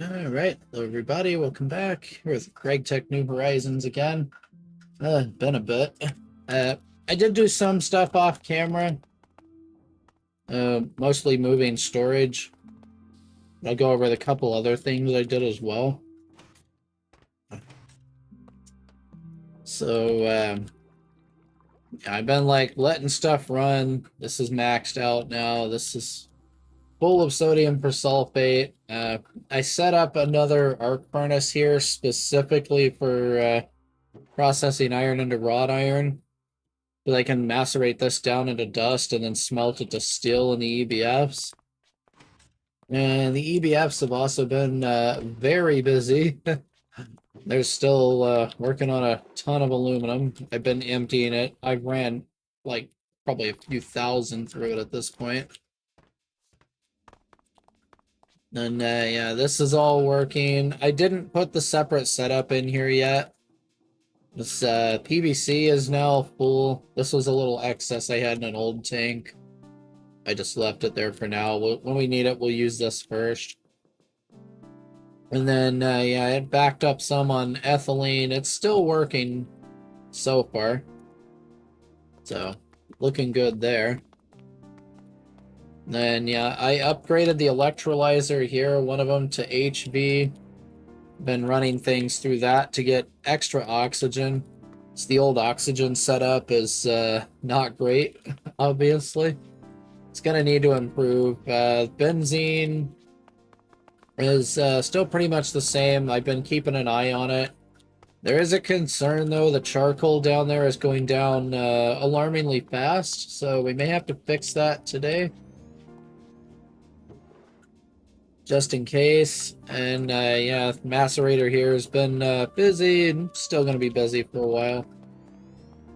Alright, hello everybody, welcome back. Here with GregTech New Horizons again. Been a bit. I did do some stuff off camera, mostly moving storage. I'll go over the couple other things I did as well. So, I've been like letting stuff run. This is maxed out now. This is full of sodium persulfate. I set up another arc furnace here specifically for processing iron into wrought iron. So I can macerate this down into dust and then smelt it to steel in the EBFs. And the EBFs have also been very busy. They're still working on a ton of aluminum. I've been emptying it. I ran like probably a few thousand through it at this point. And yeah, this is all working. I didn't put the separate setup in here yet. This PVC is now full. This was a little excess I had in an old tank. I just left it there for now. When we need it, we'll use this first. And then, yeah, it backed up some on ethylene. It's still working so far. So, looking good there. Then, yeah, I upgraded the electrolyzer here, one of them to HV. Been running things through that to get extra oxygen. So the old oxygen setup is not great, obviously. It's gonna need to improve. Benzene is still pretty much the same. I've been keeping an eye on it. There is a concern though, the charcoal down there is going down alarmingly fast, so we may have to fix that today. Just in case. And yeah, macerator here has been busy and still going to be busy for a while.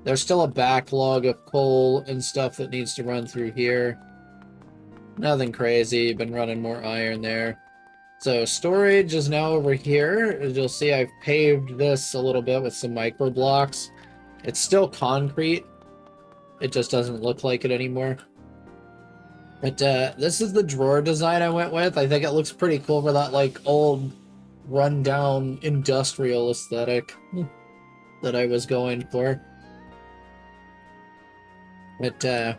There's still a backlog of coal and stuff that needs to run through here. Nothing crazy, been running more iron there. So storage is now over here. As you'll see, I've paved this a little bit with some micro blocks. It's still concrete. It just doesn't look like it anymore. But this is the drawer design I went with. I think it looks pretty cool for that like old rundown industrial aesthetic that I was going for. But yeah,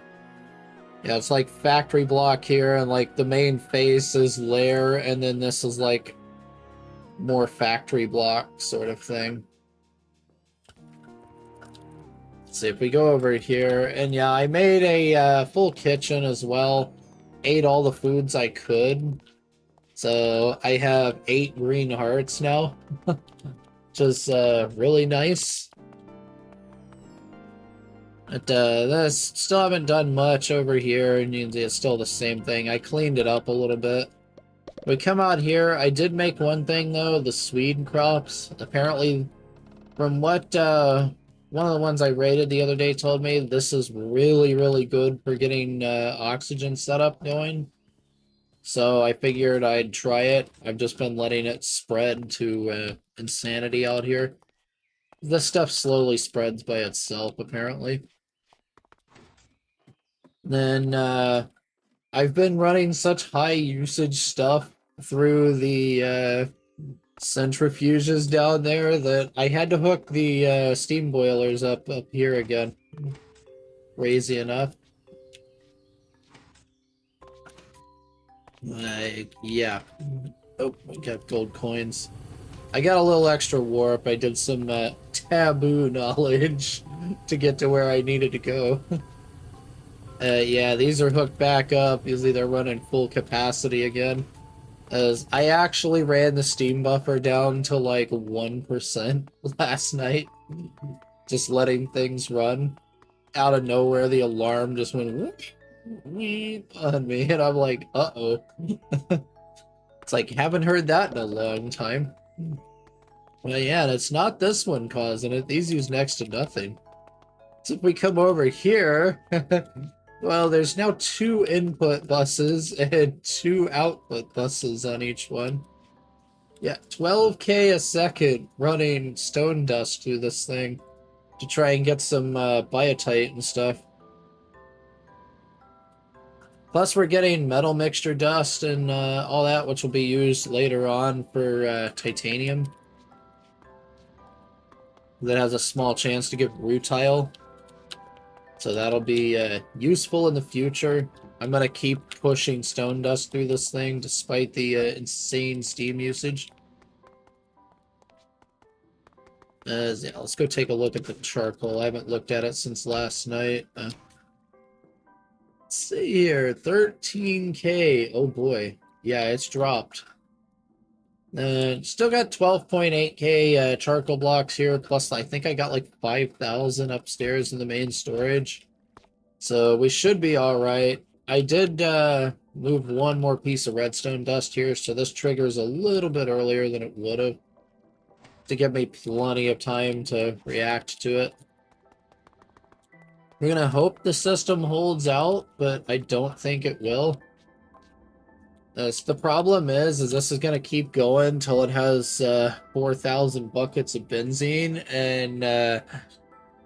it's like factory block here, and like the main face is layer, and then this is like more factory block sort of thing. Let's see if we go over here, and yeah, I made a full kitchen as well. Ate all the foods I could. So I have 8 green hearts now, which is really nice. But this still haven't done much over here, and you can see it's still the same thing. I cleaned it up a little bit. We come out here, I did make one thing though, the swede crops. Apparently, from what one of the ones I rated the other day told me, this is really, really good for getting oxygen setup going. So I figured I'd try it. I've just been letting it spread to insanity out here. This stuff slowly spreads by itself, apparently. Then I've been running such high usage stuff through the centrifuges down there that I had to hook the steam boilers up here again. Crazy enough. Yeah. Oh, we got gold coins. I got a little extra warp. I did some taboo knowledge to get to where I needed to go. Yeah, these are hooked back up. Usually they're running full capacity again. As I actually ran the steam buffer down to like 1% last night. Just letting things run. Out of nowhere, the alarm just went whoop on me, and I'm like, uh-oh. It's like, haven't heard that in a long time. Well, yeah, and it's not this one causing it. These use next to nothing. So if we come over here, well, there's now 2 input buses and 2 output buses on each one. Yeah, 12K a second running stone dust through this thing to try and get some biotite and stuff. Plus, we're getting metal mixture dust and all that, which will be used later on for titanium. That has a small chance to give rutile. So that'll be useful in the future. I'm going to keep pushing stone dust through this thing despite the insane steam usage. Yeah, let's go take a look at the charcoal. I haven't looked at it since last night. Let's see here, 13K. Oh boy. Yeah, it's dropped. Still got 12.8K charcoal blocks here, plus I think I got like 5,000 upstairs in the main storage. So we should be alright. I did move one more piece of redstone dust here, so this triggers a little bit earlier than it would have, to give me plenty of time to react to it. We're gonna hope the system holds out, but I don't think it will. The problem is this is gonna keep going until it has 4,000 buckets of benzene, and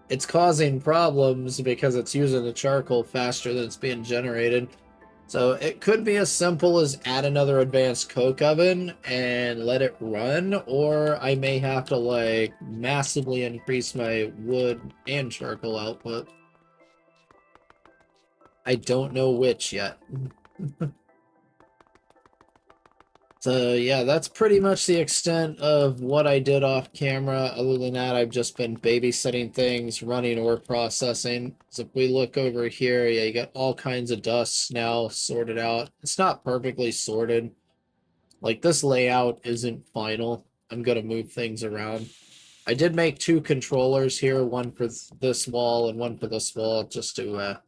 it's causing problems because it's using the charcoal faster than it's being generated. So it could be as simple as add another advanced coke oven and let it run, or I may have to like massively increase my wood and charcoal output. I don't know which yet. So yeah, that's pretty much the extent of what I did off camera. Other than that, I've just been babysitting things, running ore processing. So if we look over here, yeah, you got all kinds of dusts now sorted out. It's not perfectly sorted. Like, this layout isn't final. I'm gonna move things around. I did make two controllers here, one for this wall and one for this wall, just to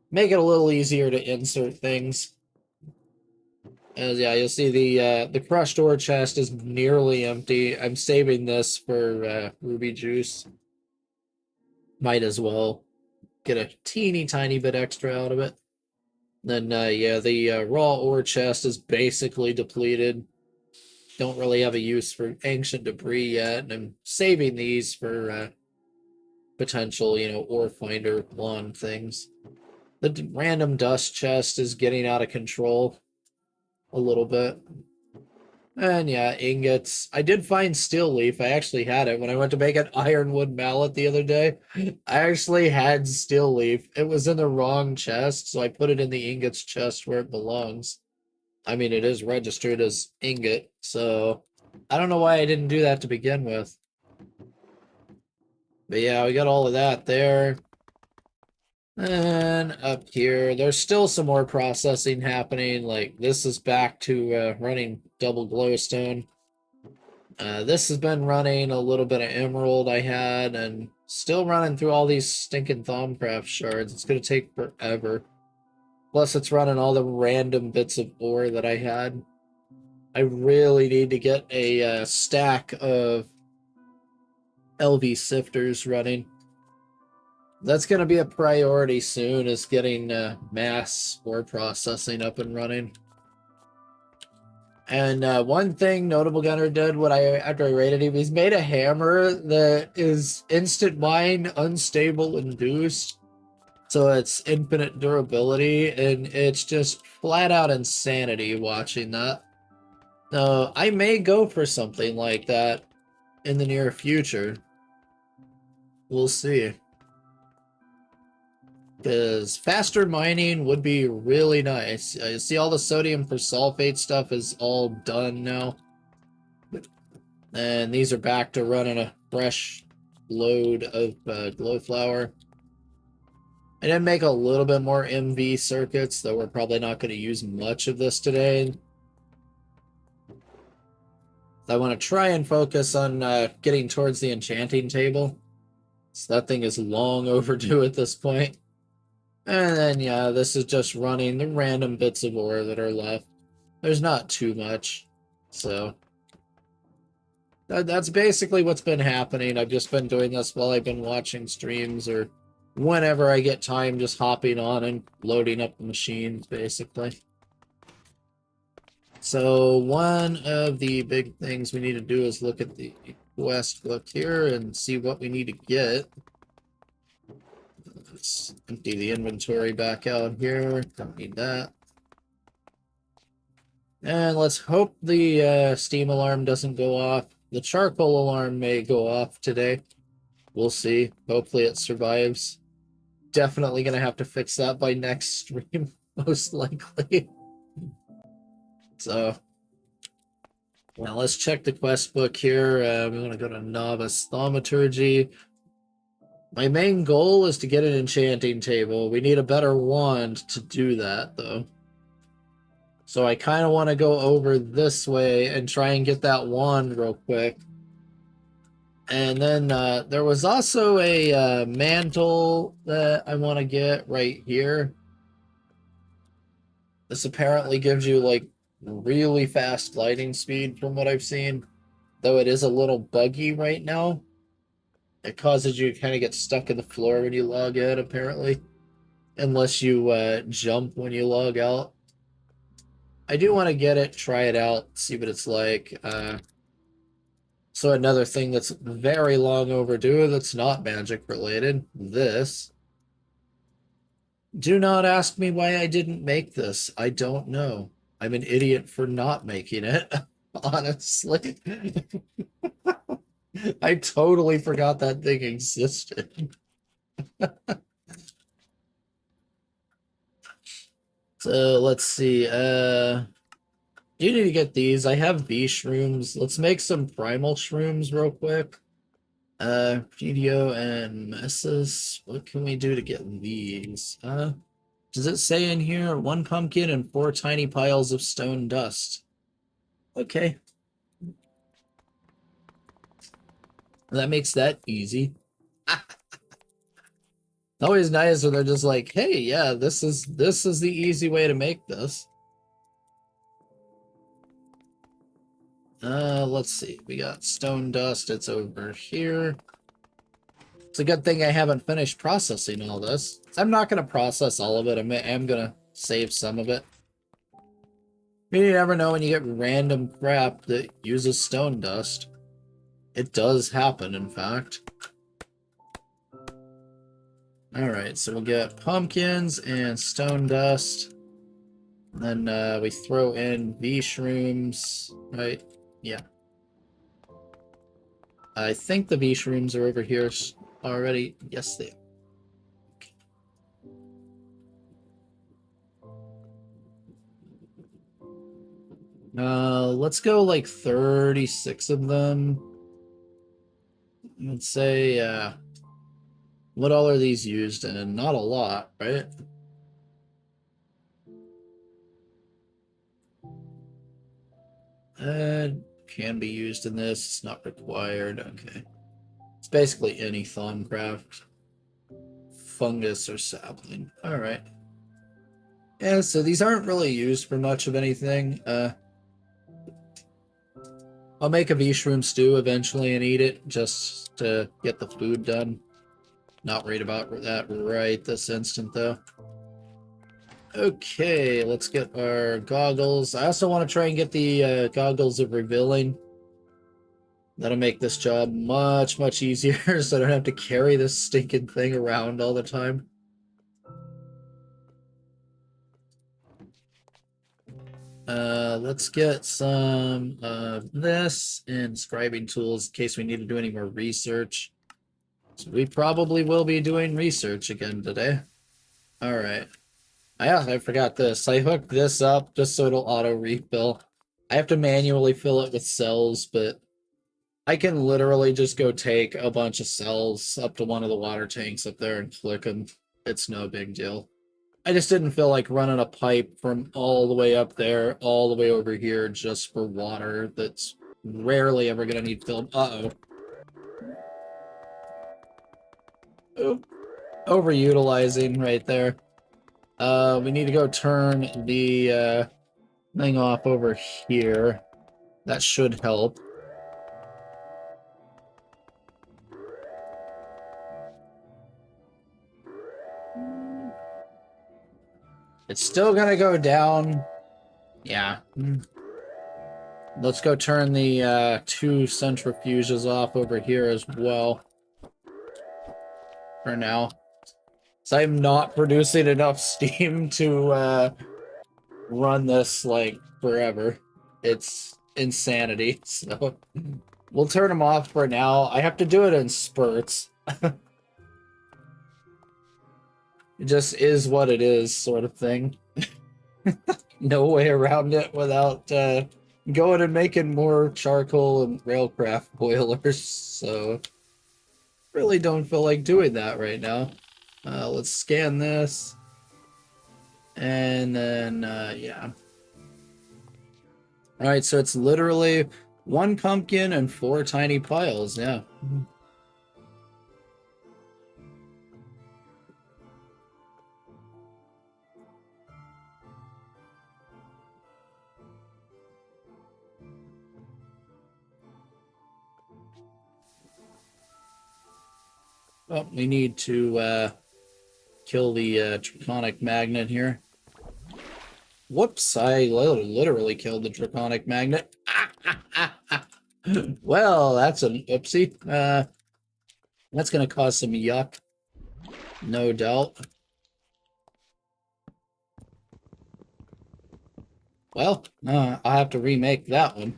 make it a little easier to insert things. And yeah, you'll see the crushed ore chest is nearly empty. I'm saving this for ruby juice. Might as well get a teeny tiny bit extra out of it. Then yeah, the raw ore chest is basically depleted. Don't really have a use for ancient debris yet, and I'm saving these for potential, ore finder wand things. The random dust chest is getting out of control a little bit. And yeah, ingots. I did find steel leaf. I actually had it when I went to make an ironwood mallet the other day. I actually had steel leaf. It was in the wrong chest, so I put it in the ingots chest where it belongs. I mean, it is registered as ingot, so I don't know why I didn't do that to begin with. But yeah, we got all of that there. And up here, there's still some more processing happening. Like, this is back to running double glowstone. This has been running a little bit of emerald I had, and still running through all these stinking Thaumcraft shards. It's going to take forever. Plus, it's running all the random bits of ore that I had. I really need to get a stack of LV sifters running. That's going to be a priority soon, is getting mass ore processing up and running. And one thing Notable Gunner did after I raided him, he's made a hammer that is instant mine, unstable, induced. So it's infinite durability, and it's just flat out insanity watching that. I may go for something like that in the near future. We'll see. Because faster mining would be really nice. You see all the sodium persulfate stuff is all done now. And these are back to running a fresh load of glowflower. I did make a little bit more MV circuits, though we're probably not going to use much of this today. I want to try and focus on getting towards the enchanting table. So that thing is long overdue at this point. And then, yeah, this is just running the random bits of ore that are left. There's not too much, so that's basically what's been happening. I've just been doing this while I've been watching streams, or whenever I get time, just hopping on and loading up the machines, basically. So one of the big things we need to do is look at the quest book here and see what we need to get. let's empty the inventory back out here. Don't need that. And let's hope the steam alarm doesn't go off. The charcoal alarm may go off today. We'll see. Hopefully it survives. Definitely gonna have to fix that by next stream, most likely. So, now let's check the quest book here. We want to go to Novice Thaumaturgy. My main goal is to get an enchanting table. We need a better wand to do that, though. So I kind of want to go over this way and try and get that wand real quick. And then there was also a mantle that I want to get right here. This apparently gives you, like, really fast gliding speed from what I've seen. Though it is a little buggy right now. It causes you to kind of get stuck in the floor when you log in, apparently. Unless you jump when you log out. I do want to get it, try it out, see what it's like. So another thing that's very long overdue that's not magic related, this. Do not ask me why I didn't make this. I don't know. I'm an idiot for not making it, honestly. I totally forgot that thing existed. So let's see. You need to get these. I have V shrooms. Let's make some primal shrooms real quick. Video and messes. What can we do to get these? Does it say in here 1 pumpkin and 4 tiny piles of stone dust? Okay. That makes that easy. Always nice when they're just like, hey, yeah, this is the easy way to make this. Let's see. We got stone dust. It's over here. It's a good thing I haven't finished processing all this. I'm not going to process all of it. I'm going to save some of it. You never know when you get random crap that uses stone dust. It does happen, in fact. Alright, so we'll get pumpkins and stone dust. Then we throw in V shrooms, right? Yeah. I think the V shrooms are over here already. Yes, they are. Let's go like 36 of them. Let's say, what all are these used in? Not a lot, right? Can be used in this. It's not required. Okay. It's basically any Thorncraft. Fungus or sapling. Alright. Yeah, so these aren't really used for much of anything. I'll make a V-shroom stew eventually and eat it just to get the food done. Not worried about that right this instant, though. Okay, let's get our goggles. I also want to try and get the goggles of revealing. That'll make this job much, much easier so I don't have to carry this stinking thing around all the time. Let's get some of this and scribing tools in case we need to do any more research. So we probably will be doing research again today. Alright. I forgot this. I hooked this up just so it'll auto-refill. I have to manually fill it with cells, but I can literally just go take a bunch of cells up to one of the water tanks up there and flick them. It's no big deal. I just didn't feel like running a pipe from all the way up there, all the way over here just for water that's rarely ever going to need filled. Uh-oh. Oop. Overutilizing right there. We need to go turn the thing off over here. That should help. It's still gonna go down. Yeah. Let's go turn the 2 centrifuges off over here as well. For now. So I'm not producing enough steam to run this like forever. It's insanity. So we'll turn them off for now. I have to do it in spurts. It just is what it is, sort of thing. No way around it without going and making more charcoal and railcraft boilers. So really don't feel like doing that right now. Let's scan this. And then, yeah. All right, so it's literally one pumpkin and 4 tiny piles, yeah. Oh, we need to kill the draconic magnet here. Whoops, I literally killed the draconic magnet. Well, that's an oopsie. That's gonna cause some yuck, no doubt. Well, I'll have to remake that one.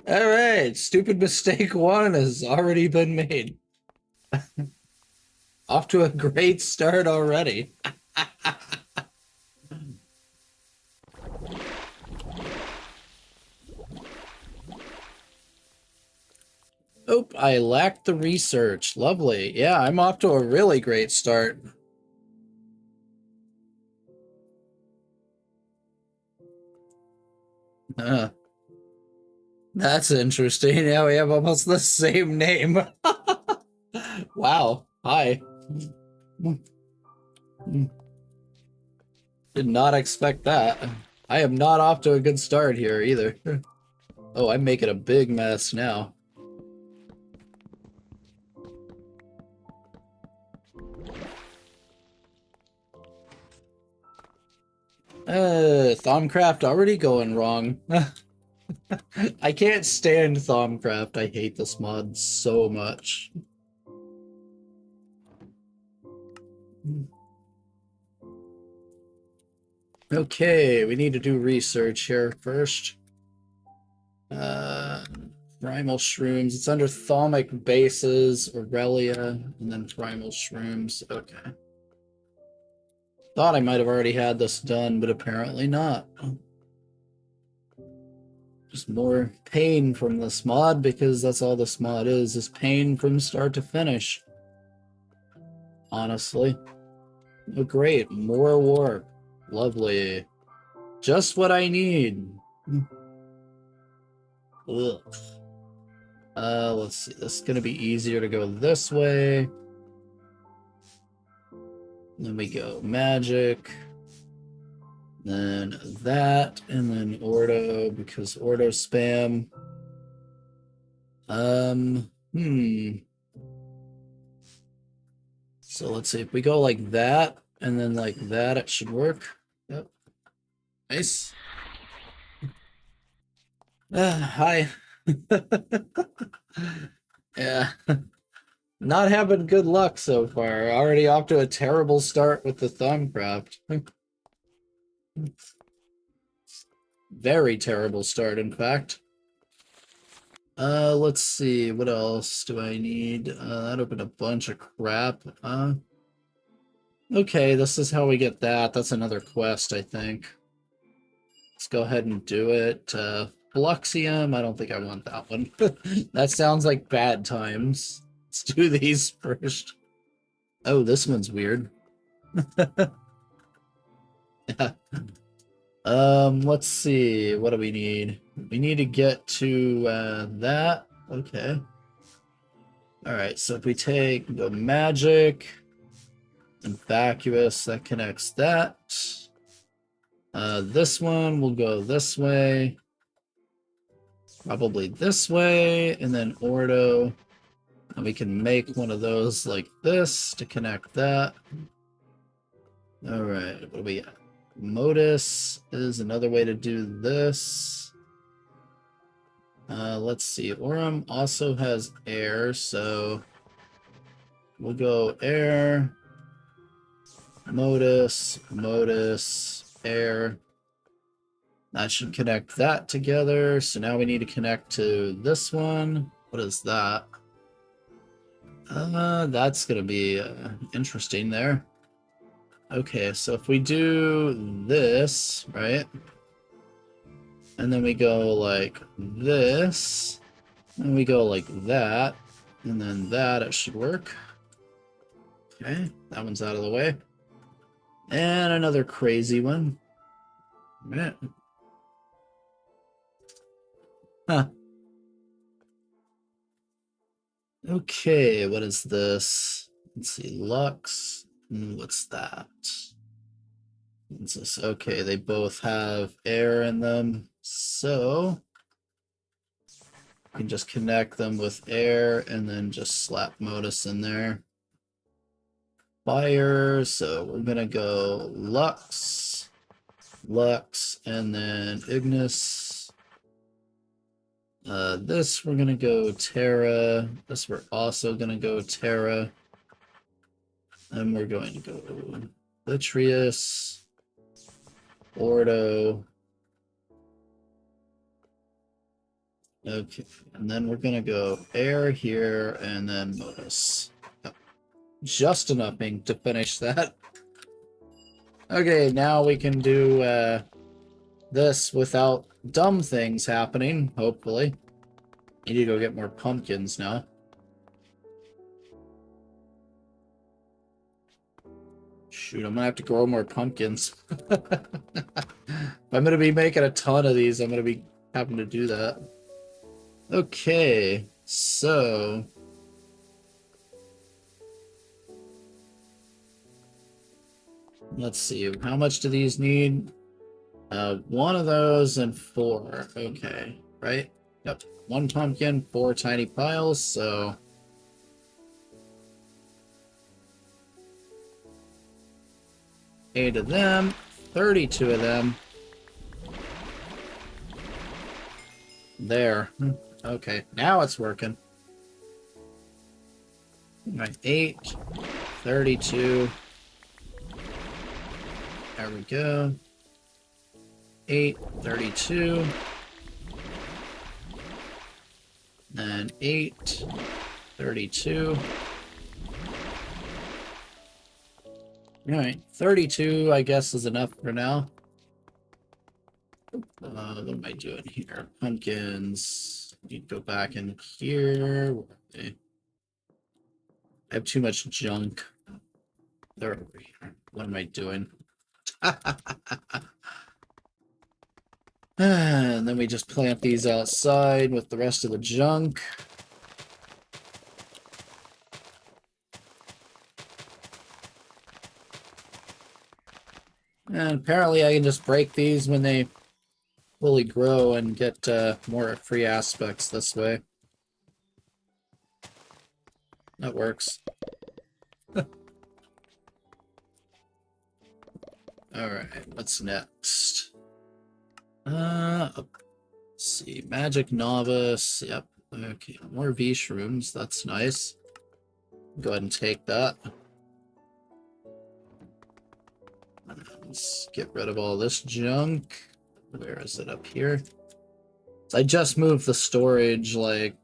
All right, stupid mistake 1 has already been made. Off to a great start already. Oh, I lacked the research. Lovely. Yeah, I'm off to a really great start. That's interesting. Yeah, we have almost the same name. Wow. Hi. Did not expect that. I am not off to a good start here either. Oh, I'm making a big mess now. Thaumcraft already going wrong. I can't stand Thaumcraft. I hate this mod so much. Okay, we need to do research here first. Primal shrooms. It's under thaumic bases, Aurelia, and then primal shrooms. Okay. Thought I might have already had this done, but apparently not. Just more pain from this mod, because that's all this mod is pain from start to finish. Honestly. Oh, great. More warp. Lovely. Just what I need. Ugh. Let's see. This is gonna be easier to go this way. Then we go magic. Then that, and then Ordo, because Ordo spam. So let's see, if we go like that, and then like that, it should work. Yep. Nice. Hi. Yeah. Not having good luck so far. Already off to a terrible start with the Thaumcraft. Very terrible start, in fact. Let's see, what else do I need? That opened a bunch of crap. Okay, this is how we get that. That's another quest, I think. Let's go ahead and do it. Fluxium, I don't think I want that one. That sounds like bad times. Let's do these first. Oh, this one's weird. Yeah. Let's see. What do we need? We need to get to that. Okay. Alright, so if we take the magic and vacuous, that connects that. This one will go this way. Probably this way, and then Ordo. And we can make one of those like this to connect that. Alright, what do we got? Modus is another way to do this. Let's see. Orem also has air, so we'll go air, modus, air. That should connect that together. So now we need to connect to this one. What is that? That's gonna be interesting there. Okay, so if we do this, right? And then we go like this, and we go like that, and then that, it should work. Okay, that one's out of the way. And another crazy one. Right. Huh. Okay, what is this? Let's see, Lux. What's that? What's this? Okay, they both have air in them, so you can just connect them with air and then just slap Modus in there. Fire, so we're gonna go Lux, and then Ignis. This we're gonna go Terra. This we're also gonna go Terra. And we're going to go Litrius, Ordo. Okay, and then we're gonna go air here and then Modus. Yep. Just enough ink to finish that. Okay, now we can do this without dumb things happening, hopefully. Need to go get more pumpkins now. Shoot, I'm gonna have to grow more pumpkins. If I'm gonna be making a ton of these, I'm gonna be having to do that. Okay, so let's see, how much do these need? One of those and 4. Okay, right? Yep. 1 pumpkin, 4 tiny piles, so 8 of them, 32 of them. There. Okay, now it's working. Right, 8, 32. There we go. 8, 32. Then 8, 32. Alright, 32 I guess is enough for now. What am I doing here? Pumpkins. Need to go back in here. Okay. I have too much junk. They're over here. What am I doing? And then we just plant these outside with the rest of the junk. And apparently I can just break these when they fully grow and get more free aspects this way. That works. Alright, what's next? Let's see. Magic Novice. Yep. Okay, more V shrooms. That's nice. Go ahead and take that. Let's get rid of all this junk. Where is it? Up here? So I just moved the storage, like,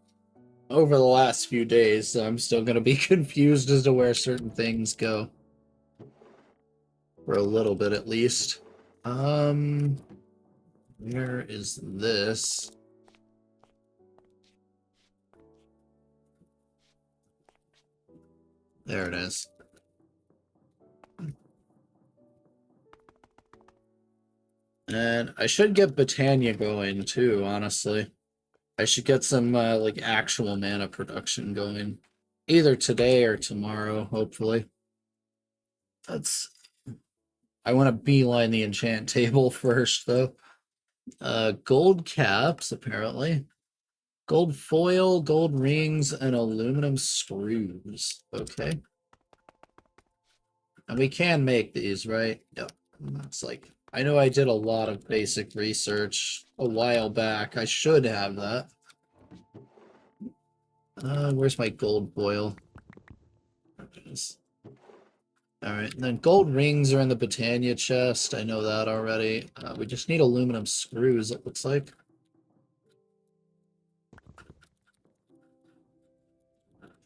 over the last few days, so I'm still going to be confused as to where certain things go. For a little bit, at least. Where is this? There it is. And I should get Botania going too, honestly. I should get some like actual mana production going. Either today or tomorrow, hopefully. I want to beeline the enchant table first, though. Gold caps, apparently. Gold foil, gold rings, and aluminum screws. Okay. And we can make these, right? Yep. It's like, I know I did a lot of basic research a while back. I should have that. Where's my gold foil? There it is. Alright, and then gold rings are in the Britannia chest. I know that already. We just need aluminum screws, it looks like.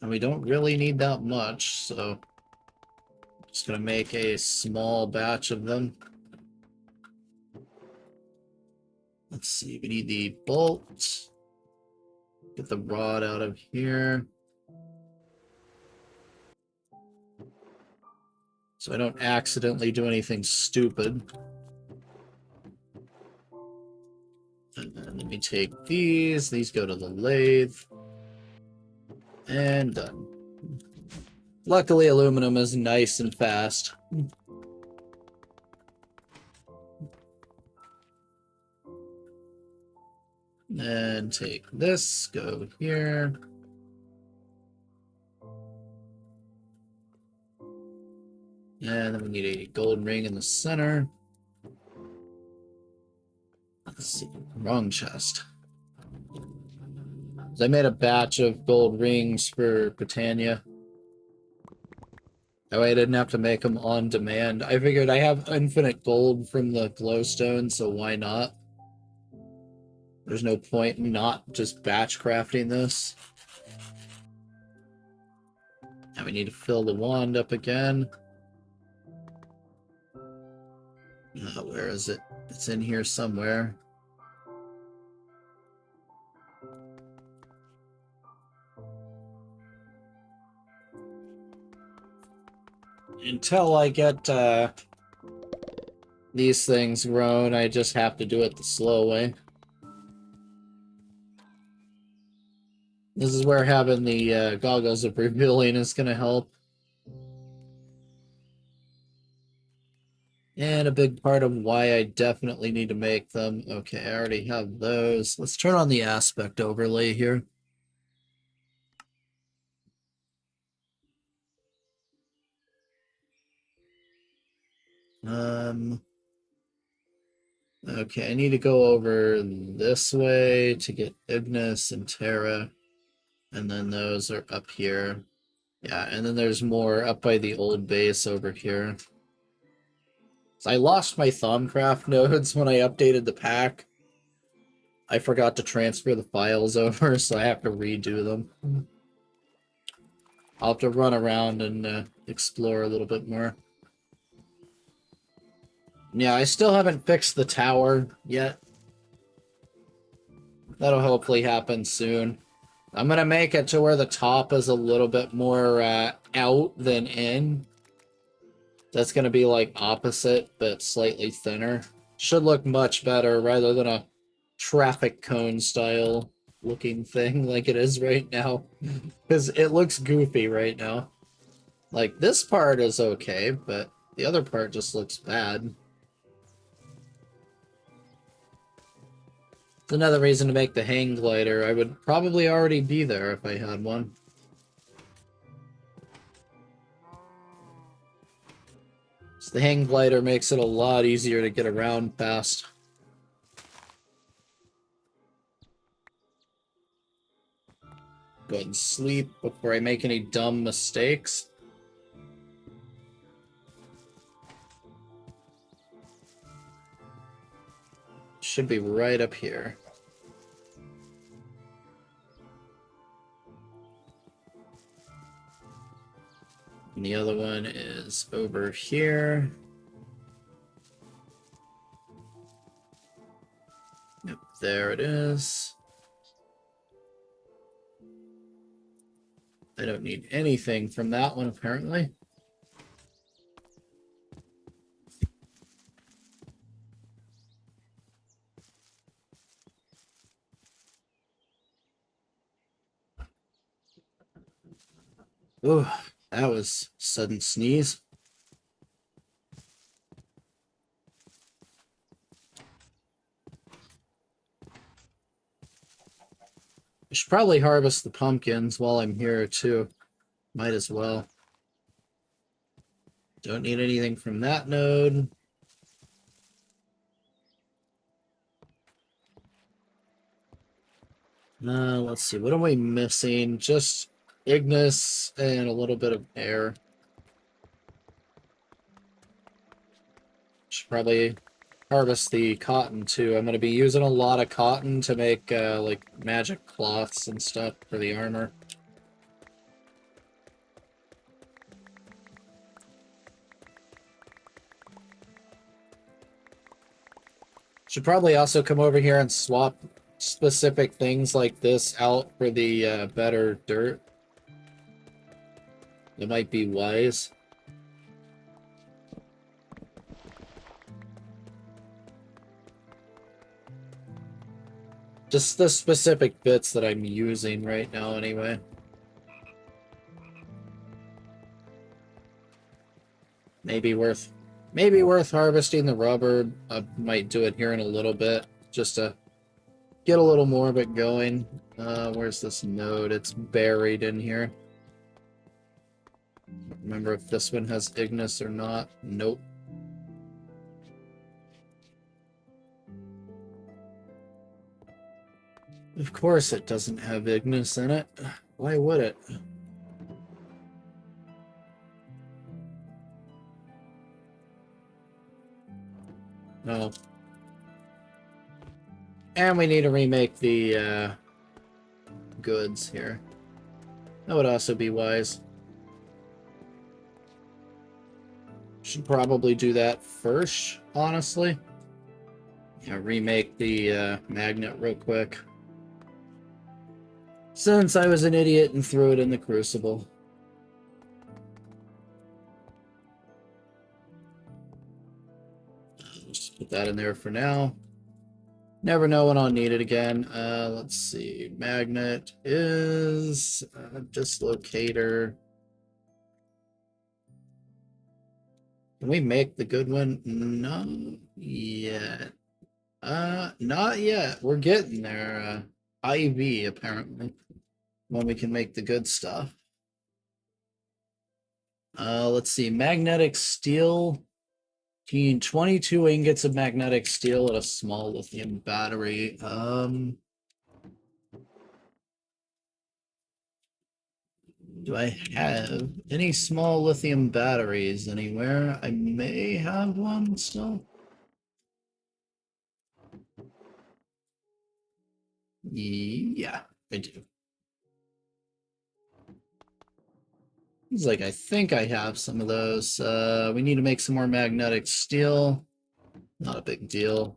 And we don't really need that much, so just gonna make a small batch of them. Let's see, we need the bolt. Get the rod out of here. So I don't accidentally do anything stupid. And then let me take these. These go to the lathe. And done. Luckily, aluminum is nice and fast. And take this, go here. And then we need a gold ring in the center. Let's see, wrong chest. I made a batch of gold rings for Britannia. That way I didn't have to make them on demand. I figured I have infinite gold from the glowstone, so why not? There's no point in not just batch crafting this. Now we need to fill the wand up again. Where is it? It's in here somewhere. Until I get these things grown, I just have to do it the slow way. This is where having the goggles of revealing is going to help. And a big part of why I definitely need to make them. Okay, I already have those. Let's turn on the aspect overlay here. Okay, I need to go over this way to get Ignis and Terra. And then those are up here. Yeah, and then there's more up by the old base over here. So I lost my Thumbcraft nodes when I updated the pack. I forgot to transfer the files over, so I have to redo them. I'll have to run around and explore a little bit more. Yeah, I still haven't fixed the tower yet. That'll hopefully happen soon. I'm gonna make it to where the top is a little bit more out than in. That's gonna be like opposite, but slightly thinner. Should look much better rather than a traffic cone style looking thing like it is right now. Because it looks goofy right now. Like, this part is okay, but the other part just looks bad. It's another reason to make the hang glider. I would probably already be there if I had one. So the hang glider makes it a lot easier to get around past. Go ahead and sleep before I make any dumb mistakes. Should be right up here. And the other one is over here. Yep, there it is. I don't need anything from that one, apparently. Ooh, that was a sudden sneeze. I should probably harvest the pumpkins while I'm here, too. Might as well. Don't need anything from that node. Let's see. What are we missing? Just Ignis and a little bit of air. Should probably harvest the cotton too. I'm going to be using a lot of cotton to make like magic cloths and stuff for the armor. Should probably also come over here and swap specific things like this out for the better dirt. It might be wise. Just the specific bits that I'm using right now anyway. Maybe worth harvesting the rubber. I might do it here in a little bit just to get a little more of it going. Where's this node? It's buried in here. Remember if this one has Ignis or not. Nope. Of course it doesn't have Ignis in it. Why would it? No. And we need to remake the goods here. That would also be wise. Should probably do that first, honestly. Yeah, remake the magnet real quick. Since I was an idiot and threw it in the crucible. Just put that in there for now. Never know when I'll need it again. Let's see. Magnet is dislocator. Can we make the good one? Not yet. Not yet. We're getting there. IV, apparently. When we can make the good stuff. Let's see. Magnetic steel. 22 ingots of magnetic steel and a small lithium battery. Do I have any small lithium batteries anywhere? I may have one still. Yeah, I do. It's like I think I have some of those. We need to make some more magnetic steel. Not a big deal.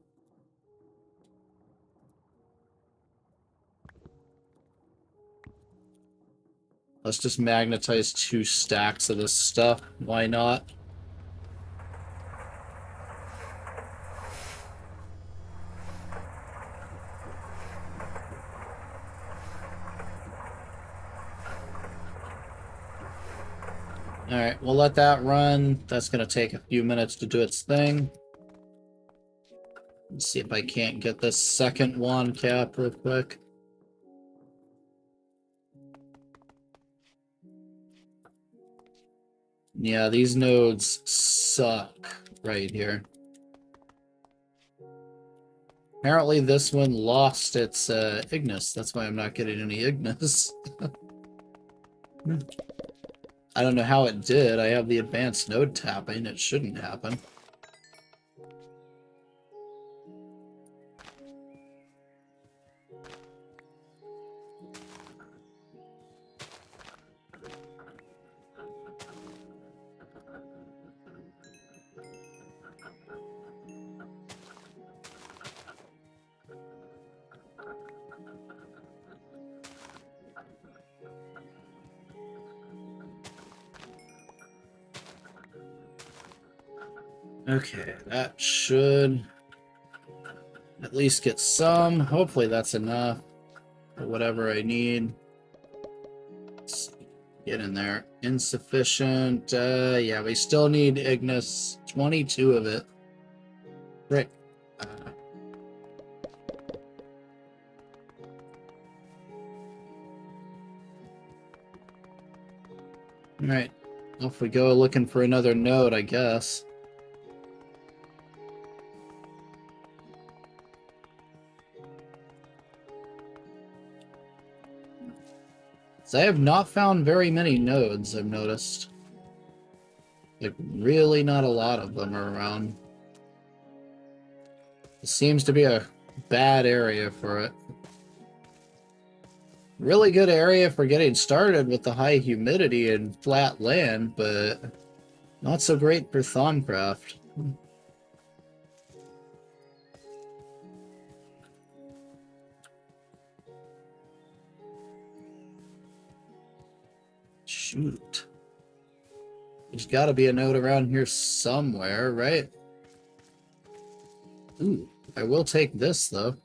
Let's just magnetize 2 stacks of this stuff. Why not? Alright, we'll let that run. That's going to take a few minutes to do its thing. Let's see if I can't get this second wand cap real quick. Yeah, these nodes suck right here. Apparently this one lost its Ignis. That's why I'm not getting any Ignis. I don't know how it did. I have the advanced node tapping. It shouldn't happen. Okay, that should at least get some. Hopefully that's enough for whatever I need. Let's get in there. Insufficient. Yeah, we still need Ignis. 22 of it. Frick. Alright. Off we go looking for another node, I guess. So I have not found very many nodes, I've noticed. Like, really not a lot of them are around. It seems to be a bad area for it. Really good area for getting started with the high humidity and flat land, but not so great for Thaumcraft. Shoot. There's gotta be a node around here somewhere, right? Ooh, I will take this, though.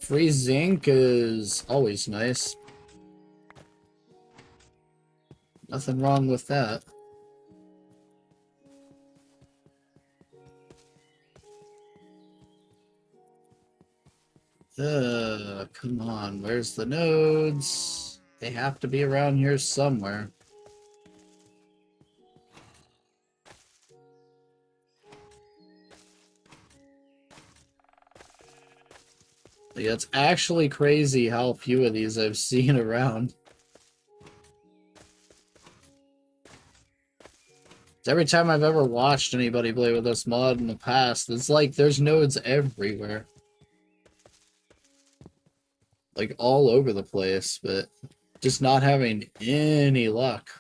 Free zinc is always nice. Nothing wrong with that. Come on, where's the nodes? They have to be around here somewhere. Like, it's actually crazy how few of these I've seen around. Every time I've ever watched anybody play with this mod in the past, it's like there's nodes everywhere. Like all over the place, but just not having any luck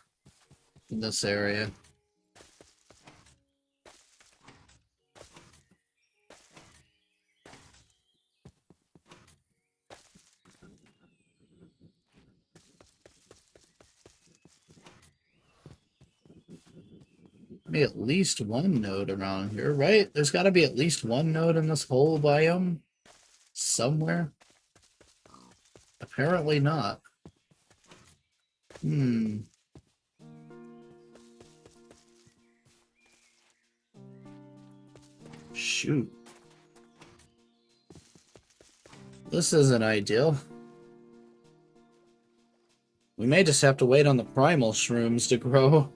in this area. Be at least one node around here, right? There's got to be at least one node in this whole biome somewhere. Apparently not. Shoot. This isn't ideal. We may just have to wait on the primal shrooms to grow.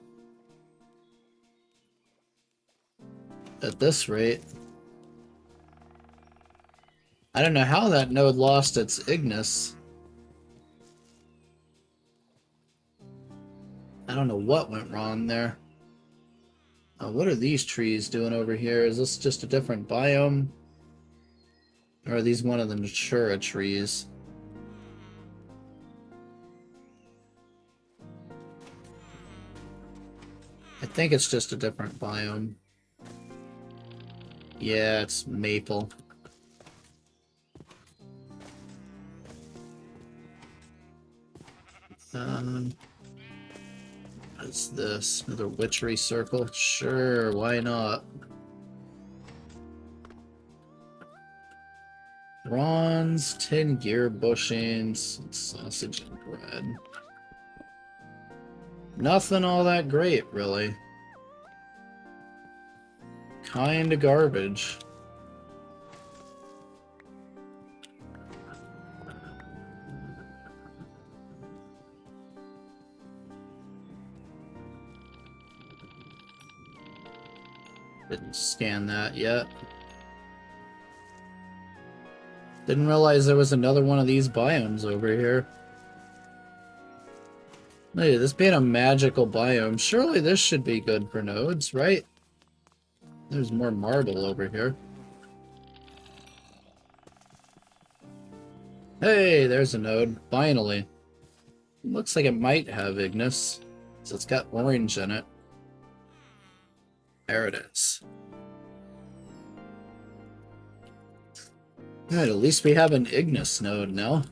At this rate. I don't know how that node lost its Ignis. I don't know what went wrong there. What are these trees doing over here? Is this just a different biome? Or are these one of the Natura trees? I think it's just a different biome. Yeah, it's maple. What's this? Another witchery circle? Sure, why not? Bronze, tin gear bushings, sausage and bread. Nothing all that great, really. Kinda garbage. Didn't scan that yet. Didn't realize there was another one of these biomes over here. Hey, this being a magical biome, surely this should be good for nodes, right? There's more marble over here. Hey, there's a node, finally. Looks like it might have Ignis, so it's got orange in it. There it is. Alright, at least we have an Ignis node now.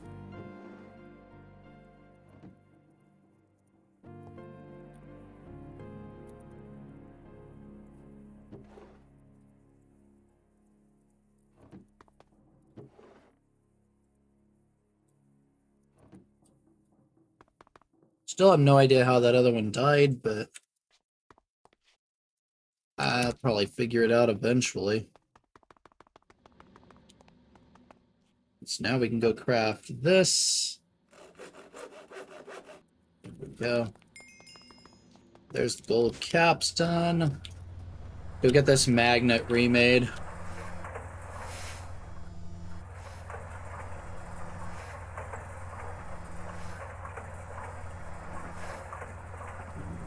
Still have no idea how that other one died, but I'll probably figure it out eventually. So now we can go craft this. There we go. There's the gold capstan. Go get this magnet remade.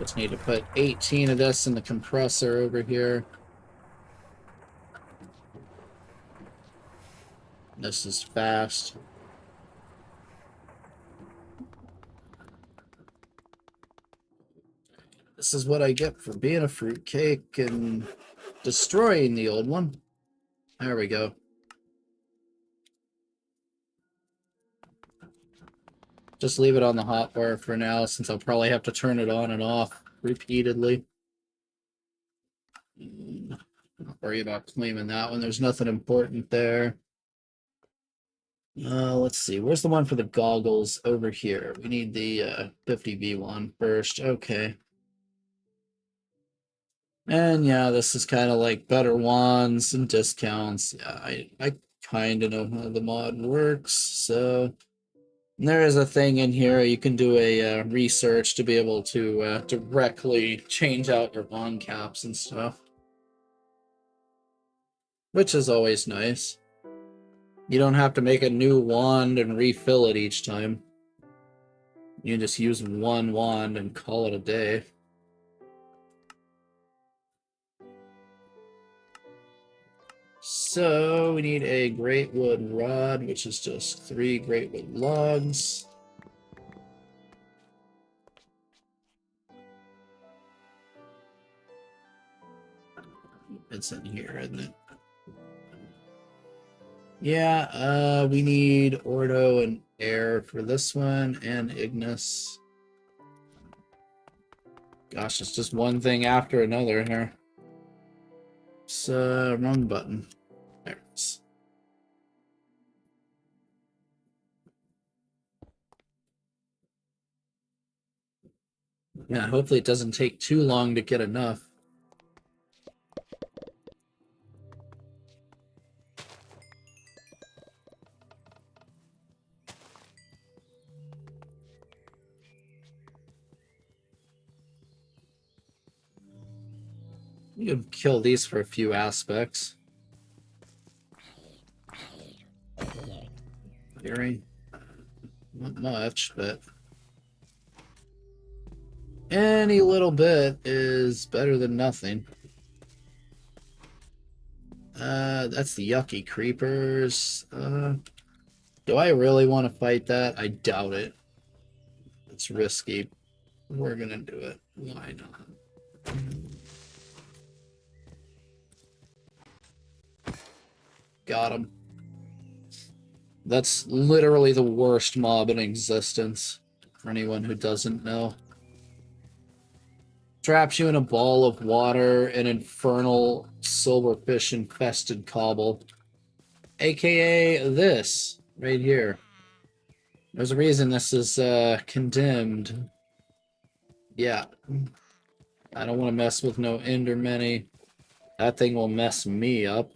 Just need to put 18 of this in the compressor over here. This is fast. This is what I get for being a fruitcake and destroying the old one. There we go. Just leave it on the hotbar for now, since I'll probably have to turn it on and off repeatedly. Don't worry about claiming that one. There's nothing important there. Let's see. Where's the one for the goggles? Over here. We need the 50V one first. Okay. And yeah, this is kind of like better wands and discounts. Yeah, I kind of know how the mod works. So there is a thing in here. You can do a research to be able to directly change out your wand caps and stuff, which is always nice. You don't have to make a new wand and refill it each time. You can just use one wand and call it a day. So we need a great wood rod, which is just 3 great wood logs. It's in here, isn't it? Yeah, we need Ordo and Air for this one, and Ignis. Gosh, it's just one thing after another here. So, wrong button. There it is. Yeah, hopefully it doesn't take too long to get enough. You can kill these for a few aspects. Very not much, but any little bit is better than nothing. That's the yucky creepers. Do I really want to fight that? I doubt it. It's risky. We're gonna do it. Why not? Got him. That's literally the worst mob in existence, for anyone who doesn't know. Traps you in a ball of water, an infernal silverfish-infested cobble. AKA this, right here. There's a reason this is condemned. Yeah. I don't want to mess with no Endermany. That thing will mess me up.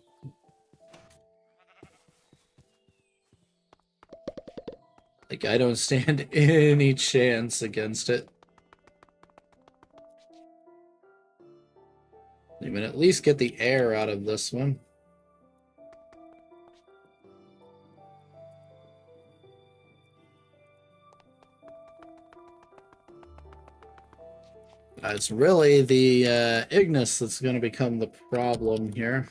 Like, I don't stand any chance against it. You can at least get the air out of this one. It's really the Ignis that's going to become the problem here.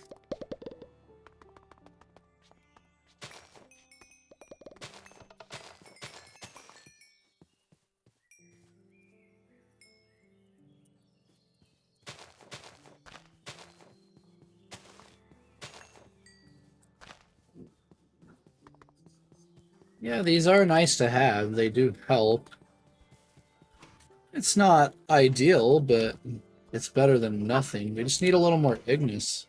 Yeah, these are nice to have. They do help. It's not ideal, but it's better than nothing. We just need a little more Ignis.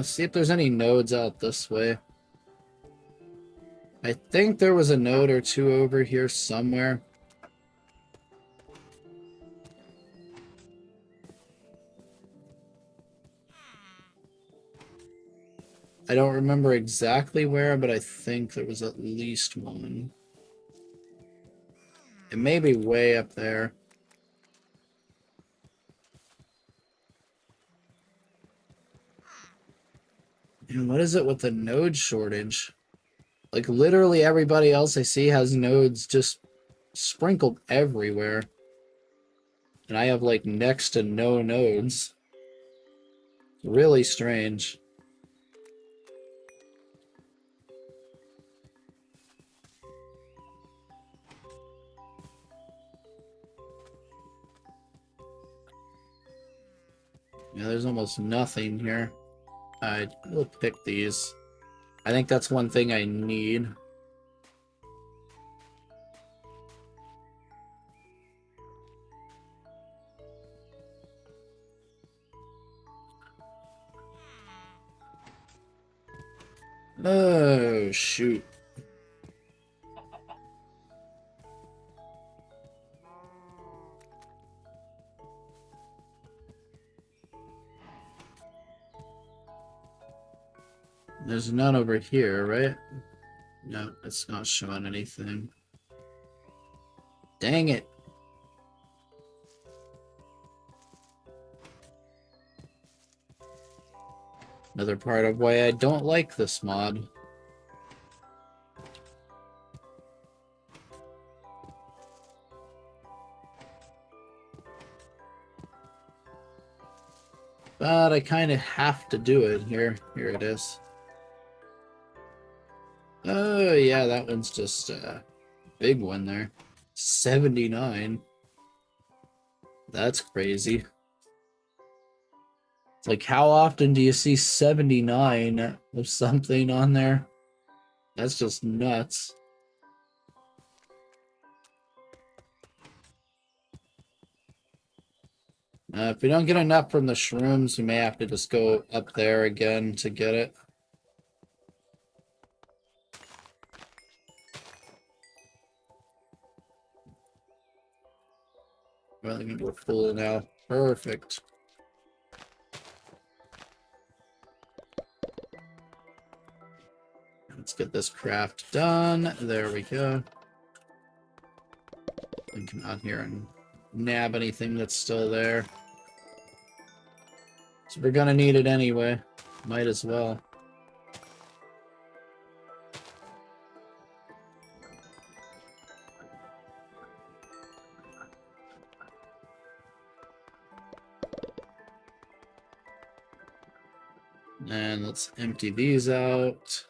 See if there's any nodes out this way. I think there was a node or two over here somewhere. I don't remember exactly where, but I think there was at least one. It may be way up there. And what is it with the node shortage? Like, literally everybody else I see has nodes just sprinkled everywhere. And I have like next to no nodes. Really strange. Yeah, there's almost nothing here. I will pick these. I think that's one thing I need. Oh, shoot. There's none over here, right? No, it's not showing anything. Dang it. Another part of why I don't like this mod. But I kind of have to do it here. Here it is. Oh, yeah, that one's just a big one there. 79. That's crazy. It's like, how often do you see 79 of something on there? That's just nuts. If we don't get enough from the shrooms, we may have to just go up there again to get it. Well, I think we're full now. Perfect. Let's get this craft done. There we go. And come out here and nab anything that's still there. So we're gonna need it anyway. Might as well. And let's empty these out.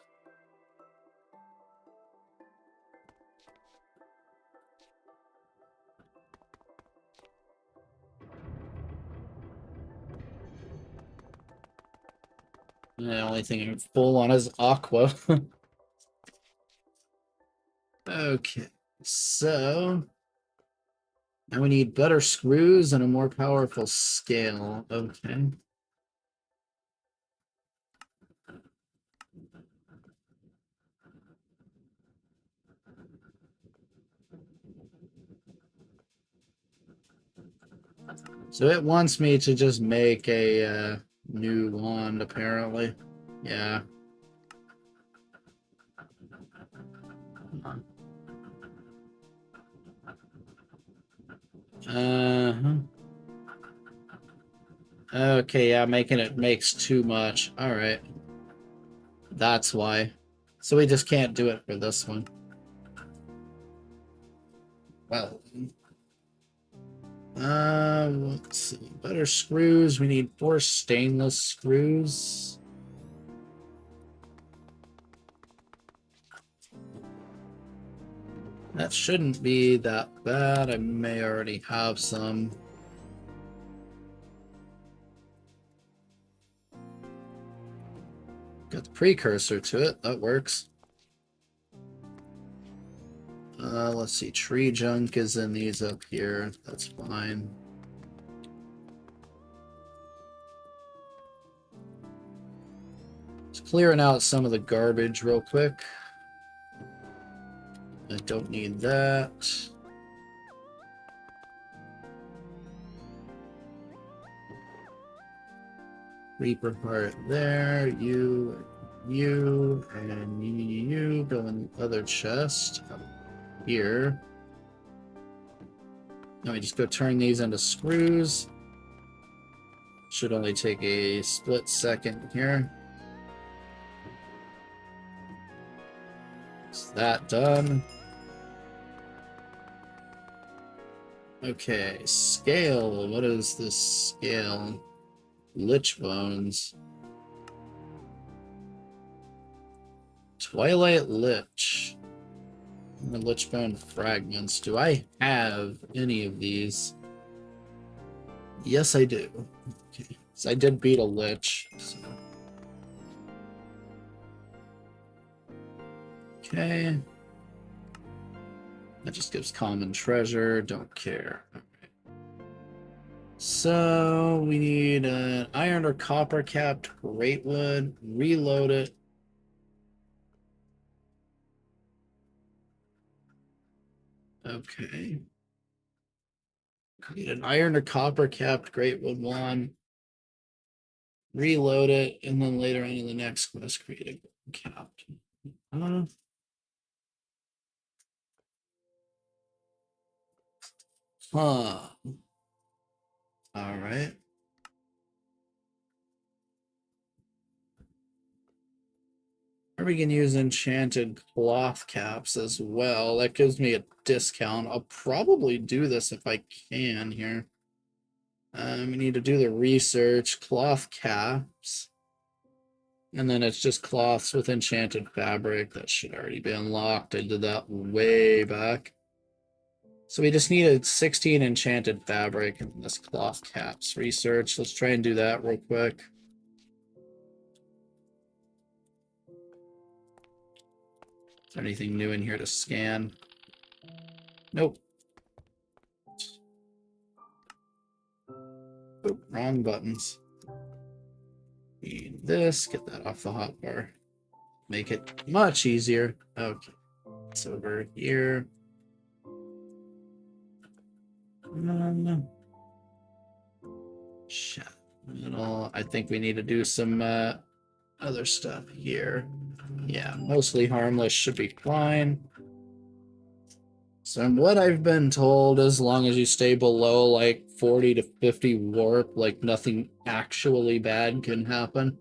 The only thing I'm full on is aqua. Okay, so now we need better screws and a more powerful scale. Okay. So it wants me to just make a new wand, apparently. Yeah. Uh-huh. Okay, yeah, making it makes too much. Alright. That's why. So we just can't do it for this one. Well. Let's see. Better screws. We need 4 stainless screws. That shouldn't be that bad. I may already have some. Got the precursor to it. That works. Let's see. Tree junk is in these up here. That's fine. Just clearing out some of the garbage real quick. I don't need that. Reaper part there. You, and you go in the other chest up here. Now we just go turn these into screws. Should only take a split second here. Is that done? Okay, scale. What is this scale? Lich bones. Twilight Lich. The Lich bone fragments. Do I have any of these? Yes, I do. Okay. So I did beat a Lich. So. Okay. That just gives common treasure. Don't care. Okay. So we need an iron or copper capped greatwood. Reload it. Okay. Need an iron or copper capped greatwood one. Reload it, and then later on in the next quest, create a capped. Huh. All right. Or we can use enchanted cloth caps as well. That gives me a discount. I'll probably do this if I can here. We need to do the research. Cloth caps. And then it's just cloths with enchanted fabric. That should already be unlocked. I did that way back. So we just needed 16 enchanted fabric and this cloth caps research. Let's try and do that real quick. Is there anything new in here to scan? Nope. Oh, wrong buttons. Need this, get that off the hotbar. Make it much easier. Okay. It's over here. Shit. Middle. I think we need to do some other stuff here. Yeah, mostly harmless should be fine. So what I've been told, as long as you stay below like 40 to 50 warp, like nothing actually bad can happen.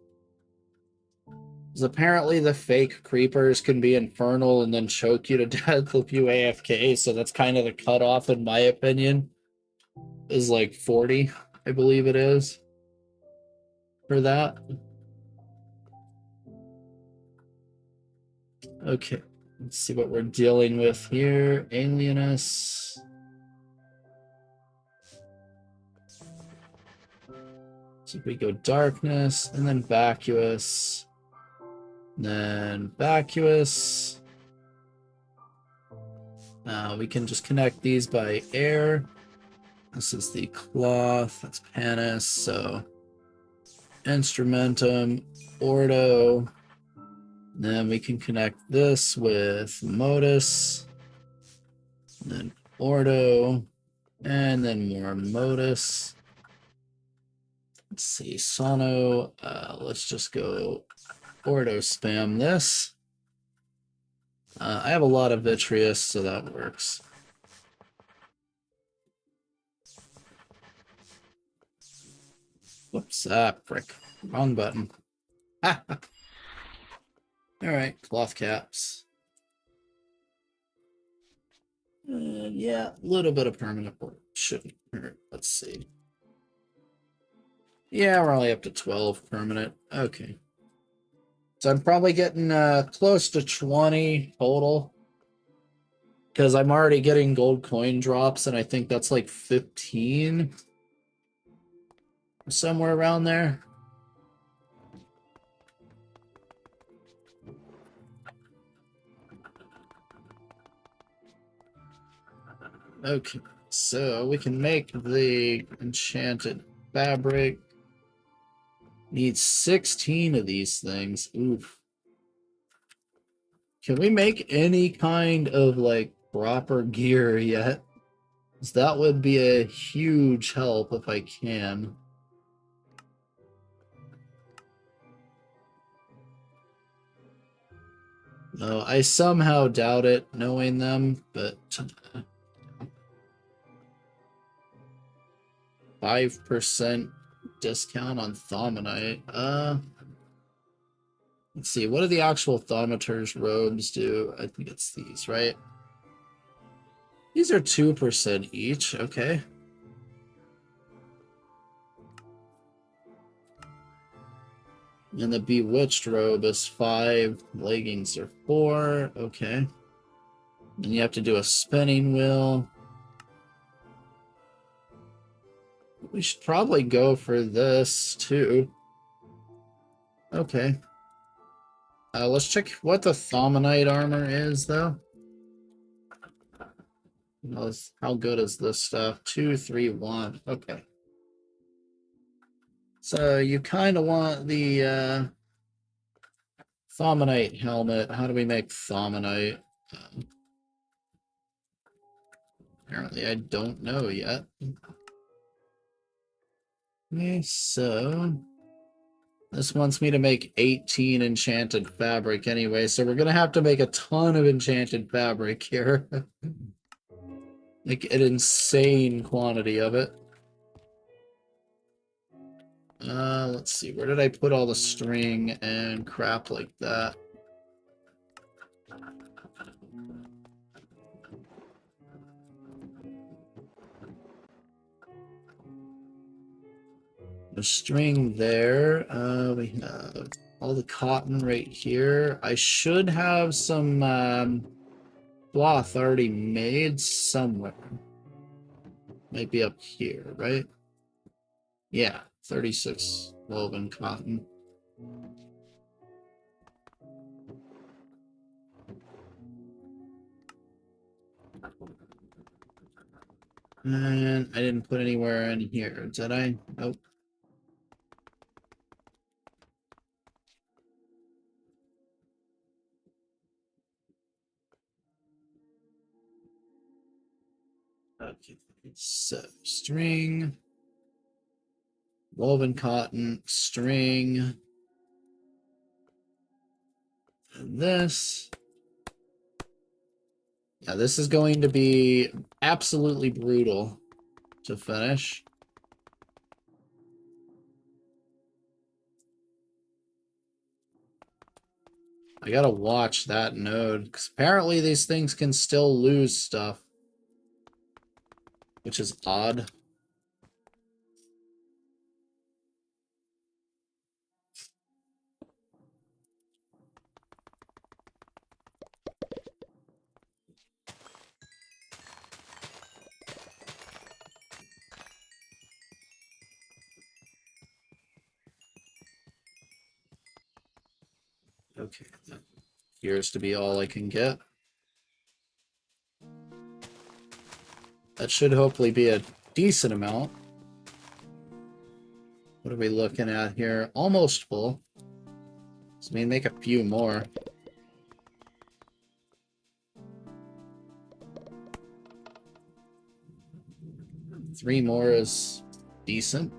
Because apparently the fake creepers can be infernal and then choke you to death if you AFK, so that's kind of the cutoff in my opinion. Is like 40, I believe it is. For that. Okay, let's see what we're dealing with here. Alienus. So we go darkness, and then vacuous. Then vacuous. We can just connect these by air. This is the cloth. That's panis. So instrumentum, ordo. Then we can connect this with modus. Then ordo. And then more modus. Let's see. Sono. Let's just go ordo spam this. I have a lot of vitreous, so that works. Whoops, frick. Wrong button. Alright, cloth caps. Yeah, a little bit of permanent work shouldn't hurt. Let's see. Yeah, we're only up to 12 permanent. Okay. So I'm probably getting close to 20 total. Because I'm already getting gold coin drops, and I think that's like 15. Somewhere around there. Okay, so we can make the enchanted fabric. Need 16 of these things. Oof. Can we make any kind of like proper gear yet? Because that would be a huge help if I can. No, I somehow doubt it, knowing them, but 5% discount on Thaumonite. Let's see, what do the actual Thaumatur's robes do? I think it's these, right? These are 2% each, okay. And the Bewitched robe is 5, leggings are 4, okay. And you have to do a spinning wheel. We should probably go for this too. Okay. Let's check what the Thaumonite armor is, though. How good is this stuff? 2, 3, 1. Okay. So you kind of want the Thaumonite helmet. How do we make Thaumonite? Apparently I don't know yet. Okay, so this wants me to make 18 enchanted fabric anyway, so we're gonna have to make a ton of enchanted fabric here. Like an insane quantity of it. Let's see, where did I put all the string and crap like that? The string there. We have all the cotton right here. I should have some cloth already made somewhere. Might be up here, right? Yeah, 36 woven cotton. And I didn't put anywhere in here, did I? Nope. Okay, so string, woven cotton, string, and this. Yeah, this is going to be absolutely brutal to finish. I gotta watch that node, because apparently these things can still lose stuff, which is odd. Okay, that appears to be all I can get. That should hopefully be a decent amount. What are we looking at here? Almost full. So we make a few more. Three more is decent.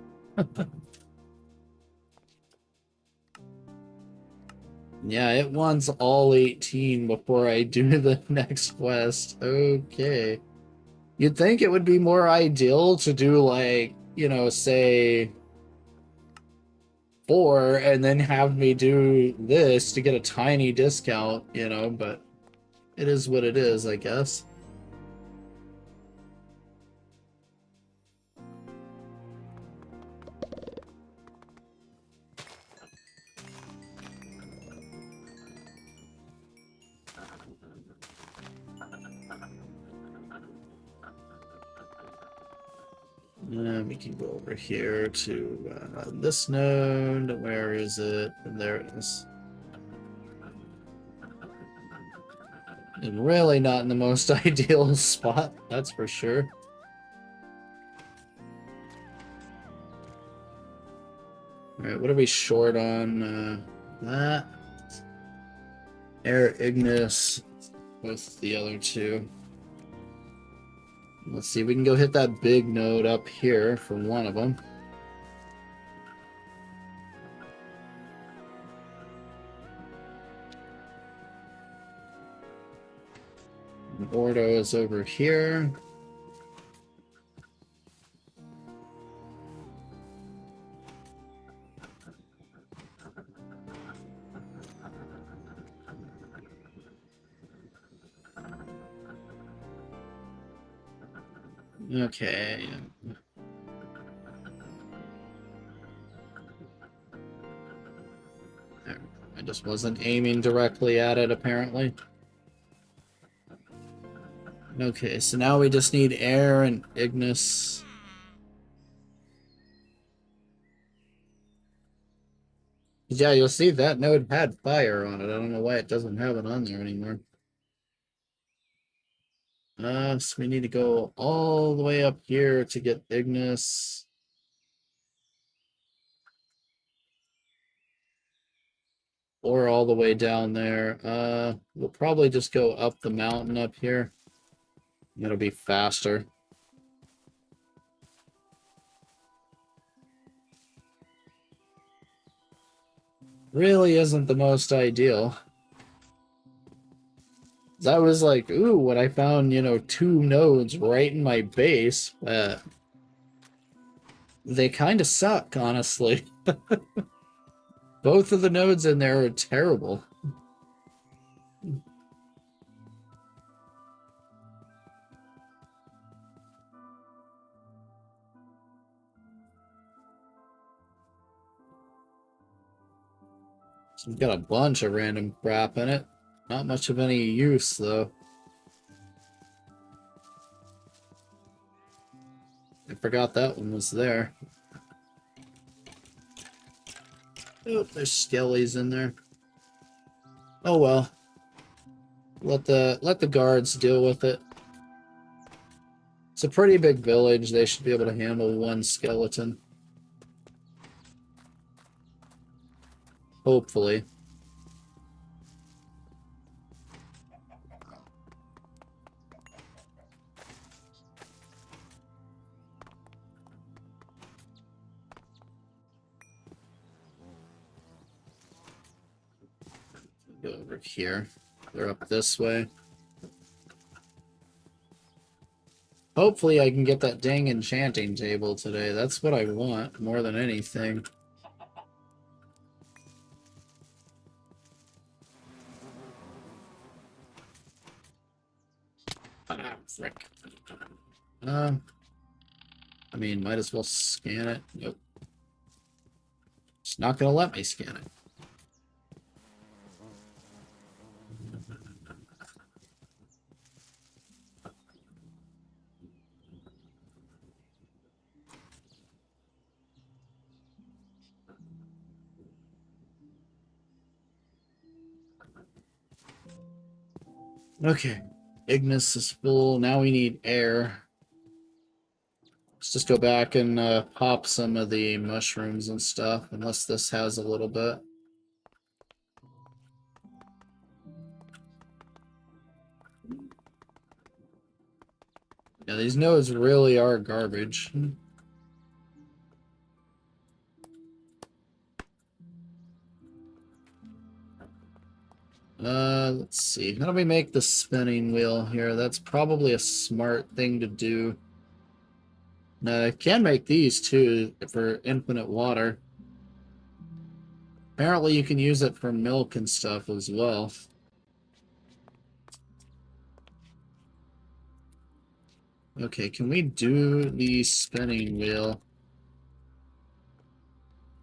Yeah, it wants all 18 before I do the next quest. Okay. You'd think it would be more ideal to do, like, you know, say 4 and then have me do this to get a tiny discount, you know, but it is what it is, I guess. And we can go over here to this node. Where is it? And there it is. And really not in the most ideal spot, that's for sure. Alright, what are we short on? That. Air Ignis with the other two. Let's see, we can go hit that big node up here for one of them. And Ordo is over here. Okay. I just wasn't aiming directly at it, apparently. Okay, so now we just need air and Ignis. Yeah, you'll see that node had fire on it. I don't know why it doesn't have it on there anymore. So we need to go all the way up here to get Ignis. Or all the way down there. We'll probably just go up the mountain up here. It'll be faster. Really isn't the most ideal. That was like, ooh, when I found, you know, 2 nodes right in my base, they kind of suck, honestly. Both of the nodes in there are terrible. So we've got a bunch of random crap in it. Not much of any use, though. I forgot that one was there. Oh, there's skellies in there. Oh well. Let the guards deal with it. It's a pretty big village. They should be able to handle 1 skeleton. Hopefully. Go over here. They're up this way. Hopefully I can get that dang enchanting table today. That's what I want more than anything. Ah, frick. I mean, might as well scan it. Nope. It's not gonna let me scan it. Okay. Ignis is full. Now we need air. Let's just go back and pop some of the mushrooms and stuff, unless this has a little bit. Yeah, these nodes really are garbage. Let's see. How do we make the spinning wheel here? That's probably a smart thing to do. I can make these too for infinite water. Apparently you can use it for milk and stuff as well. Okay, can we do the spinning wheel?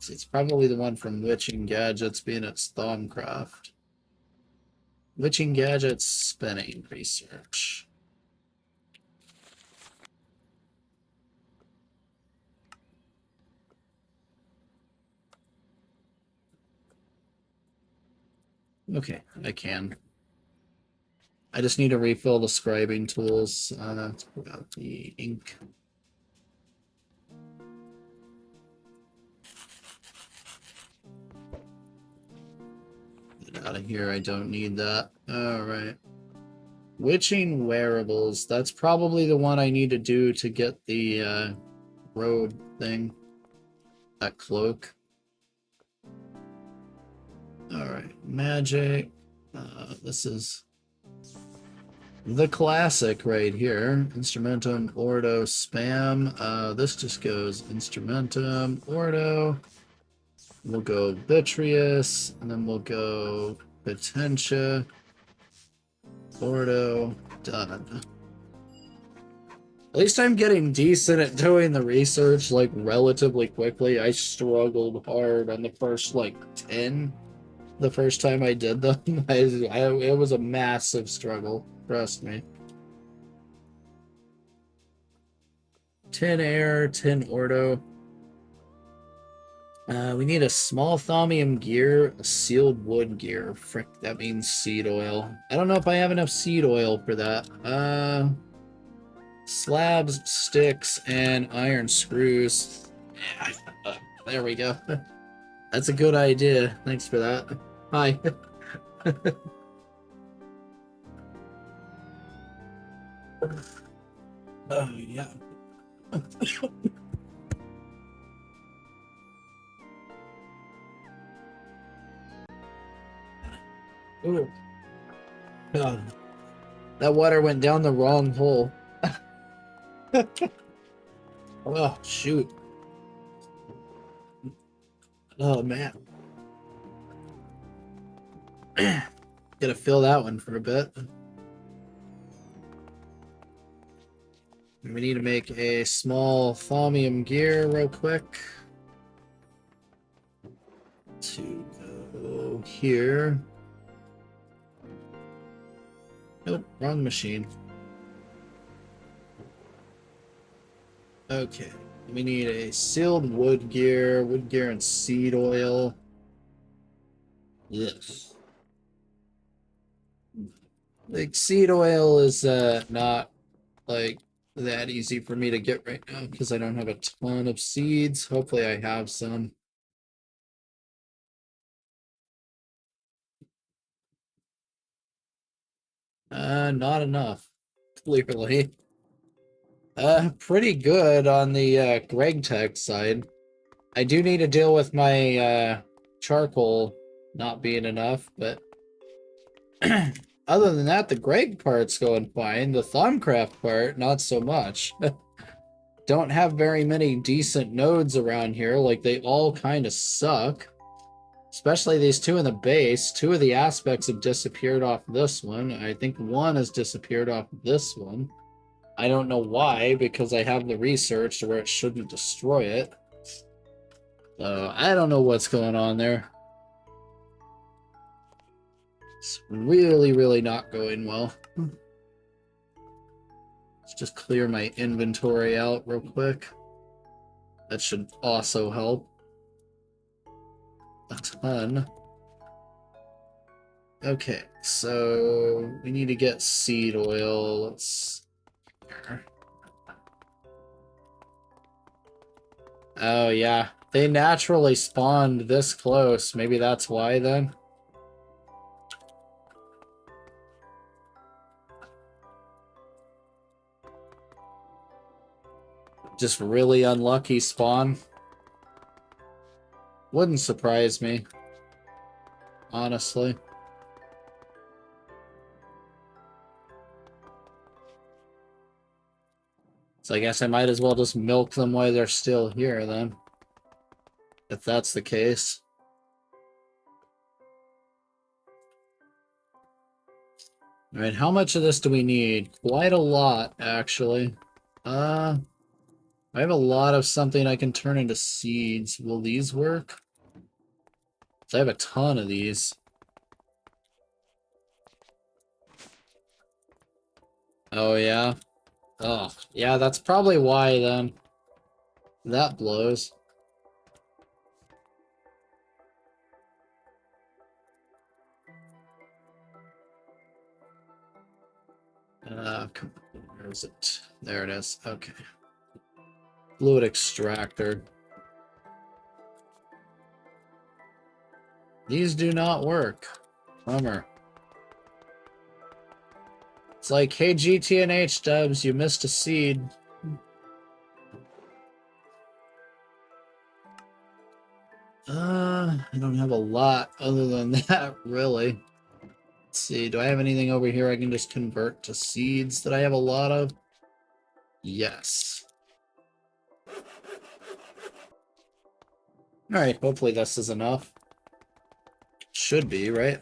It's probably the one from Witching Gadgets being its Thaumcraft. Witching Gadgets spinning research. Okay, I can. I just need to refill the scribing tools. Let's put out the ink. Get out of here, I don't need that. Alright. Witching wearables. That's probably the one I need to do to get the road thing. That cloak. Alright, magic. This is the classic right here. Instrumentum, Ordo, Spam. This just goes Instrumentum, Ordo. We'll go Vitreous, and then we'll go Potentia, Ordo, done. At least I'm getting decent at doing the research, like, relatively quickly. I struggled hard on the first, like, 10 the first time I did them. It was a massive struggle, trust me. 10 air, 10 ordo. We need a small thaumium gear, a sealed wood gear. Frick, that means seed oil. I don't know if I have enough seed oil for that. Slabs, sticks, and iron screws. Yeah, there we go. That's a good idea. Thanks for that. Hi. Oh, yeah. Ooh. Oh, that water went down the wrong hole. Oh, shoot. Oh, man. Gotta fill that one for a bit. We need to make a small thaumium gear real quick. To go here. Nope, wrong machine. Okay, we need a sealed wood gear and seed oil. Yes. Like, seed oil is not like that easy for me to get right now because I don't have a ton of seeds. Hopefully I have some. Not enough, clearly. Pretty good on the GregTech side. I do need to deal with my charcoal not being enough, but other than that, the Greg part's going fine. The Thaumcraft part, not so much. Don't have very many decent nodes around here. Like, they all kind of suck. Especially these two in the base. Two of the aspects have disappeared off this one. I think one has disappeared off this one. I don't know why, because I have the research to where it shouldn't destroy it. So, I don't know what's going on there. It's really, really not going well. Let's just clear my inventory out real quick. That should also help a ton. Okay, so we need to get seed oil. Let's... Oh, yeah. They naturally spawned this close. Maybe that's why, then? Just really unlucky spawn. Wouldn't surprise me, honestly. So I guess I might as well just milk them while they're still here, then. If that's the case. Alright, how much of this do we need? Quite a lot, actually. I have a lot of something I can turn into seeds. Will these work? I have a ton of these. Oh, yeah? Oh, yeah, that's probably why, then. That blows. Where is it? There it is. Okay. Fluid extractor. These do not work. Bummer. It's like, hey, GTNH dubs, you missed a seed. I don't have a lot other than that, really. Let's see, do I have anything over here I can just convert to seeds that I have a lot of? Yes. Alright, hopefully this is enough. Should be, right?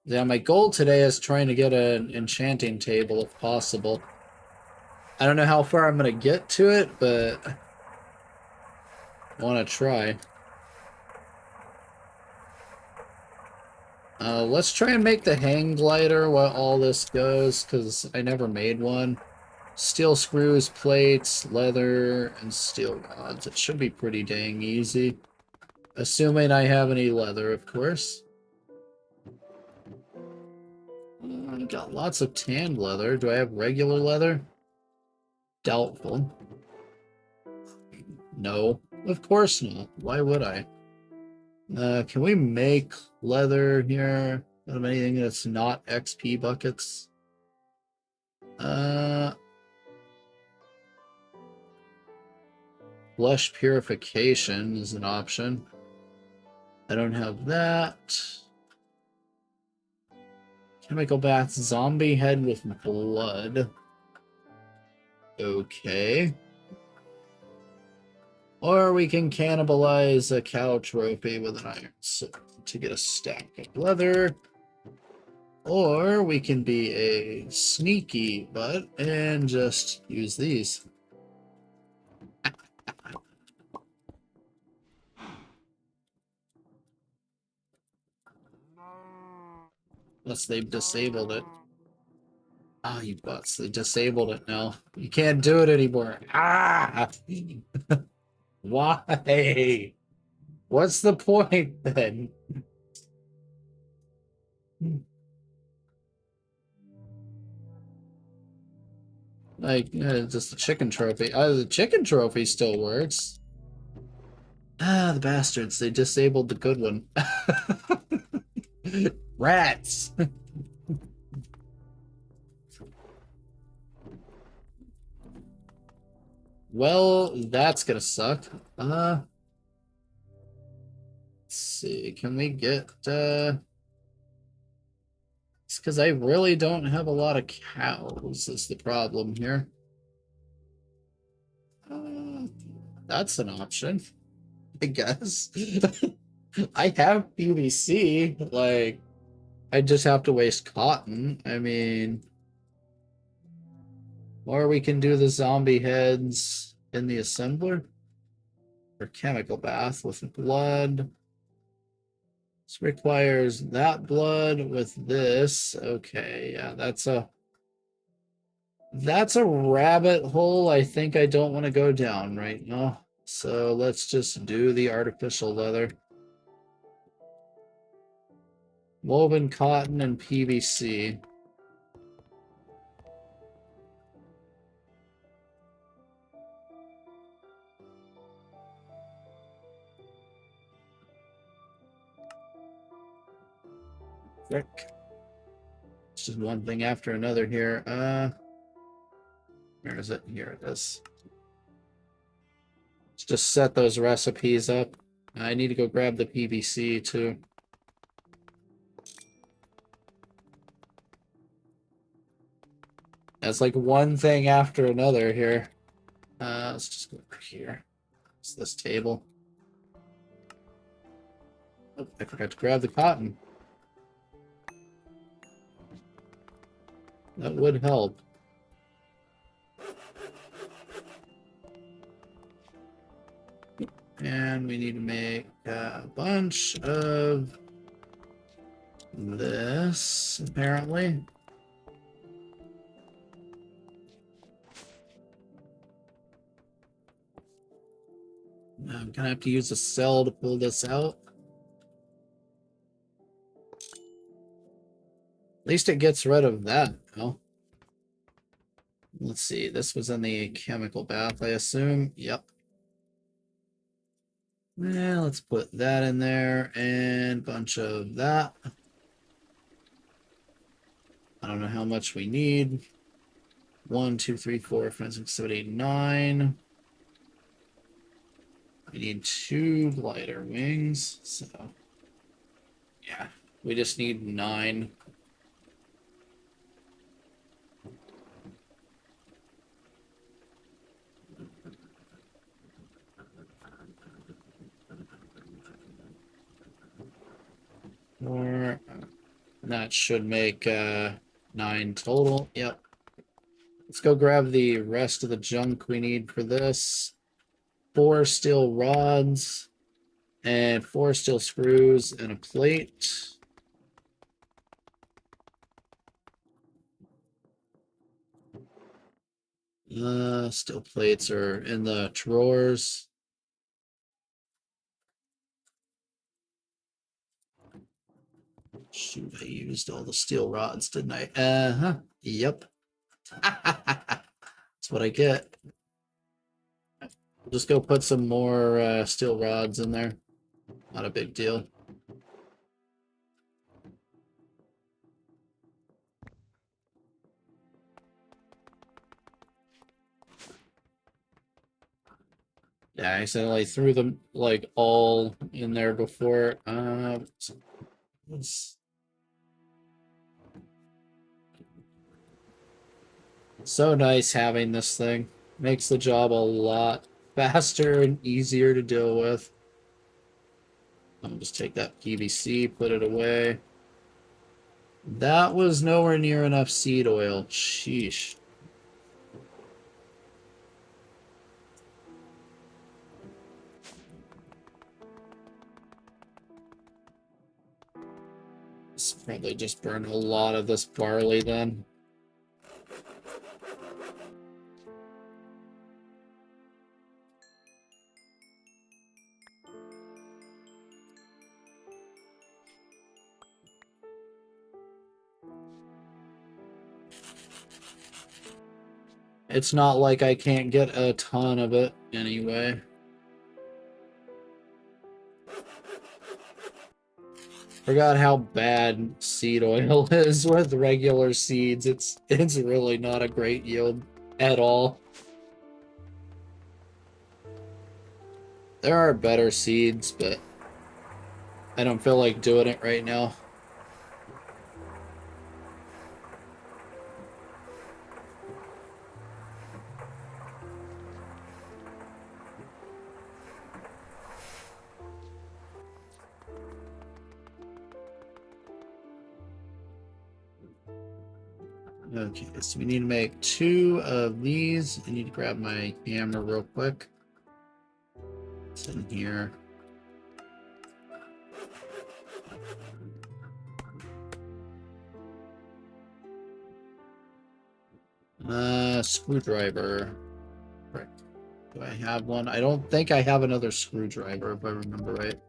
Yeah, my goal today is trying to get an enchanting table if possible. I don't know how far I'm going to get to it, but I want to try. Let's try and make the hang glider while all this goes, because I never made one. Steel screws, plates, leather, and steel rods. It should be pretty dang easy. Assuming I have any leather, of course. I got lots of tanned leather. Do I have regular leather? Doubtful. No, of course not. Why would I? Can we make leather here out of anything that's not XP buckets? Flesh purification is an option. I don't have that. Chemical bath, zombie head with blood. Okay. Or we can cannibalize a cow trophy with an iron sword to get a stack of leather. Or we can be a sneaky butt and just use these. Unless they've disabled it. Ah, you butts. They disabled it now. You can't do it anymore. Ah! Why? What's the point then? Like, just a chicken trophy. The chicken trophy still works. Ah, the bastards. They disabled the good one. Rats! Well, that's gonna suck. Let's see. Can we get, It's because I really don't have a lot of cows is the problem here. That's an option, I guess. I have PVC, like, I just have to waste cotton. I mean, or we can do the zombie heads in the assembler. Or chemical bath with blood. This requires that blood with this. Okay, yeah, that's a rabbit hole I think I don't want to go down right now. So let's just do the artificial leather. Woven cotton and PVC. Frick. It's just one thing after another here. Where is it? Here it is. Let's just set those recipes up. I need to go grab the PVC too. It's like one thing after another here. Let's just go over here. It's this table. Oh, I forgot to grab the cotton. That would help. And we need to make a bunch of this, apparently. I'm gonna have to use a cell to pull this out. At least it gets rid of that now. Let's see, this was in the chemical bath, I assume. Yep. Yeah, let's put that in there and a bunch of that. I don't know how much we need. 1, 2, 3, 4, 5, 6, 7, 8, 9. We need 2 glider wings, so yeah, we just need 9. Or That should make 9 total. Yep. Let's go grab the rest of the junk we need for this. 4 steel rods and 4 steel screws and a plate. Steel plates are in the drawers. Shoot, I used all the steel rods, didn't I? Uh-huh. Yep. That's what I get. We'll just go put some more steel rods in there. Not a big deal. Yeah, I accidentally threw them like all in there before. It's so nice having this thing. Makes the job a lot faster and easier to deal with. I'll just take that PVC, put it away. That was nowhere near enough seed oil. Sheesh. This probably just burned a lot of this barley then. It's not like I can't get a ton of it anyway. Forgot how bad seed oil is with regular seeds. It's really not a great yield at all. There are better seeds, but I don't feel like doing it right now. Okay, so we need to make 2 of these. I need to grab my hammer real quick. It's in here. Screwdriver. Right. Do I have one? I don't think I have another screwdriver, if I remember right.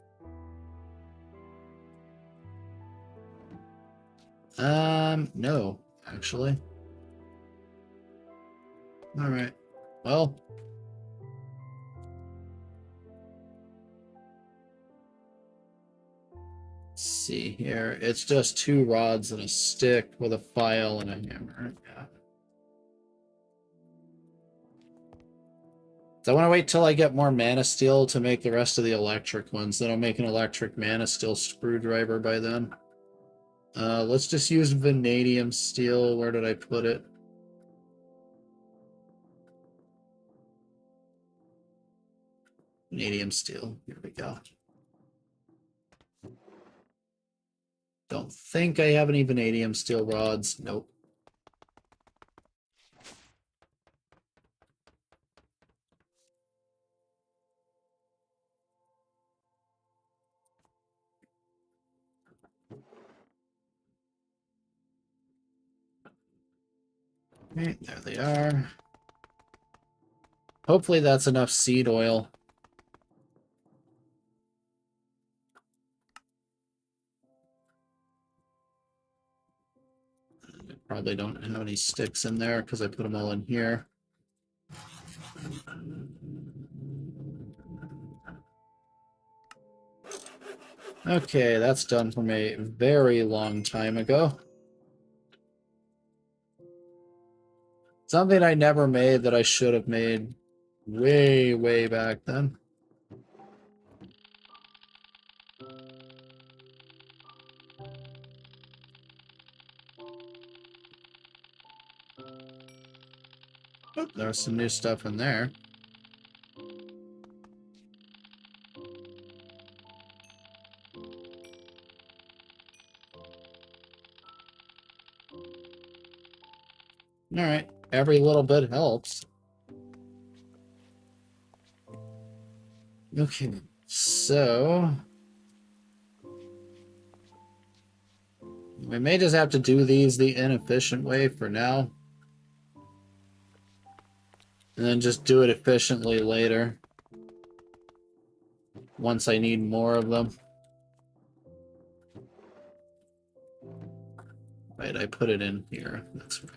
No, actually. Alright. Well. Let's see here. It's just 2 rods and a stick with a file and a hammer. Yeah. So I want to wait till I get more mana steel to make the rest of the electric ones. Then I'll make an electric mana steel screwdriver by then. Let's just use vanadium steel. Where did I put it? Vanadium steel. Here we go. Don't think I have any vanadium steel rods. Nope. Okay, there they are. Hopefully that's enough seed oil. I probably don't have any sticks in there because I put them all in here. Okay, that's done from a very long time ago. Something I never made that I should have made way, way back then. Oh, there's some new stuff in there. Alright, every little bit helps. Okay, so... we may just have to do these the inefficient way for now. And then just do it efficiently later. Once I need more of them. Right, I put it in here. That's right.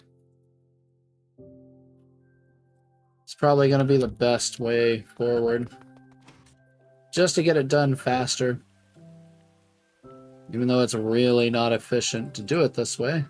It's probably going to be the best way forward. Just to get it done faster. Even though it's really not efficient to do it this way.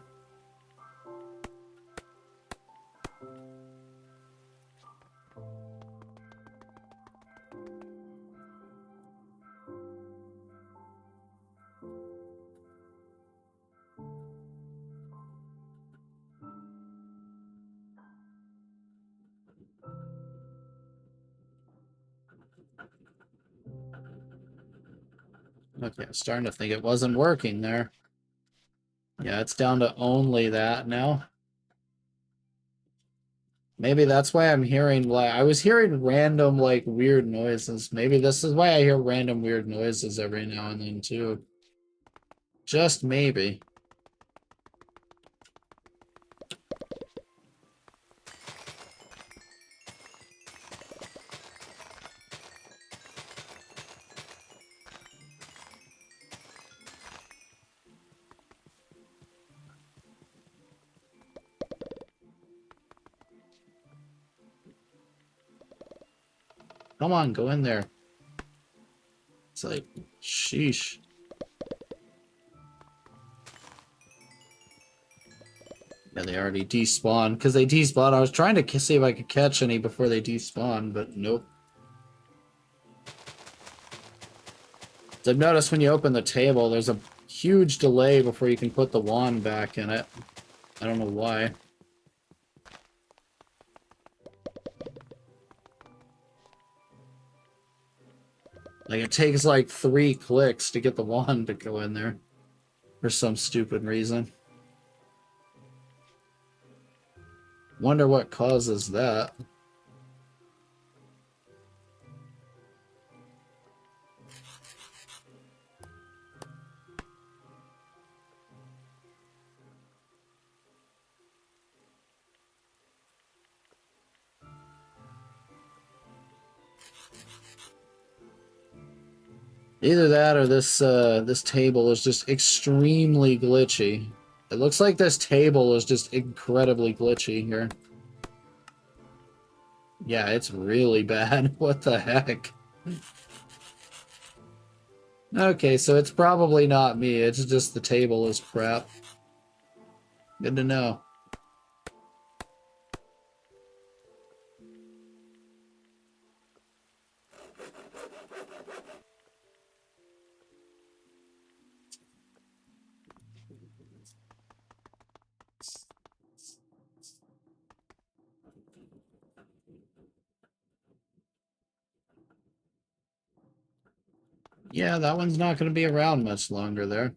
Okay, I'm starting to think it wasn't working there. Yeah, it's down to only that now. Maybe that's why I'm hearing, like, I was hearing random, like, weird noises. Maybe this is why I hear random weird noises every now and then, too. Just maybe. Come on, go in there. It's like, sheesh. Yeah, they already despawned. Because they despawned. I was trying to see if I could catch any before they despawned, but nope. So I've noticed when you open the table, there's a huge delay before you can put the wand back in it. I don't know why. Like, it takes like 3 clicks to get the wand to go in there. For some stupid reason. Wonder what causes that. Either that or this table is just extremely glitchy. It looks like this table is just incredibly glitchy here. Yeah, it's really bad. What the heck? Okay, so it's probably not me. It's just the table is crap. Good to know. Yeah, that one's not going to be around much longer there.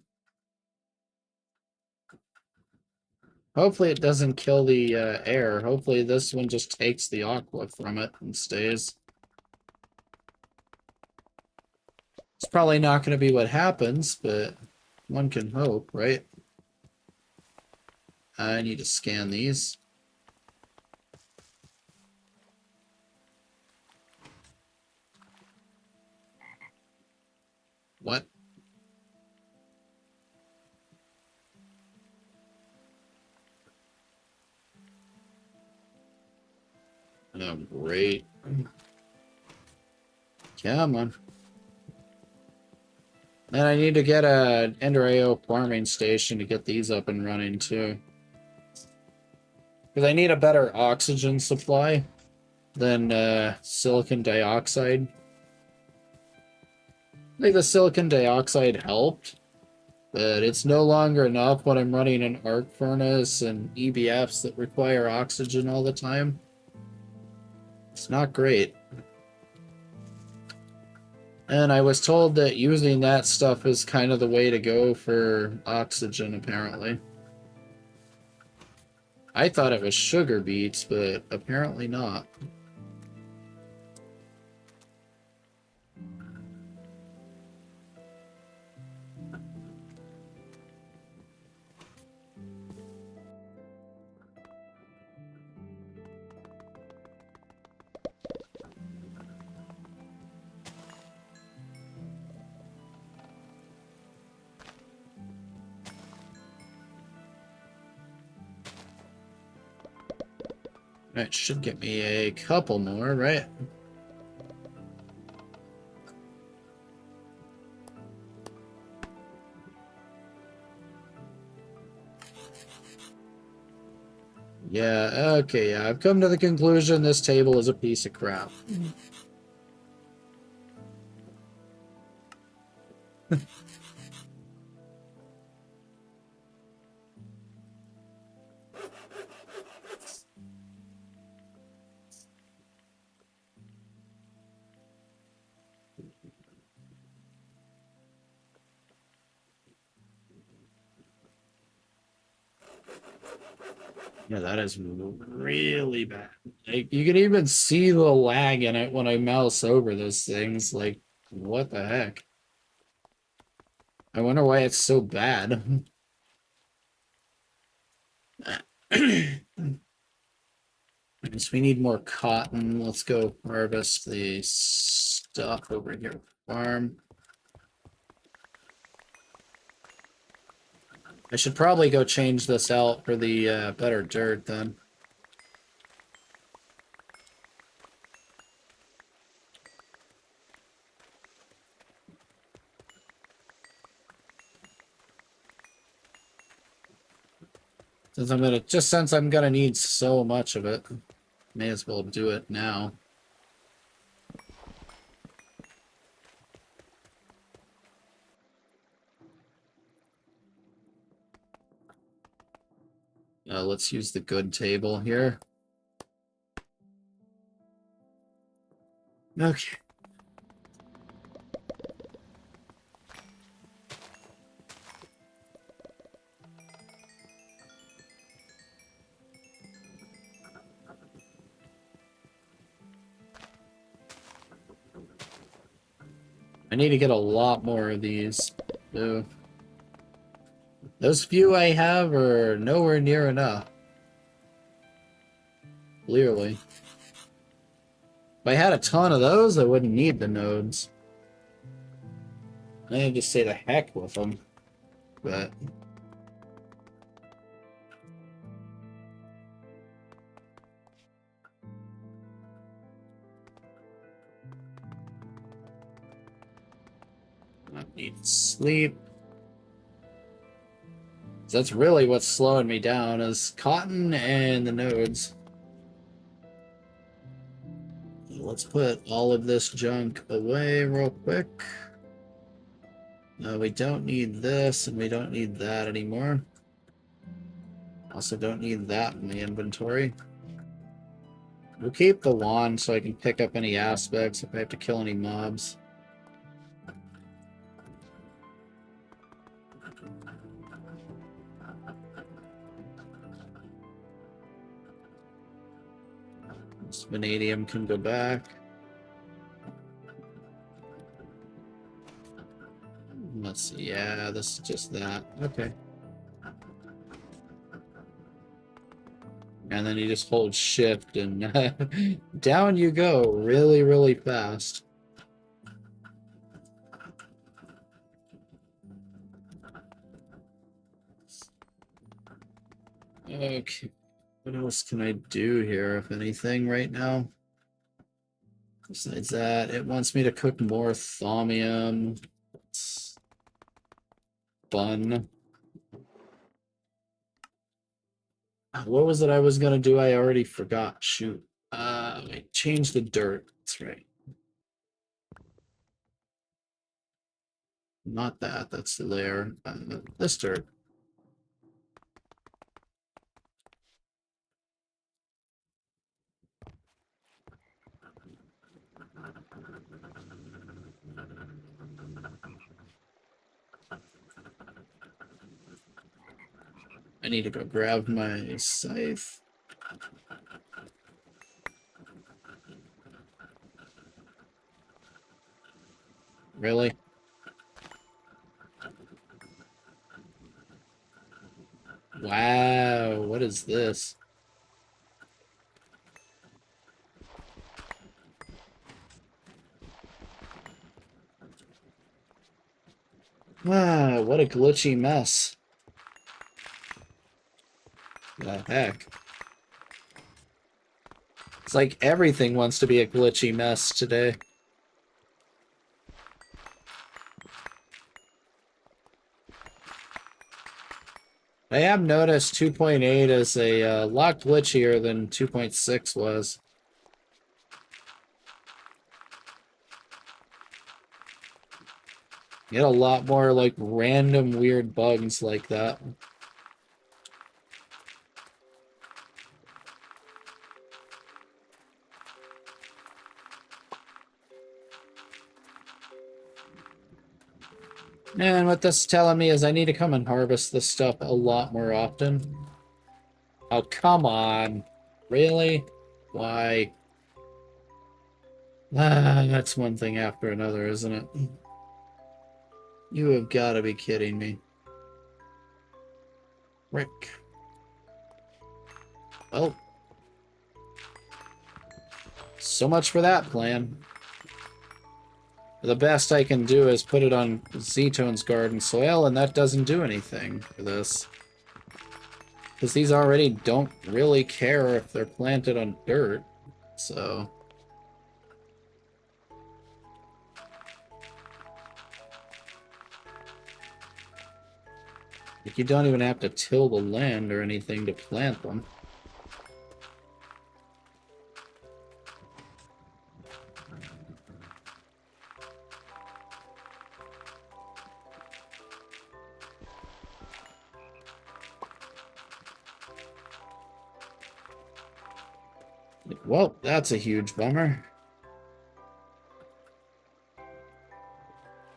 Hopefully it doesn't kill the air. Hopefully this one just takes the aqua from it and stays. It's probably not going to be what happens, but one can hope, right? I need to scan these. What? Oh, great. Come on. And I need to get a Ender AO farming station to get these up and running, too. Because I need a better oxygen supply than silicon dioxide. I think the silicon dioxide helped, but it's no longer enough when I'm running an arc furnace and EBFs that require oxygen all the time. It's not great. And I was told that using that stuff is kind of the way to go for oxygen, apparently. I thought it was sugar beets, but apparently not. That should get me a couple more, right? Yeah, okay, yeah. I've come to the conclusion this table is a piece of crap. Yeah, that is really bad. Like, you can even see the lag in it when I mouse over those things. Like, what the heck? I wonder why it's so bad. Guess we need more cotton. Let's go harvest the stuff over here at the farm. I should probably go change this out for the better dirt then. Since I'm gonna need so much of it, may as well do it now. Let's use the good table here. Okay. I need to get a lot more of these. So, those few I have are nowhere near enough. Clearly. If I had a ton of those, I wouldn't need the nodes. I'd just say the heck with them. But I need sleep. That's really what's slowing me down is cotton and the nodes. Let's put all of this junk away real quick. No, we don't need this, and we don't need that anymore. Also don't need that in the inventory. We'll keep the wand so I can pick up any aspects if I have to kill any mobs. This vanadium can go back. Let's see. Yeah, this is just that. Okay. And then you just hold shift and down you go really, really fast. Okay. What else can I do here, if anything, right now? Besides that, it wants me to cook more thaumium. It's fun. What was it I was gonna do? I already forgot. Shoot. Wait, change the dirt. That's right. Not that. That's the layer. This dirt. I need to go grab my scythe. Really? Wow, what is this? Ah, what a glitchy mess. The heck? It's like everything wants to be a glitchy mess today. I have noticed 2.8 is a lot glitchier than 2.6 was. You get a lot more like random weird bugs like that. And what this is telling me is I need to come and harvest this stuff a lot more often. Oh, come on. Really? Why? Ah, that's one thing after another, isn't it? You have got to be kidding me. Rick. Well, so much for that plan. The best I can do is put it on Zetone's garden soil, and that doesn't do anything for this. Because these already don't really care if they're planted on dirt, so... Like, you don't even have to till the land or anything to plant them. Well, that's a huge bummer.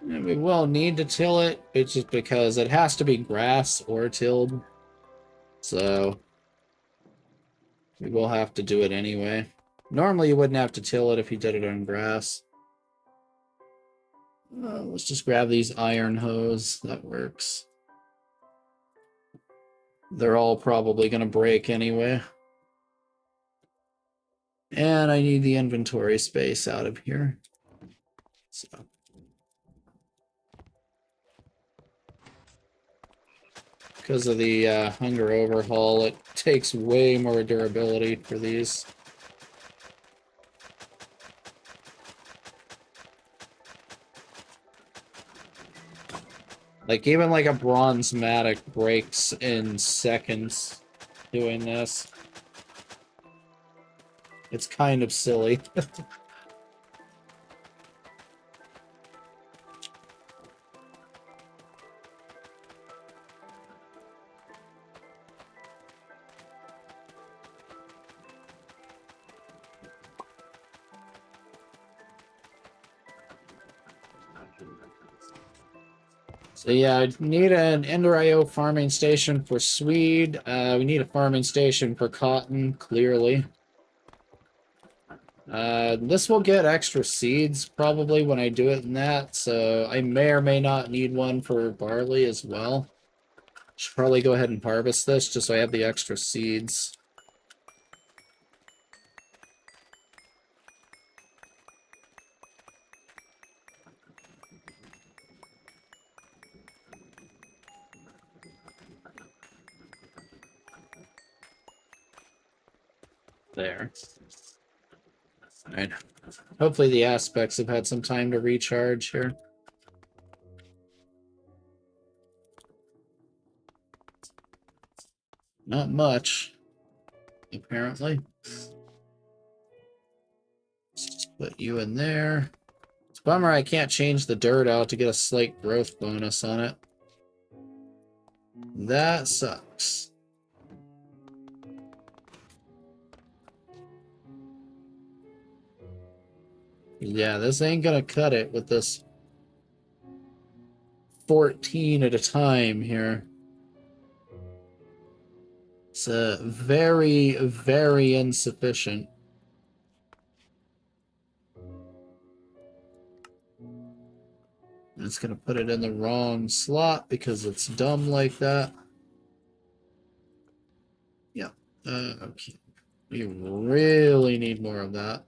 And we will need to till it, it's just because it has to be grass or tilled. So, we will have to do it anyway. Normally you wouldn't have to till it if you did it on grass. Let's just grab these iron hose. That works. They're all probably going to break anyway. And I need the inventory space out of here. So. Because of the hunger overhaul, it takes way more durability for these. Like, even like a bronze matic breaks in seconds doing this. It's kind of silly. So yeah, I need an Ender IO farming station for Swede. We need a farming station for cotton, clearly. This will get extra seeds probably when I do it in that, so I may or may not need one for barley as well. Should probably go ahead and harvest this just so I have the extra seeds. There. Alright. Hopefully the aspects have had some time to recharge here. Not much, apparently. Let's just put you in there. It's a bummer I can't change the dirt out to get a slight growth bonus on it. That sucks. Yeah, this ain't gonna cut it with this 14 at a time here. It's very, very insufficient. And it's going to put it in the wrong slot because it's dumb like that. Yeah. Okay. We really need more of that.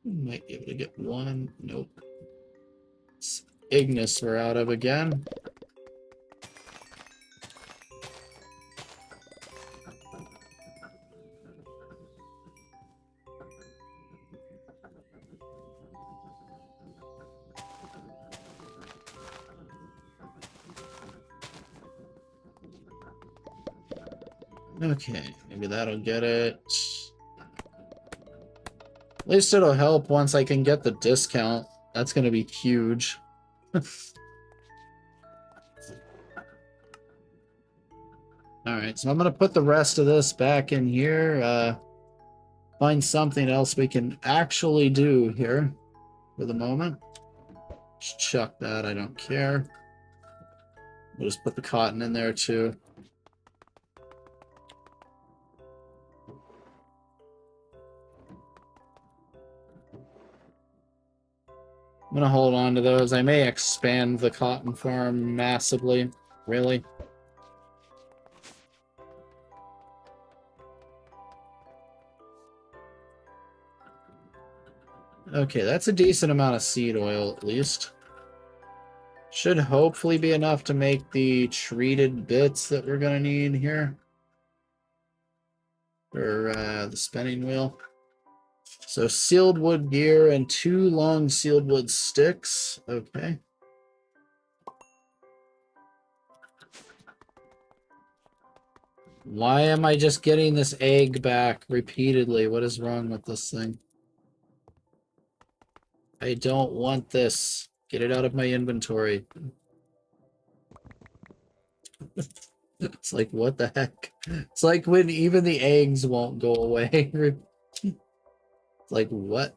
Might be able to get one. Nope. It's Ignis we're out of again. Okay, maybe that'll get it. At least it'll help once I can get the discount. That's going to be huge. Alright, so I'm going to put the rest of this back in here. Find something else we can actually do here for the moment. Just chuck that, I don't care. We'll just put the cotton in there too. I'm gonna hold on to those. I may expand the cotton farm massively. Really? Okay, that's a decent amount of seed oil, at least. Should hopefully be enough to make the treated bits that we're gonna need here. For the spinning wheel. So sealed wood gear and 2 long sealed wood sticks. Okay. Why am I just getting this egg back repeatedly? What is wrong with this thing? I don't want this. Get it out of my inventory. It's like, what the heck? It's like when even the eggs won't go away. It's like, what?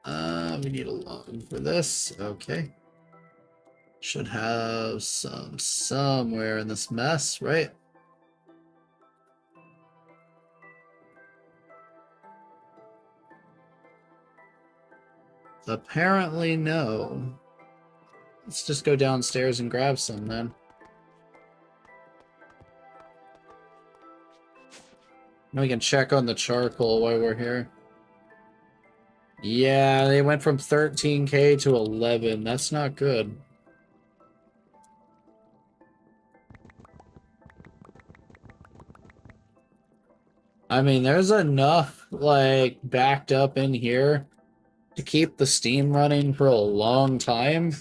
We need a log for this. Okay. Should have some somewhere in this mess, right? Apparently, no. Let's just go downstairs and grab some then. We can check on the charcoal while we're here. Yeah, they went from 13k to 11. That's not good. I mean, there's enough, like, backed up in here to keep the steam running for a long time.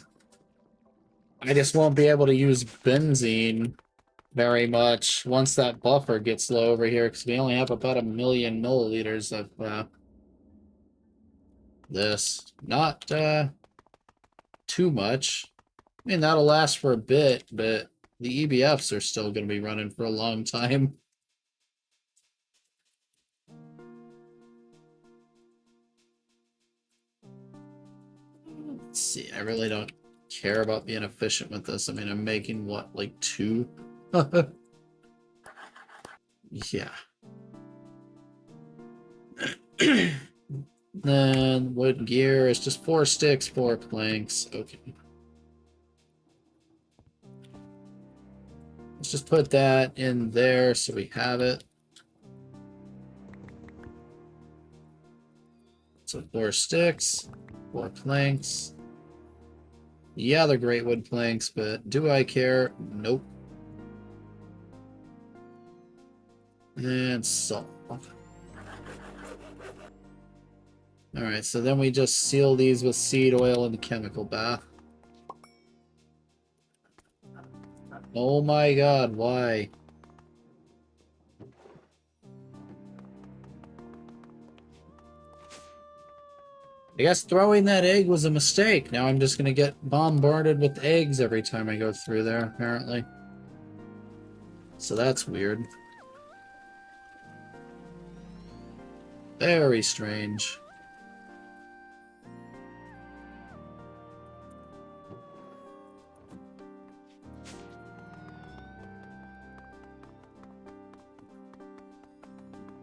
I just won't be able to use benzene very much once that buffer gets low over here, because we only have about 1,000,000 milliliters of this. Not too much. I mean, that'll last for a bit, but the EBFs are still going to be running for a long time. Let's see, I really don't care about being efficient with this. I mean, I'm making, what, like 2? Yeah. Then wood gear is just 4 sticks, 4 planks. Okay. Let's just put that in there so we have it. So 4 sticks, 4 planks. Yeah, they're great wood planks, but do I care? Nope. And salt. Alright, so then we just seal these with seed oil in the chemical bath. Oh my god, why? I guess throwing that egg was a mistake. Now I'm just gonna get bombarded with eggs every time I go through there, apparently. So that's weird. Very strange.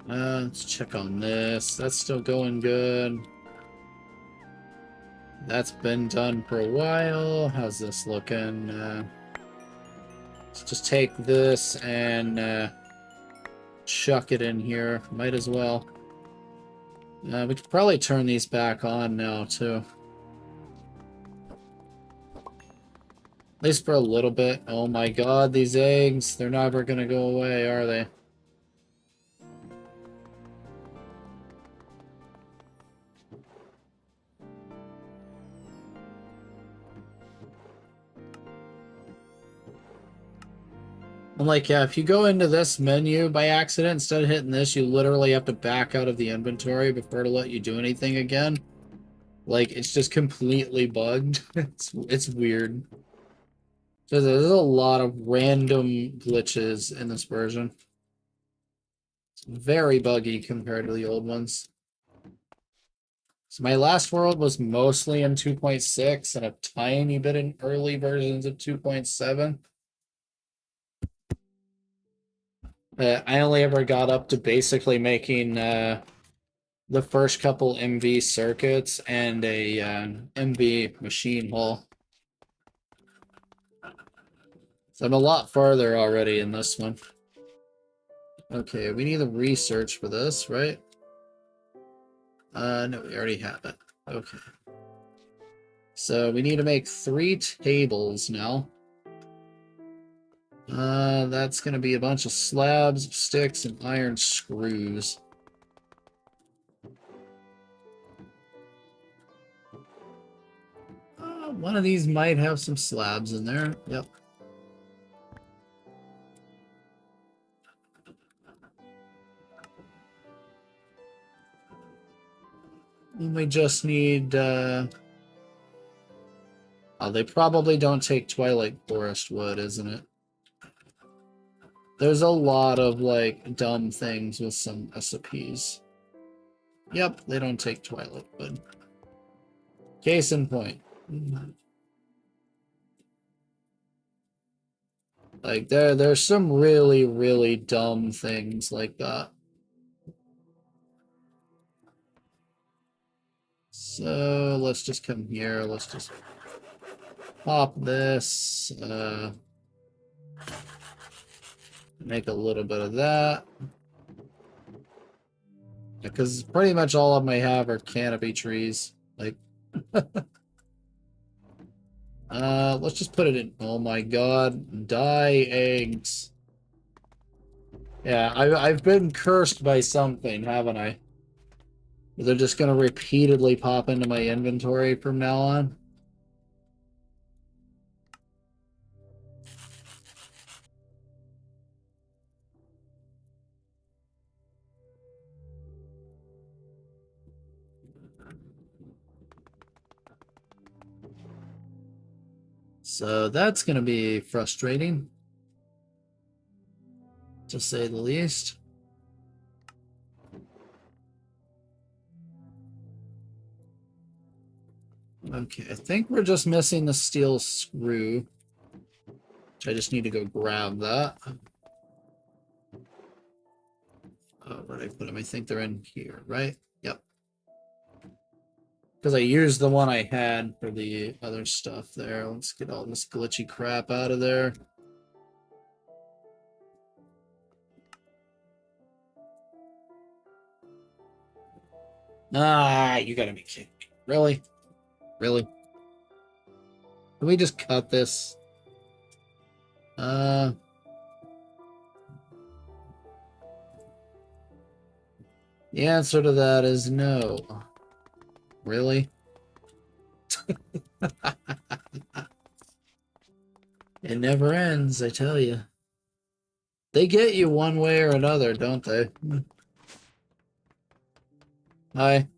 Let's check on this. That's still going good. That's been done for a while. How's this looking? Let's just take this and chuck it in here. Might as well. We could probably turn these back on now, too. At least for a little bit. Oh my god, these eggs. They're never gonna go away, are they? I'm like, yeah, if you go into this menu by accident, instead of hitting this, you literally have to back out of the inventory before to let you do anything again. Like, it's just completely bugged. It's weird. So there's a lot of random glitches in this version. It's very buggy compared to the old ones. So my last world was mostly in 2.6 and a tiny bit in early versions of 2.7. I only ever got up to basically making the first couple MV circuits and a MV machine hull. So I'm a lot farther already in this one. Okay, we need the research for this, right? No, we already have it. Okay. So we need to make 3 tables now. That's gonna be a bunch of slabs, sticks, and iron screws. One of these might have some slabs in there. Yep. And we just need, oh, they probably don't take Twilight Forest wood, isn't it? There's a lot of, like, dumb things with some SOPs. Yep, they don't take Twilight wood. Case in point. Like, there's some really, really dumb things like that. So, let's just come here. Let's just pop this. Make a little bit of that. Because pretty much all of them I have are canopy trees. Like, let's just put it in. Oh my god, die eggs. Yeah, I've been cursed by something, haven't I? They're just gonna repeatedly pop into my inventory from now on. So that's gonna be frustrating, to say the least. Okay, I think we're just missing the steel screw. Which I just need to go grab that. Where did I put them? I think they're in here, right? Yep. Because I used the one I had for the other stuff there. Let's get all this glitchy crap out of there. Ah, you gotta be kidding me. Really? Really? Can we just cut this? The answer to that is no. Really? It never ends, I tell you. They get you one way or another, don't they? Hi.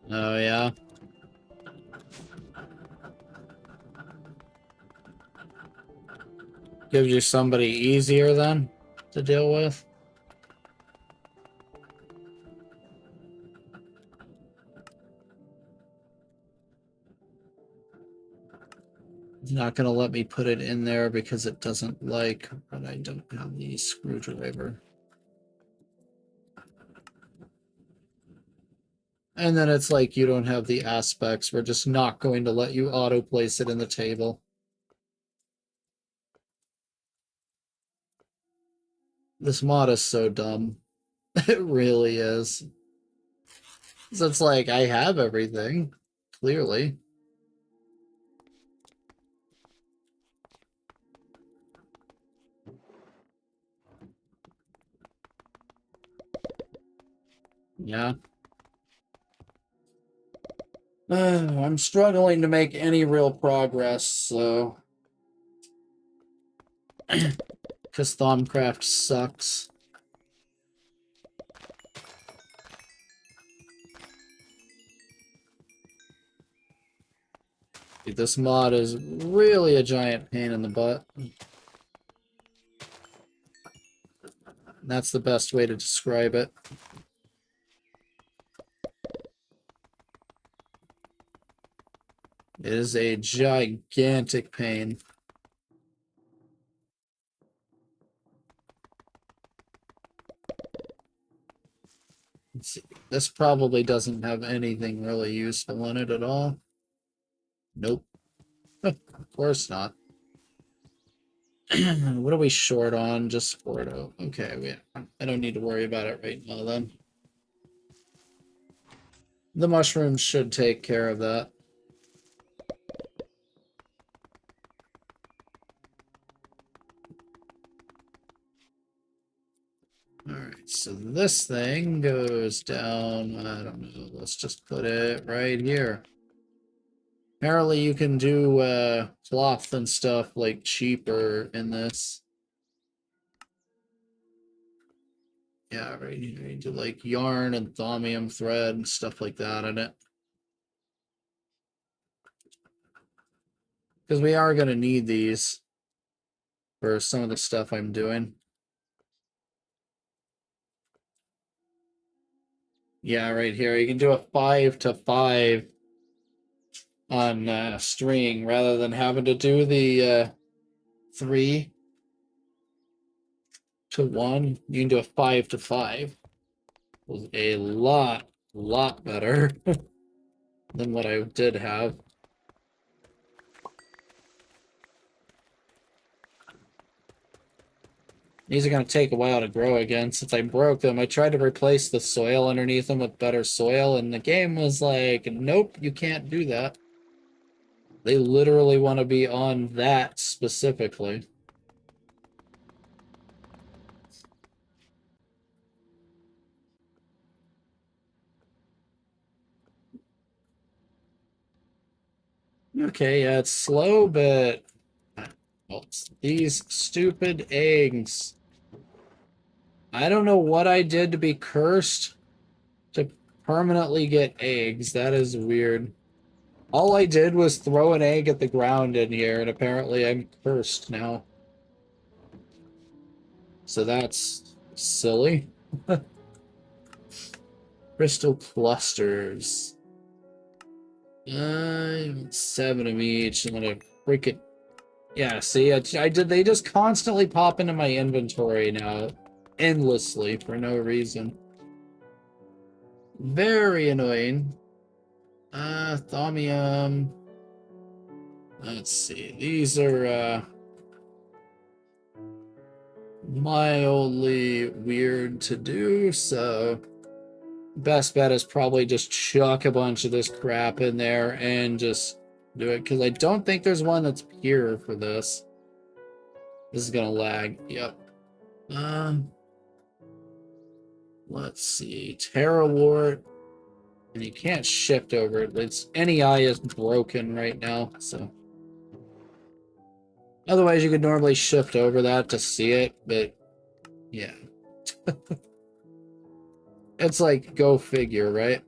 Oh, yeah? Gives you somebody easier then to deal with? It's not going to let me put it in there because it doesn't like that I don't have the screwdriver. And then it's like you don't have the aspects. We're just not going to let you auto place it in the table. This mod is so dumb. It really is. So it's like I have everything, clearly. Yeah. I'm struggling to make any real progress, so. Because Thaumcraft sucks. Dude, this mod is really a giant pain in the butt. That's the best way to describe it. It is a gigantic pain. Let's see. This probably doesn't have anything really useful in it at all. Nope. Of course not. What are we short on? Just Fordo. Okay, I don't need to worry about it right now then. The mushrooms should take care of that. Alright, so this thing goes down, I don't know, let's just put it right here. Apparently you can do cloth and stuff like cheaper in this. Yeah, right here. You do like yarn and thaumium thread and stuff like that in it. Because we are going to need these for some of the stuff I'm doing. Yeah, right here. You can do a 5 to 5 on string rather than having to do the 3 to 1. You can do a 5 to 5. It was a lot better than what I did have. These are going to take a while to grow again. Since I broke them, I tried to replace the soil underneath them with better soil, and the game was like, nope, you can't do that. They literally want to be on that specifically. Okay, yeah, it's slow, but well, these stupid eggs. I don't know what I did to be cursed to permanently get eggs. That is weird. All I did was throw an egg at the ground in here, and apparently I'm cursed now. So that's silly. Crystal clusters. 7 of each. I'm gonna freaking... Yeah, see, I did. They just constantly pop into my inventory now. Endlessly, for no reason. Very annoying. Thaumium. Let's see. These are, mildly weird to do, so best bet is probably just chuck a bunch of this crap in there and just do it, because I don't think there's one that's pure for this. This is gonna lag. Yep. Let's see. Terrawart. And you can't shift over it. Its NEI is broken right now, so. Otherwise, you could normally shift over that to see it, but yeah. It's like, go figure, right?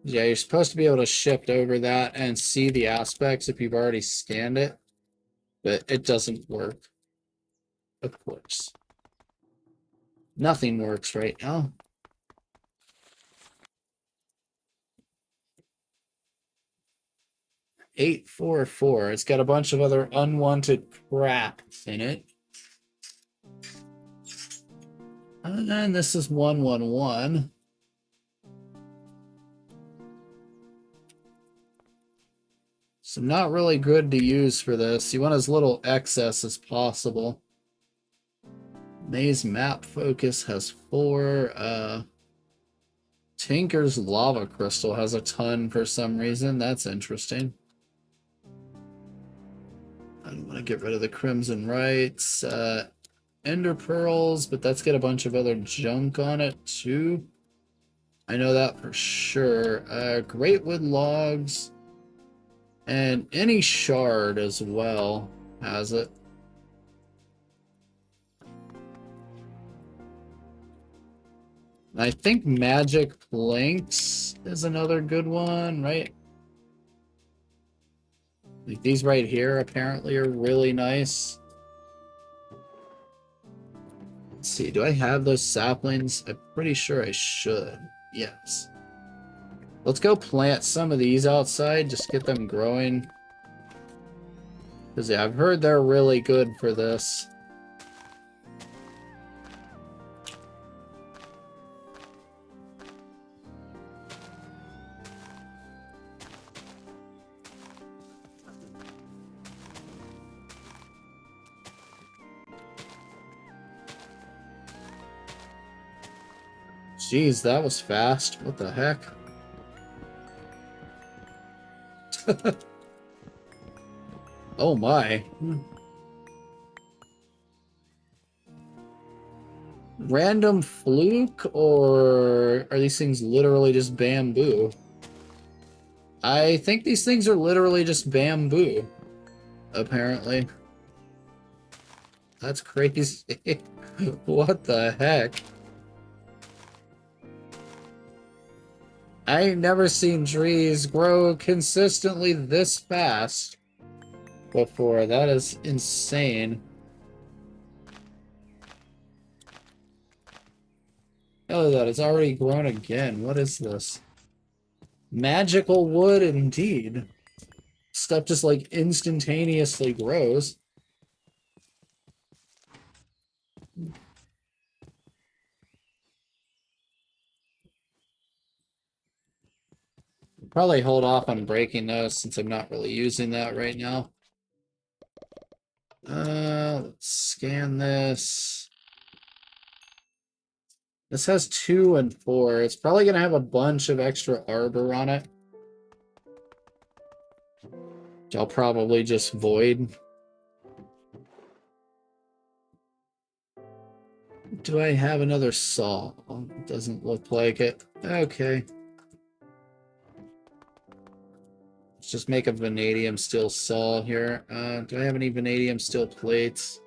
Yeah, you're supposed to be able to shift over that and see the aspects if you've already scanned it, but it doesn't work. Of course. Nothing works right now. 844. It's got a bunch of other unwanted crap in it. And this is 111. So not really good to use for this. You want as little excess as possible. Maze Map Focus has 4. Tinker's Lava Crystal has a ton for some reason. That's interesting. I don't want to get rid of the Crimson Rites. Ender Pearls, but that's got a bunch of other junk on it too. I know that for sure. Great Wood Logs. And any shard as well has it. I think Magic Planks is another good one, right? Like these right here apparently are really nice. Let's see, do I have those saplings? I'm pretty sure I should. Yes. Let's go plant some of these outside, just get them growing. Because yeah, I've heard they're really good for this. Jeez, that was fast. What the heck? Oh my. Random fluke, or are these things literally just bamboo? I think these things are literally just bamboo, apparently. That's crazy. What the heck? I ain't never seen trees grow consistently this fast before. That is insane. Oh, that it's already grown again. What is this? Magical wood indeed. Stuff just like instantaneously grows. Probably hold off on breaking those since I'm not really using that right now. Let's scan this. This has 2 and 4. It's probably going to have a bunch of extra arbor on it. Which I'll probably just void. Do I have another saw? It doesn't look like it. Okay. Let's just make a vanadium steel saw here. Do I have any vanadium steel plates?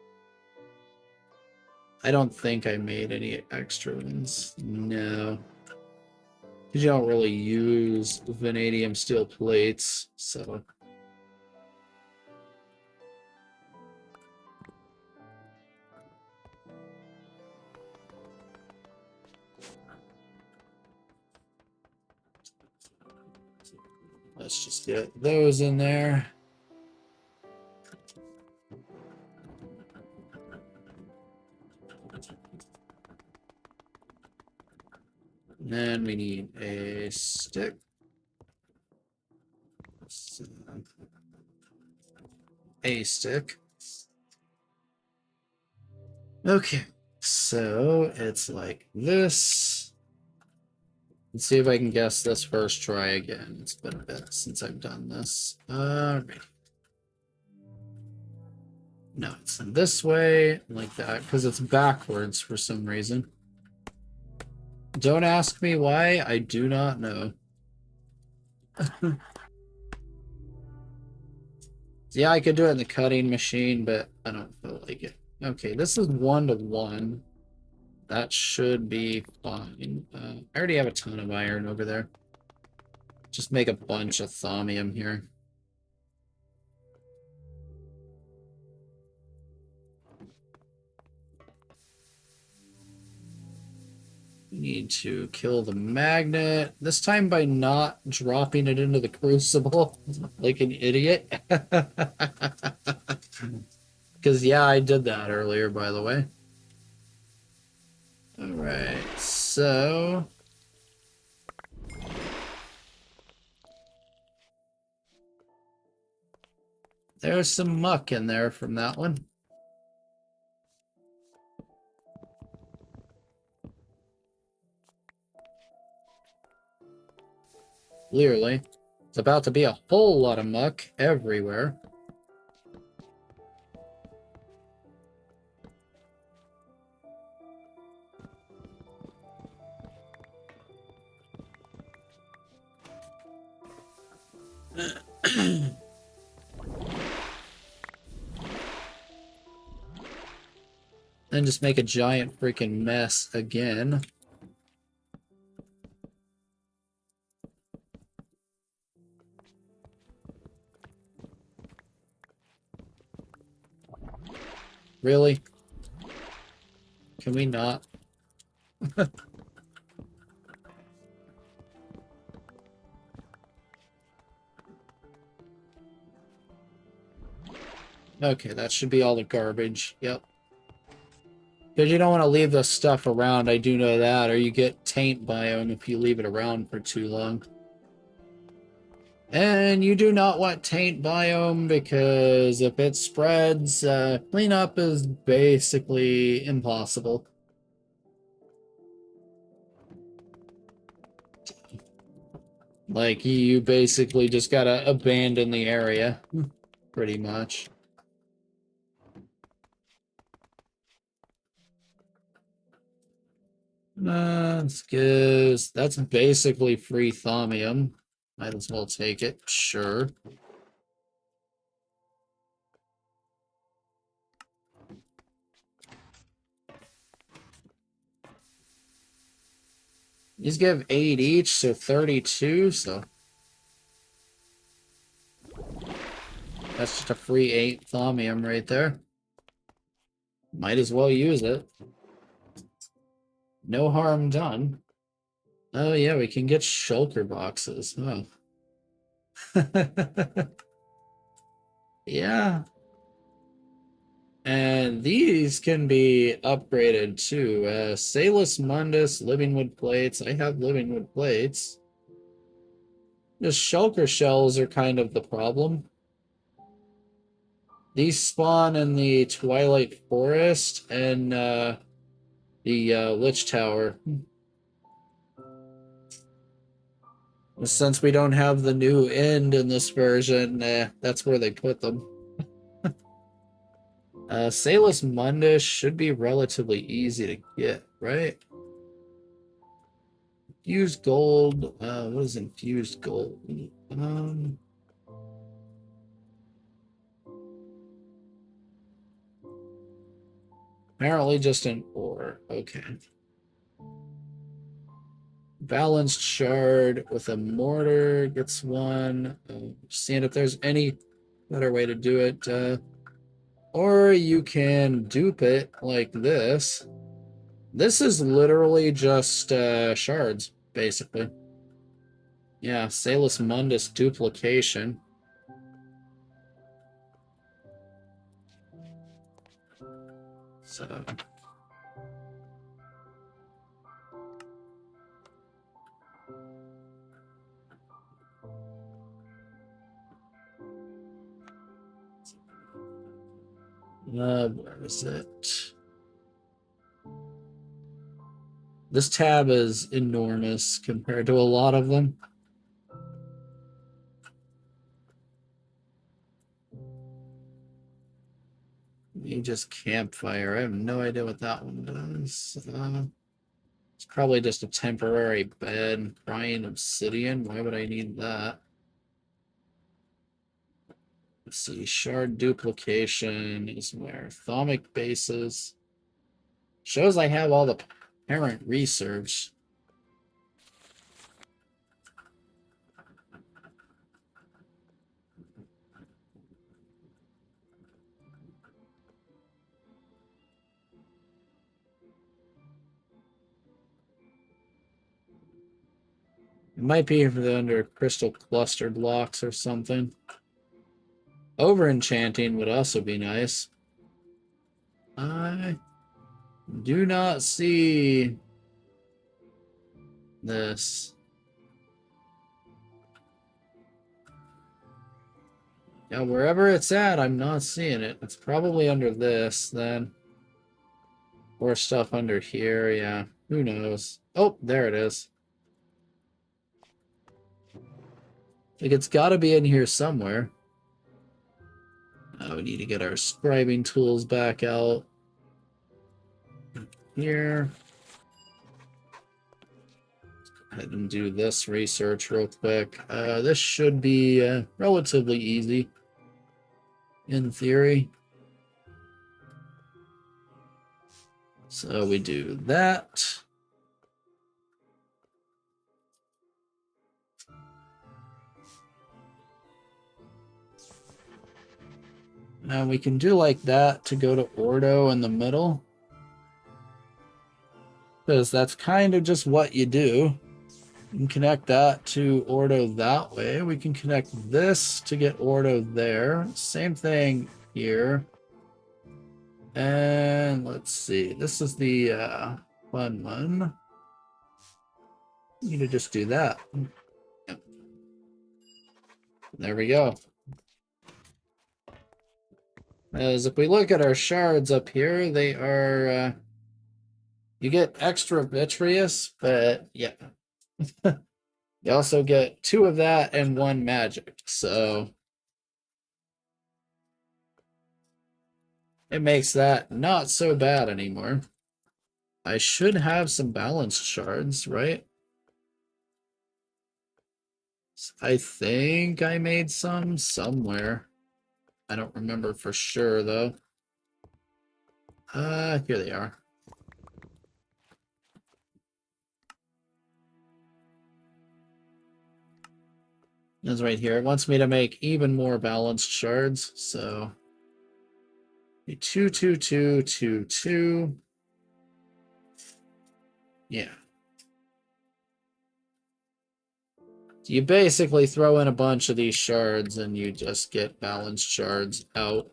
I don't think I made any extra ones. No. Because you don't really use vanadium steel plates, so... Let's just get those in there. And then we need a stick. A stick. Okay, so it's like this. Let's see if I can guess this first try again. It's been a bit since I've done this. Alright. No, it's this way, like that, because it's backwards for some reason. Don't ask me why, I do not know. Yeah, I could do it in the cutting machine, but I don't feel like it. Okay, this is 1 to 1. That should be fine. I already have a ton of iron over there. Just make a bunch of thaumium here. We need to kill the magnet. This time by not dropping it into the crucible like an idiot. Because, yeah, I did that earlier, by the way. Alright, so... there's some muck in there from that one. Clearly. It's about to be a whole lot of muck everywhere. Then just make a giant freaking mess again. Really? Can we not? Okay, that should be all the garbage. Yep. Because you don't want to leave this stuff around, I do know that, or you get taint biome if you leave it around for too long. And you do not want taint biome because if it spreads, cleanup is basically impossible. Like, you basically just gotta abandon the area, pretty much. That's good. That's basically free thaumium. Might as well take it, sure. These give 8 each, so 32, so... that's just a free 8 thaumium right there. Might as well use it. No harm done. Oh yeah, we can get shulker boxes. Oh. Yeah. And these can be upgraded too. Salus Mundus, living wood plates. I have living wood plates. The shulker shells are kind of the problem. These spawn in the Twilight Forest and the Lich Tower. Since we don't have the new end in this version, that's where they put them. Salus Mundus should be relatively easy to get, right? Infused gold. What is infused gold? Apparently just an ore. Okay. Balanced shard with a mortar gets one. Seeing if there's any better way to do it. Or you can dupe it like this. This is literally just shards, basically. Yeah, Salus Mundus duplication. So... where is it? This tab is enormous compared to a lot of them. You just campfire. I have no idea what that one does. It's probably just a temporary bed. Crying obsidian. Why would I need that? Let's see. Shard duplication is where thaumic bases. Shows I have all the parent research. It might be under crystal cluster blocks or something. Over enchanting would also be nice. I do not see this. Yeah, wherever it's at, I'm not seeing it. It's probably under this, then. Or stuff under here, yeah. Who knows? Oh, there it is. Like, it's gotta be in here somewhere. We need to get our scribing tools back out. Here. Go ahead and do this research real quick. This should be relatively easy, in theory. So we do that. And we can do like that to go to Ordo in the middle. Because that's kind of just what you do. You can connect that to Ordo that way. We can connect this to get Ordo there. Same thing here. And let's see. This is the fun one. You need to just do that. Yep. There we go. As if we look at our shards up here, they are... you get extra vitreous, but yeah. You also get 2 of that and 1 magic, so it makes that not so bad anymore. I should have some balanced shards, right? I think I made some somewhere. I don't remember for sure, though. Here they are. It's right here. It wants me to make even more balanced shards, so 2, 2, 2, 2, 2. Yeah. You basically throw in a bunch of these shards and you just get balanced shards out.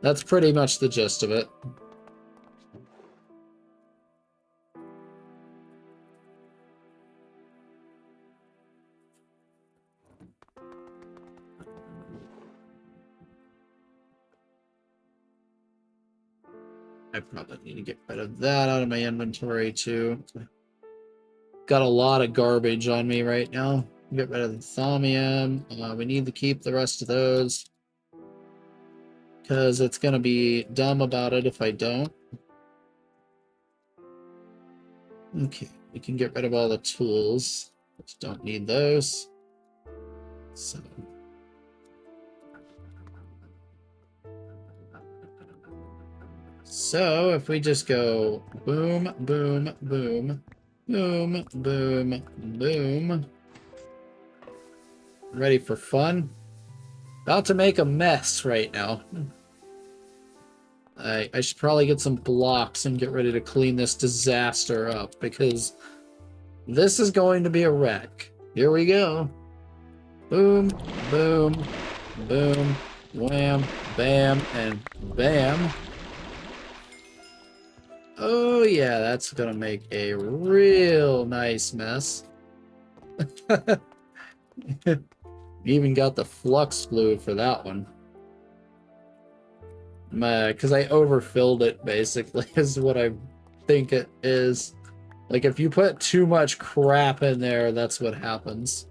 That's pretty much the gist of it. I probably need to get rid of that out of my inventory too. Got a lot of garbage on me right now. Get rid of the thaumium. We need to keep the rest of those, because it's going to be dumb about it if I don't. Okay, we can get rid of all the tools. Just don't need those. So if we just go boom, boom, boom, boom, boom, boom. Ready for fun? About to make a mess right now. I should probably get some blocks and get ready to clean this disaster up, because this is going to be a wreck. Here we go. Boom, boom, boom, wham, bam, and bam. Oh yeah, that's gonna make a real nice mess. You even got the flux fluid for that one. Because I overfilled it, basically, is what I think it is. Like, if you put too much crap in there, that's what happens.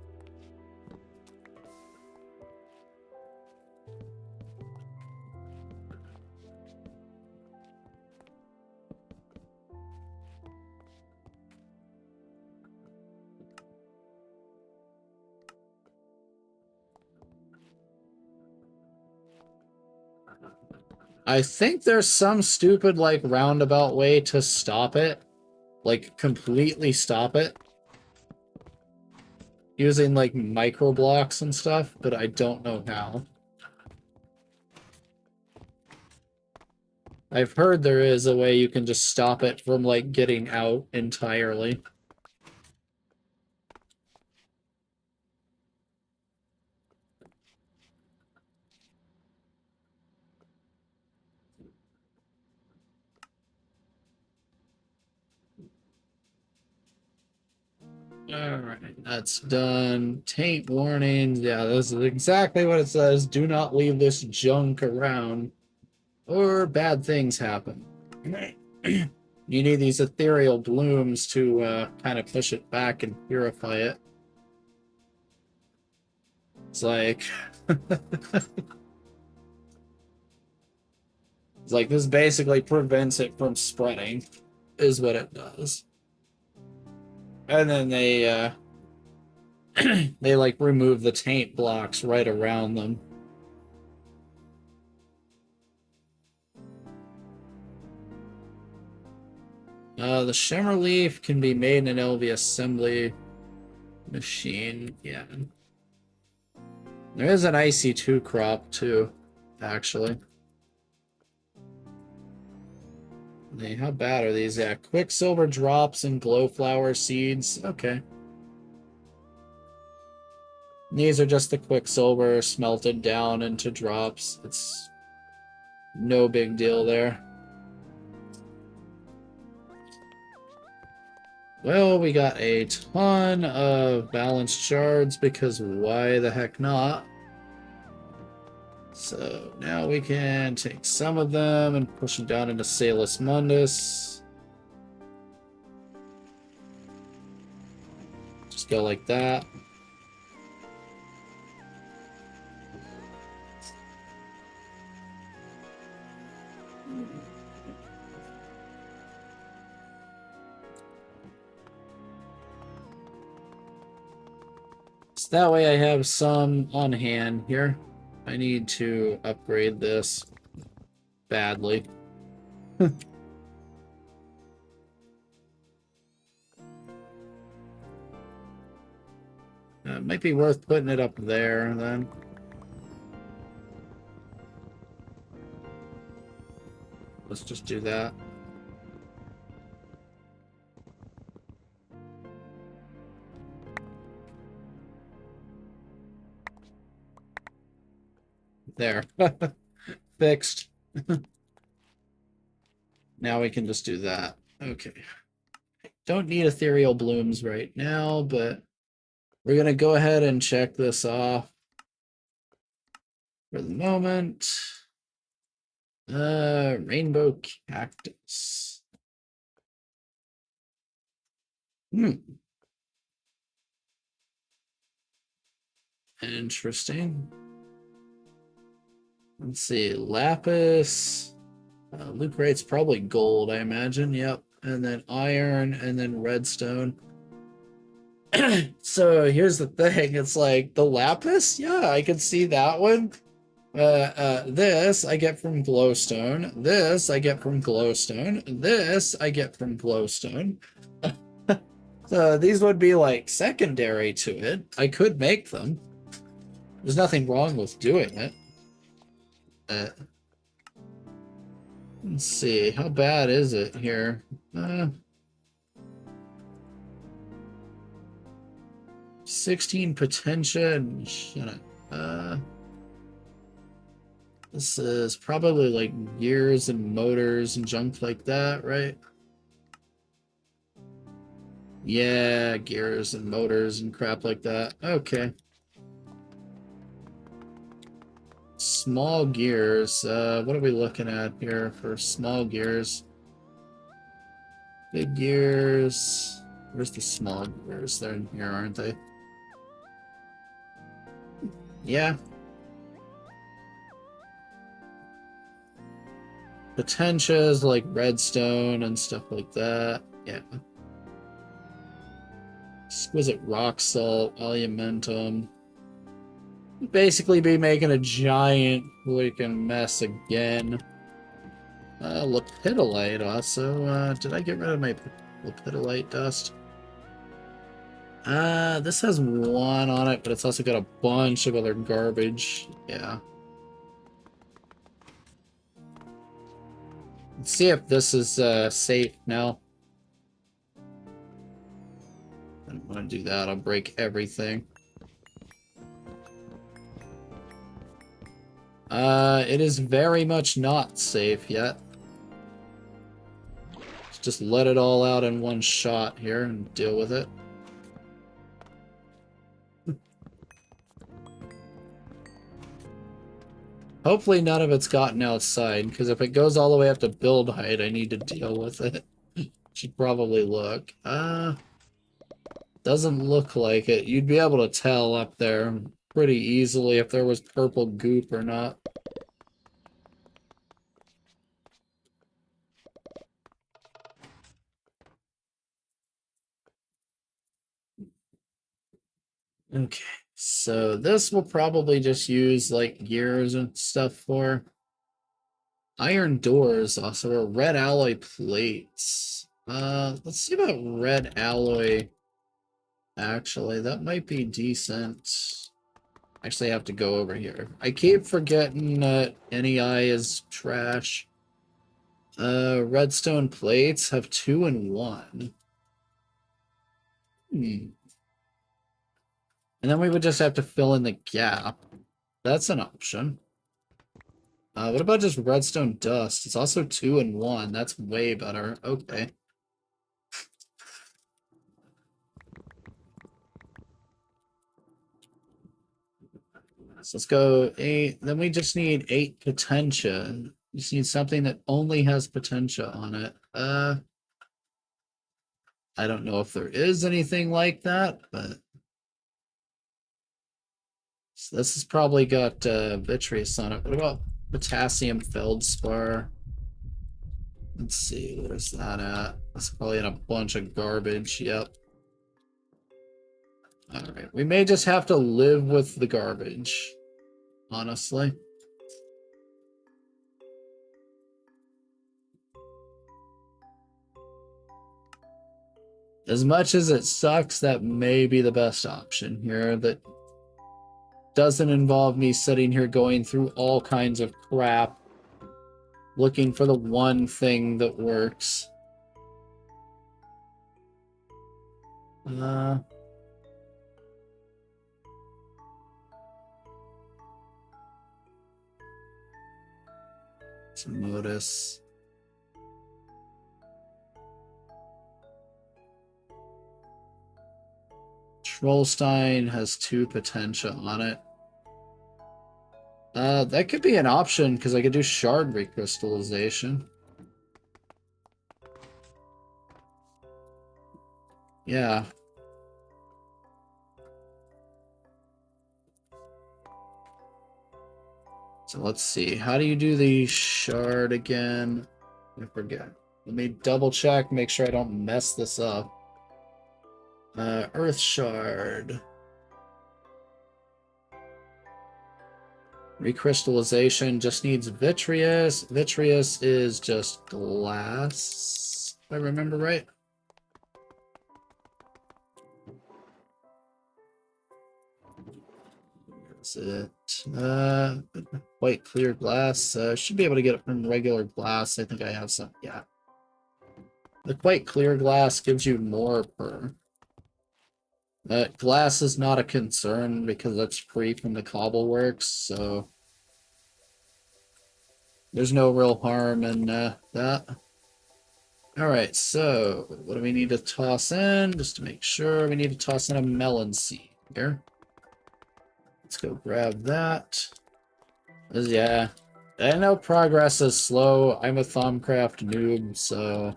I think there's some stupid, like, roundabout way to stop it. Like, completely stop it. Using, like, micro blocks and stuff, but I don't know how. I've heard there is a way you can just stop it from, like, getting out entirely. Alright, that's done. Taint warnings. Yeah, this is exactly what it says. Do not leave this junk around, or bad things happen. You need these ethereal blooms to kind of push it back and purify it. It's like... it's like this basically prevents it from spreading, is what it does. And then they they like remove the taint blocks right around them. The shimmer leaf can be made in an LV assembly machine. Yeah. There is an IC2 crop too, actually. How bad are these? Yeah, quicksilver drops and glowflower seeds. Okay. These are just the quicksilver smelted down into drops. It's no big deal there. Well, we got a ton of balanced shards because why the heck not? So now we can take some of them and push them down into Salus Mundus. Just go like that. So that way I have some on hand here. I need to upgrade this badly. Might be worth putting it up there then. Let's just do that. There. Fixed. Now we can just do that. Okay. Don't need ethereal blooms right now, but we're going to go ahead and check this off for the moment. Rainbow cactus. Interesting. Let's see, lapis. Lucrate's probably gold, I imagine. Yep. And then iron, and then redstone. So here's the thing. It's like the lapis. Yeah, I can see that one. This I get from glowstone. This I get from glowstone. This I get from glowstone. So these would be like secondary to it. I could make them. There's nothing wrong with doing it. Let's see, how bad is it here? 16 potential. Shut up. This is probably like gears and motors and junk like that, right? Yeah, gears and motors and crap like that. Okay. Small gears. What are we looking at here for small gears? Big gears. Where's the small gears? They're in here, aren't they? Yeah. Potentias like redstone and stuff like that. Yeah. Exquisite rock salt, alumentum. Basically be making a giant freaking mess again. Lepidolite also. Did I get rid of my lepidolite dust? This has one on it, but it's also got a bunch of other garbage. Yeah. Let's see if this is safe now. I don't want to do that. I'll break everything. It is very much not safe yet. Let's just let it all out in one shot here and deal with it. Hopefully none of it's gotten outside, because if it goes all the way up to build height, I need to deal with it. Should probably look. Doesn't look like it. You'd be able to tell up there pretty easily if there was purple goop or not. Okay, so this will probably just use like gears and stuff for. Iron doors also are red alloy plates. Let's see about red alloy. Actually, that might be decent. Actually, I have to go over here. I keep forgetting that NEI is trash. Redstone plates have 2 and 1. Hmm. And then we would just have to fill in the gap. That's an option. What about just redstone dust? It's also 2 and 1. That's way better. Okay. So let's go 8. Then we just need 8 potentia. Just need something that only has potentia on it. I don't know if there is anything like that, but so this has probably got vitreous on it. What about potassium feldspar? Let's see, where's that at? That's probably in a bunch of garbage. Yep. Alright, we may just have to live with the garbage, honestly. As much as it sucks, that may be the best option here. That doesn't involve me sitting here going through all kinds of crap, looking for the one thing that works. Uh, Modus. Trollstein has 2 potentia on it. That could be an option, because I could do shard recrystallization. Yeah. So let's see. How do you do the shard again? I forget. Let me double check, make sure I don't mess this up. Earth shard. Recrystallization just needs vitreous. Vitreous is just glass, if I remember right. Is it white clear glass? Should be able to get it from regular glass. I think I have some. Yeah. The quite clear glass gives you more per. Glass is not a concern because it's free from the cobbleworks, so there's no real harm in that. Alright, so what do we need to toss in? Just to make sure, we need to toss in a melon seed here. Let's go grab that. Yeah, I know progress is slow. I'm a Thumbcraft noob, so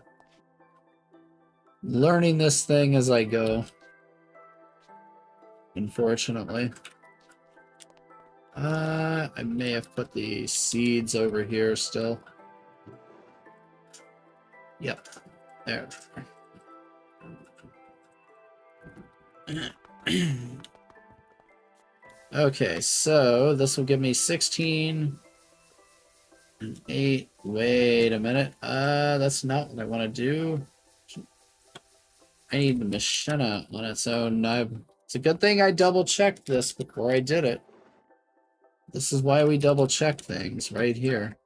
learning this thing as I go, unfortunately. I may have put the seeds over here still. Yep, there. Okay, so this will give me 16 and 8. Wait a minute. That's not what I want to do. I need the machina on its own. It's a good thing I double-checked this before I did it. This is why we double-check things right here.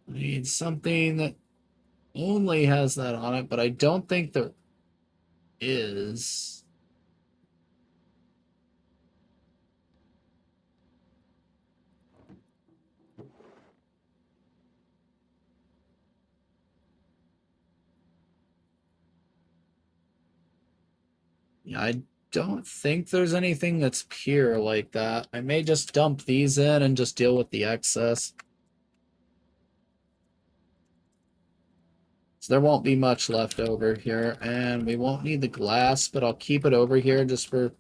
I need something that only has that on it, but I don't think there is. Yeah, don't think there's anything that's pure like that. I may just dump these in and just deal with the excess. So there won't be much left over here, and we won't need the glass, but I'll keep it over here just for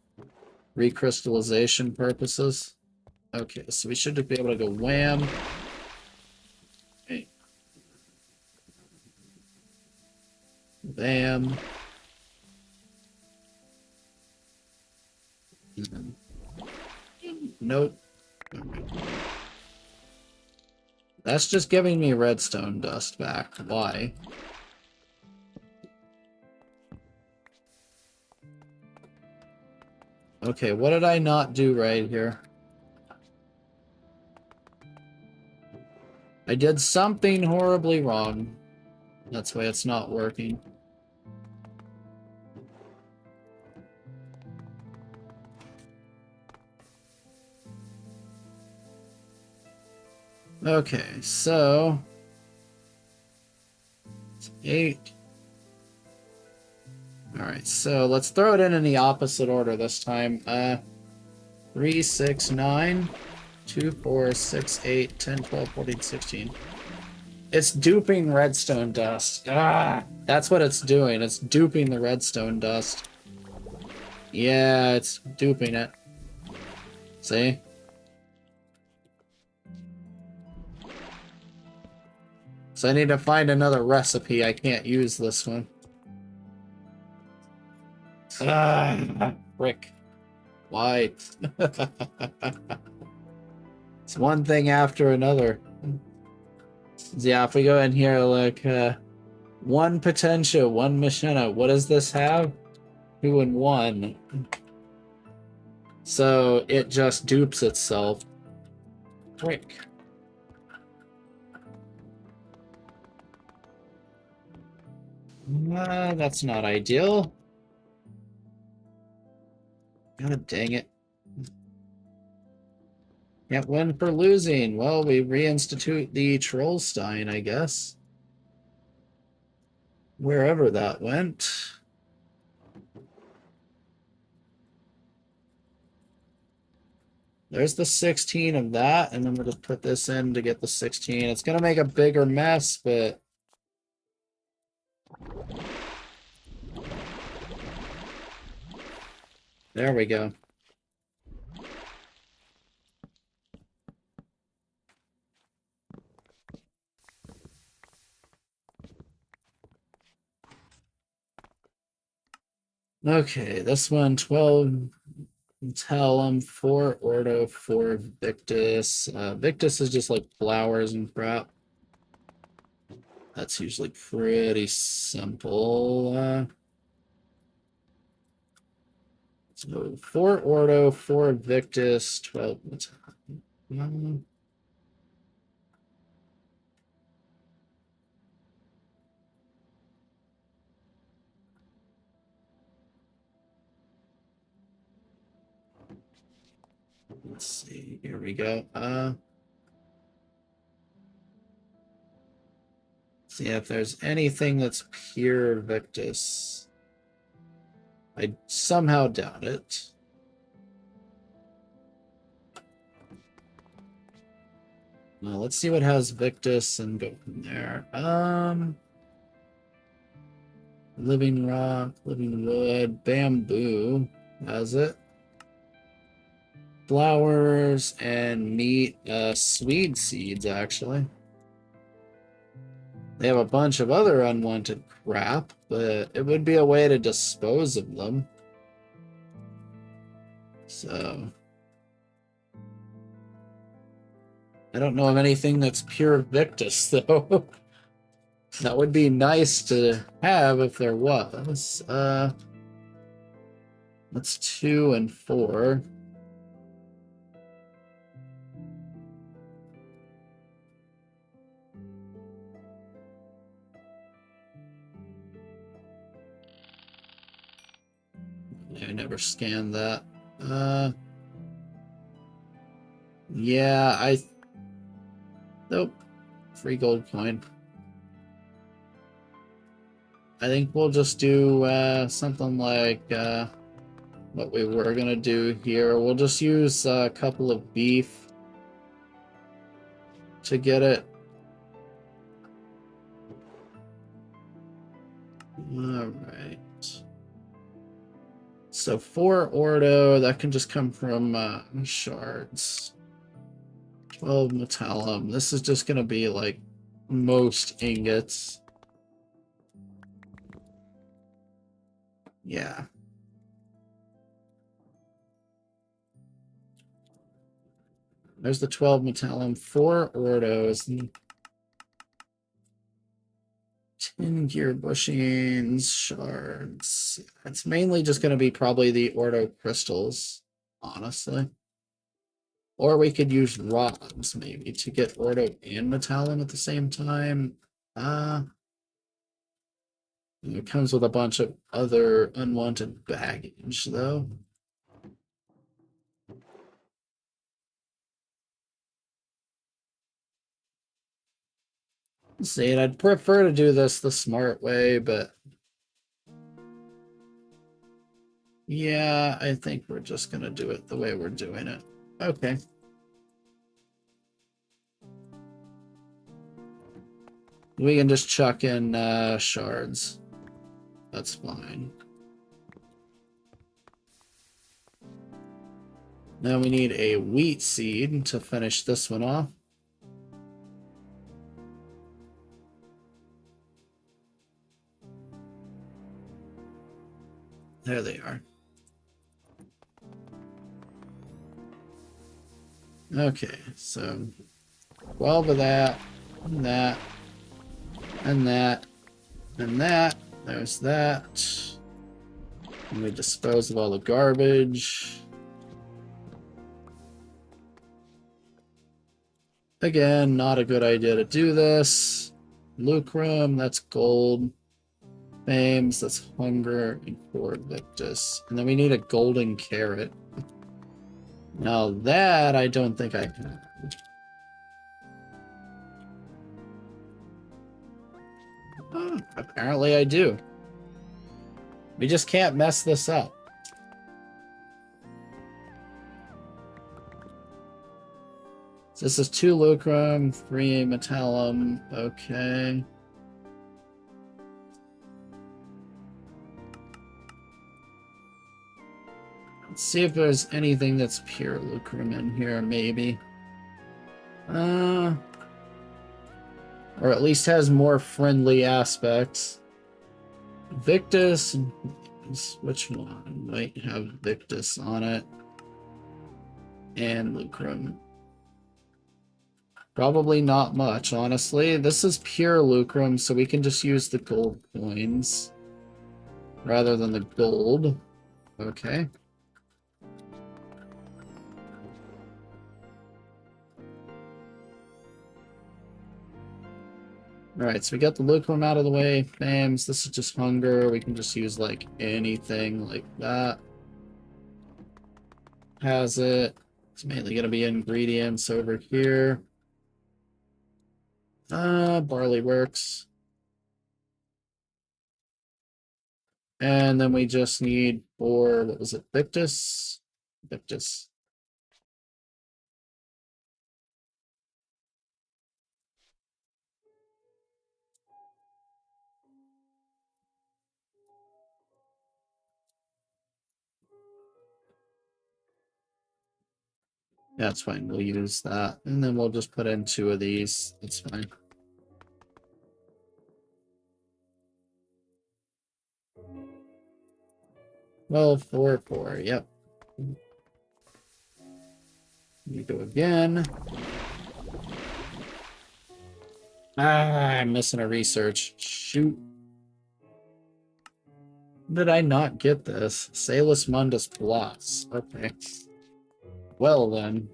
recrystallization purposes. Okay, so we should be able to go wham. Okay. Bam. Nope. That's just giving me redstone dust back. Why? Okay, what did I not do right here? I did something horribly wrong. That's why it's not working. Okay, so... it's 8. Alright, so let's throw it in the opposite order this time. 3, 6, 9, 2, 4, 6, 8, 10, 12, 14, 16. It's duping redstone dust. Ah, that's what it's doing. It's duping the redstone dust. Yeah, it's duping it. See? So I need to find another recipe. I can't use this one. Ah, frick. Why? It's one thing after another. Yeah, if we go in here, like, one potential, one machina. What does this have? 2 and 1. So it just dupes itself. Frick. That's not ideal. God dang it. Can't win for losing. Well, we reinstitute the Trollstein, I guess. Wherever that went. There's the 16 of that, and then we'll just put this in to get the 16. It's going to make a bigger mess, but... there we go. Okay, this one, 12 Tellum, 4 Ordo, 4 Victus. Victus is just like flowers and crap. That's usually pretty simple. So 4 Ordo, 4 Victus, 12. Let's see. Here we go. See if there's anything that's pure Victus. I somehow doubt it. Well, let's see what has Victus and go from there. Living rock, living wood, bamboo has it. Flowers and meat, swede seeds actually. They have a bunch of other unwanted crap, but it would be a way to dispose of them. So I don't know of anything that's pure Victus, though. That would be nice to have if there was. That's 2 and 4. I never scanned that. Yeah, nope. Free gold coin. I think we'll just do something like what we were gonna do here. We'll just use a couple of beef to get it. Alright. So 4 ordo, that can just come from shards. 12 metallum. This is just gonna be like most ingots. Yeah. There's the 12 metallum, 4 ordos, 10 gear bushings, shards. It's mainly just going to be probably the ordo crystals, honestly. Or we could use rods, maybe, to get ordo and metallum at the same time. It comes with a bunch of other unwanted baggage, though. See, and I'd prefer to do this the smart way, but yeah, I think we're just gonna do it the way we're doing it. Okay. We can just chuck in shards. That's fine. Now we need a wheat seed to finish this one off. There they are. Okay, so 12 of that, and that, and that, and that. There's that. And we dispose of all the garbage. Again, not a good idea to do this. Lucrum, that's gold. Fames, that's hunger, and 4 victus. And then we need a golden carrot. Now that I don't think I have. Oh, apparently I do. We just can't mess this up. So this is 2 lucrum, 3 metallum. Okay. Let's see if there's anything that's pure lucrum in here, maybe. Or at least has more friendly aspects. Victus, which one might have Victus on it? And lucrum. Probably not much, honestly. This is pure lucrum, so we can just use the gold coins rather than the gold. Okay. Alright, so we got the lucrum out of the way. Fames, this is just hunger. We can just use, like, anything like that. Has it. It's mainly going to be ingredients over here. Barley works. And then we just need 4, what was it, Victus? Victus. That's fine, we'll use that. And then we'll just put in 2 of these. That's fine. Well, 4, 4, yep. We go again. I'm missing a research. Shoot. Did I not get this? Salus Mundus Plus. Okay. Well then.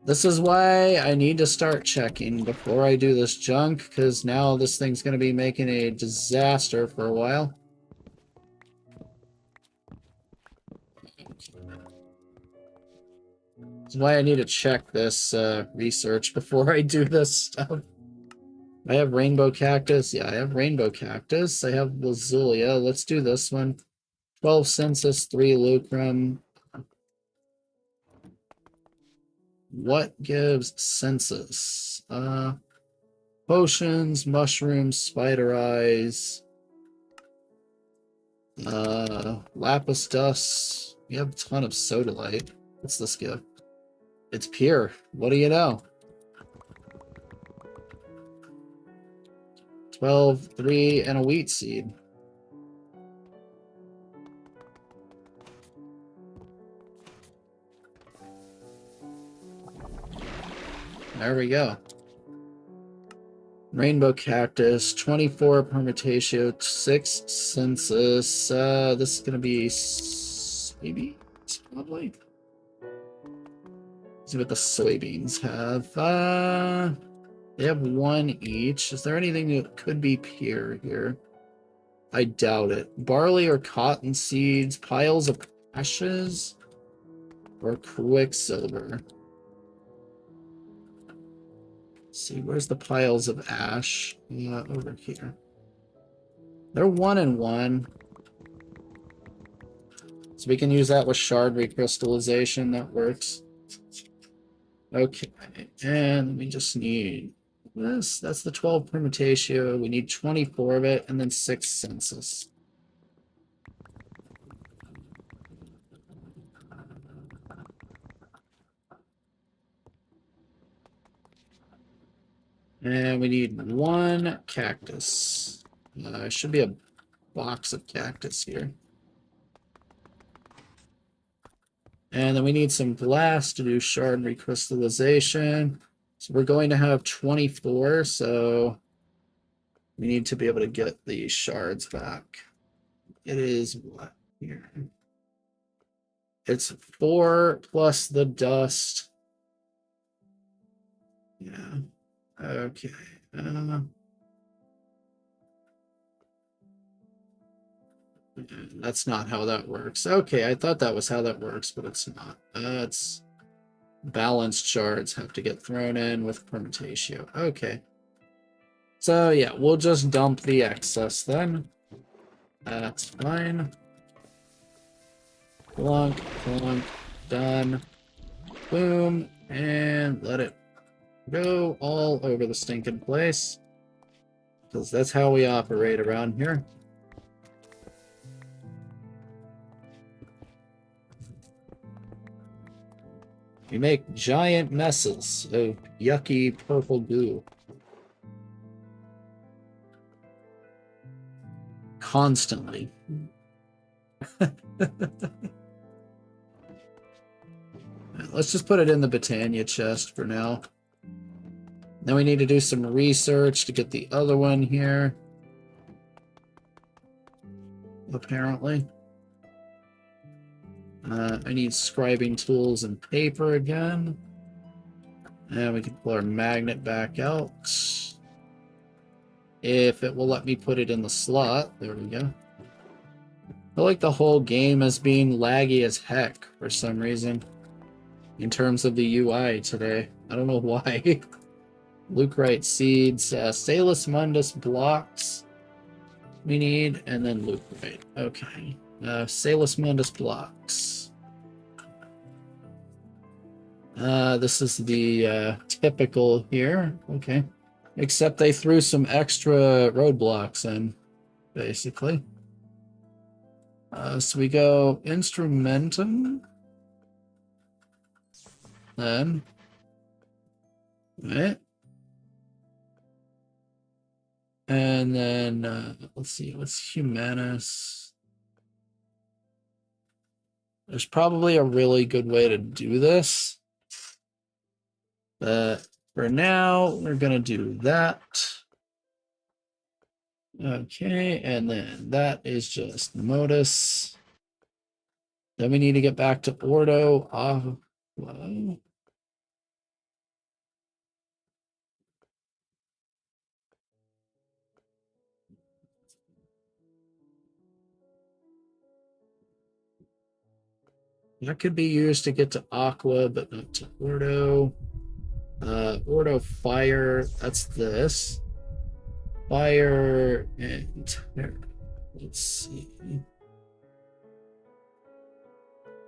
This is why I need to start checking before I do this junk, because now this thing's going to be making a disaster for a while. That's why I need to check this research before I do this stuff. I have rainbow cactus. Yeah, I have rainbow cactus. I have Lazulia. Let's do this one. 12 census, 3 lucrum. What gives census? Potions, mushrooms, spider eyes, lapis dust. We have a ton of sodalite. What's this give? It's pure. What do you know? 12, 3, and a wheat seed. There we go. Rainbow cactus, 24 permutatio, 6 census. This is gonna be soybeans, probably. See what the soybeans have. They have 1 each. Is there anything that could be pure here? I doubt it. Barley or cotton seeds, piles of ashes, or quicksilver. Let's see, where's the piles of ash? Yeah, over here. They're 1 and 1. So we can use that with shard recrystallization. That works. Okay, and we just need this. That's the 12 permutatio. We need 24 of it, and then 6 census. And we need 1 cactus. Should be a box of cactus here. And then we need some glass to do shard recrystallization. So we're going to have 24, so we need to be able to get the shards back. It is what here? It's 4 plus the dust. Yeah. Okay. That's not how that works. Okay, I thought that was how that works, but it's not. It's balanced shards have to get thrown in with permutatio. Okay. So yeah, we'll just dump the excess then. That's fine. Clunk, clunk, done. Boom, and let it go all over the stinking place. Because that's how we operate around here. We make giant messes of yucky purple goo. Constantly. Let's just put it in the Botania chest for now. Then we need to do some research to get the other one here. Apparently. I need scribing tools and paper again. And we can pull our magnet back out. If it will let me put it in the slot. There we go. I feel like the whole game is being laggy as heck for some reason. In terms of the UI today. I don't know why. Leucrite seeds. Salus mundus blocks. We need, and then Leucrite. Okay. Salus mundus blocks. This is the typical here. Okay. Except they threw some extra roadblocks in, basically. So we go instrumentum. Then. Right. And then, let's see, what's humanus? There's probably a really good way to do this. But for now, we're going to do that. Okay, and then that is just modus. Then we need to get back to ordo. Well, that could be used to get to aqua, but not to ordo. Ordo fire, that's this. fire and let's see.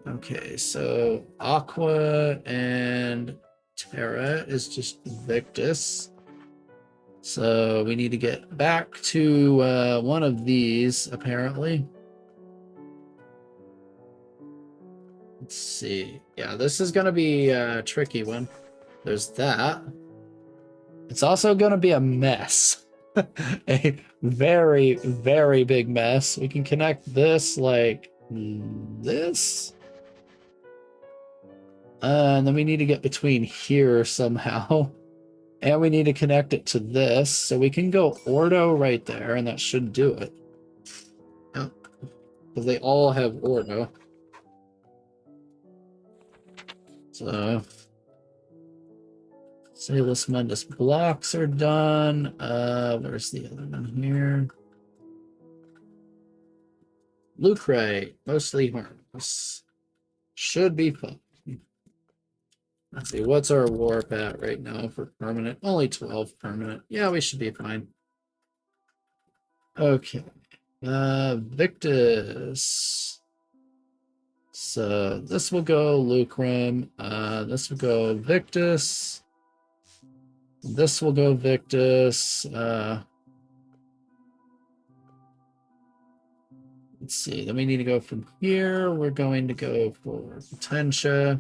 Okay, so Aqua and Terra is just Victus. So we need to get back to one of these, apparently. Let's see. Yeah, this is going to be a tricky one. There's that. It's also going to be a mess. A very, very big mess. We can connect this like this. And then we need to get between here somehow. And we need to connect it to this. So we can go Ordo right there, and that should do it. Yep. Because they all have Ordo. So Salus Mundus blocks are done. Where's the other one here? Lucrate, mostly harmless. Should be fun. Let's see, what's our warp at right now for permanent? Only 12 permanent. Yeah, we should be fine. Okay. Victus. So this will go Lucrum. This will go Victus. This will go Victus. Let's see. Then we need to go from here. We're going to go for Potentia.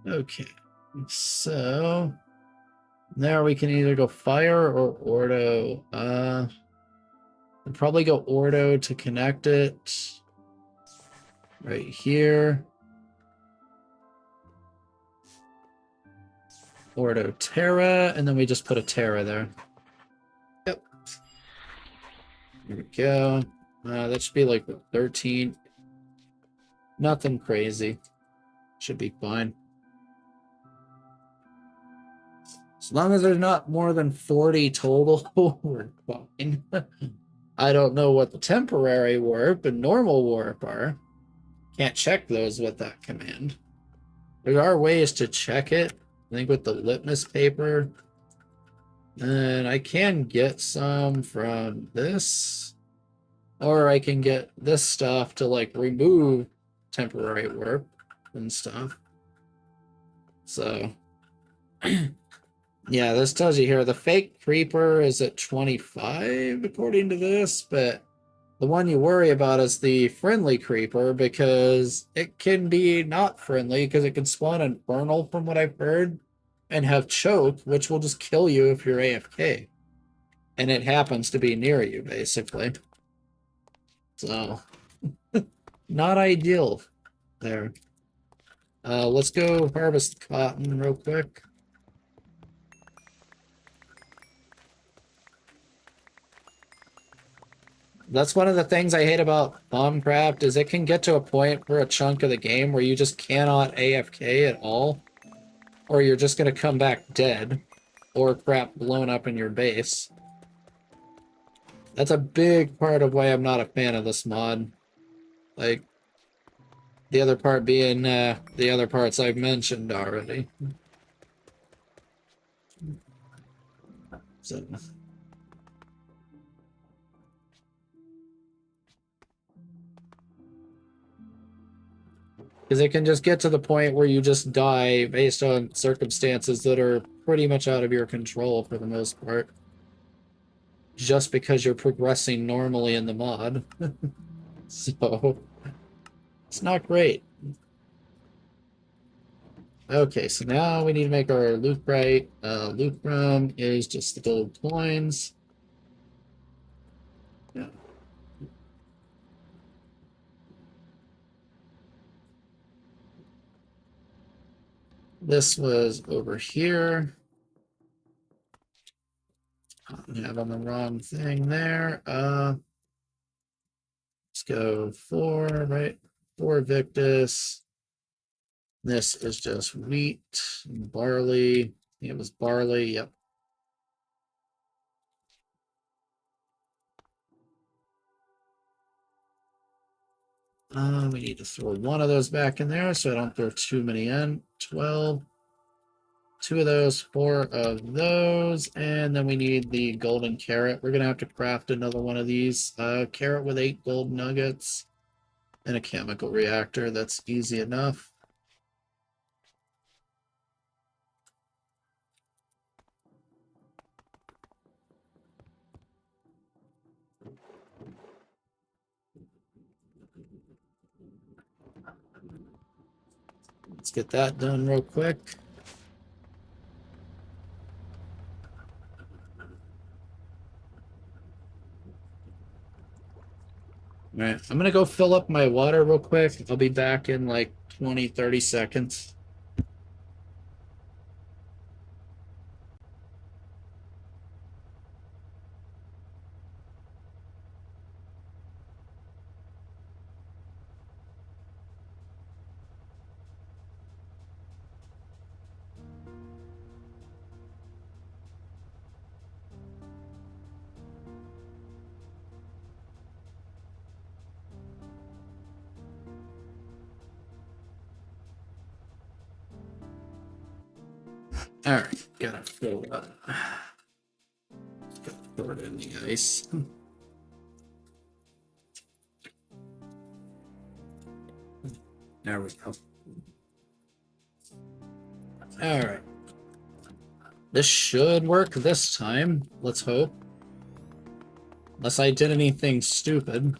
Okay. So there we can either go fire or Ordo. I'd probably go Ordo to connect it. Right here. Ordo Terra, and then we just put a Terra there. Yep. Here we go. That should be like 13. Nothing crazy. Should be fine. As long as there's not more than 40 total, we're fine. I don't know what the temporary warp and normal warp are. Can't check those with that command. There are ways to check it. I think with the litmus paper. And I can get some from this. Or I can get this stuff to like remove temporary warp and stuff. So yeah, this tells you here the fake creeper is at 25 according to this, but the one you worry about is the friendly creeper because it can be not friendly because it can spawn infernal from what I've heard and have choke, which will just kill you if you're AFK. And it happens to be near you, basically. So, not ideal there. Let's go harvest cotton real quick. That's one of the things I hate about Bombcraft is it can get to a point for a chunk of the game where you just cannot AFK at all. Or you're just going to come back dead. Or crap blown up in your base. That's a big part of why I'm not a fan of this mod. Like, the other part being the other parts I've mentioned already. So... Because it can just get to the point where you just die based on circumstances that are pretty much out of your control for the most part. Just because you're progressing normally in the mod. So, it's not great. Okay, so now we need to make our loot right. Lucrum is just the gold coins. Yeah. This was over here. I have on the wrong thing there. Let's go 4, right? 4 Victus. This is just wheat and barley. It was barley, yep. We need to throw one of those back in there so I don't throw too many in. 12. 2 of those, 4 of those, and then we need the golden carrot. We're going to have to craft another one of these. Carrot with 8 gold nuggets and a chemical reactor. That's easy enough. Let's get that done real quick. All right, I'm going to go fill up my water real quick. I'll be back in like 20, 30 seconds. All right, gotta fill it up. Gotta throw it in the ice. There we go. All right. This should work this time. Let's hope. Unless I did anything stupid.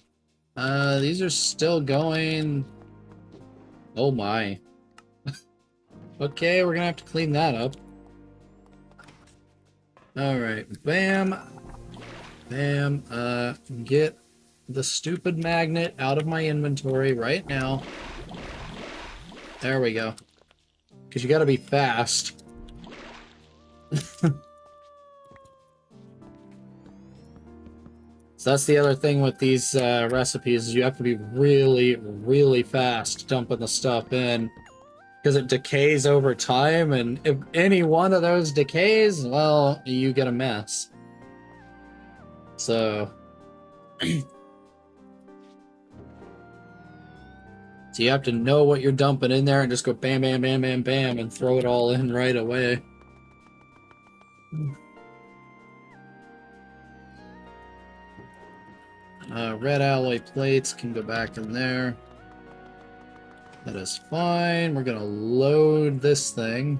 These are still going. Oh my. Okay, we're gonna have to clean that up. Alright, bam. Bam. Get the stupid magnet out of my inventory right now. There we go. Because you gotta be fast. So that's the other thing with these recipes, is you have to be really, really fast dumping the stuff in. Because it decays over time, and if any one of those decays, well, you get a mess. So... So you have to know what you're dumping in there and just go bam, bam, bam, bam, bam, and throw it all in right away. Red alloy plates can go back in there. That is fine. We're gonna load this thing.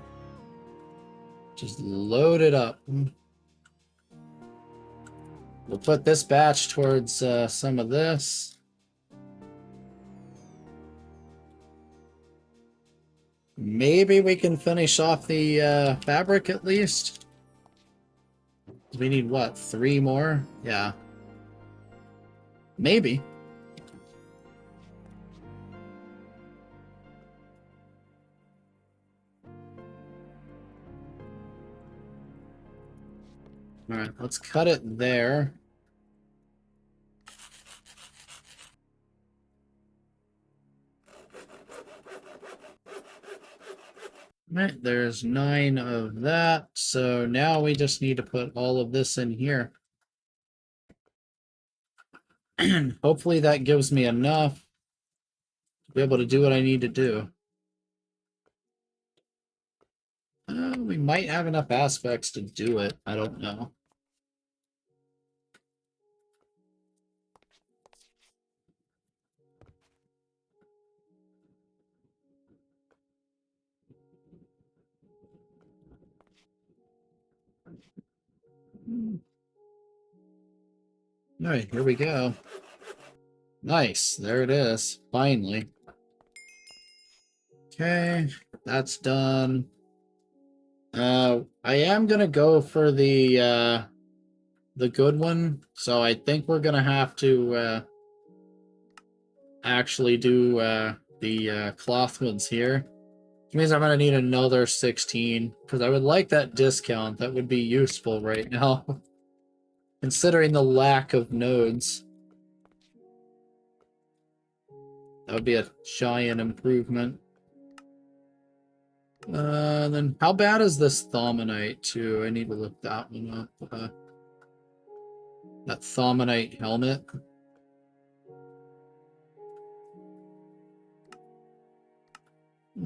Just load it up. We'll put this batch towards some of this. Maybe we can finish off the fabric at least. We need what? 3 more? Yeah. Maybe. Alright, let's cut it there. Right, there's 9 of that. So now we just need to put all of this in here. Hopefully that gives me enough to be able to do what I need to do. We might have enough aspects to do it. I don't know. All right, here we go. Nice, there it is, finally. Okay, that's done. I am gonna go for the good one, so I think we're gonna have to actually do the cloth ones here. Which means I'm gonna need another 16, because I would like that discount. That would be useful right now, considering the lack of nodes. That would be a giant improvement. Then how bad is this Thaumonite too? I need to look that one up. That Thaumonite helmet.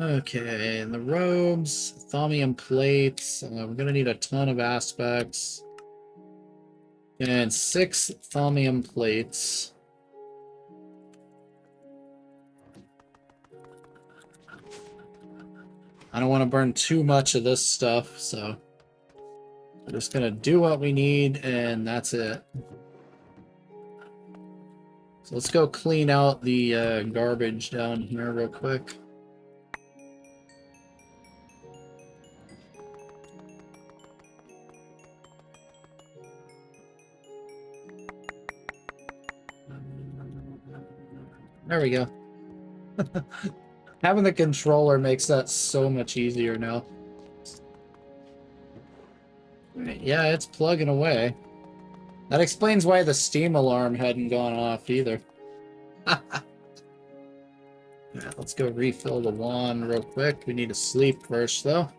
Okay, and the robes, thaumium plates. We're gonna need a ton of aspects. And 6 thaumium plates. I don't want to burn too much of this stuff, so we're just gonna do what we need, and that's it. So let's go clean out the garbage down here real quick. There we go. Having the controller makes that so much easier now. Right, yeah, it's plugging away. That explains why the Steam alarm hadn't gone off either. Yeah, let's go refill the wand real quick. We need to sleep first, though.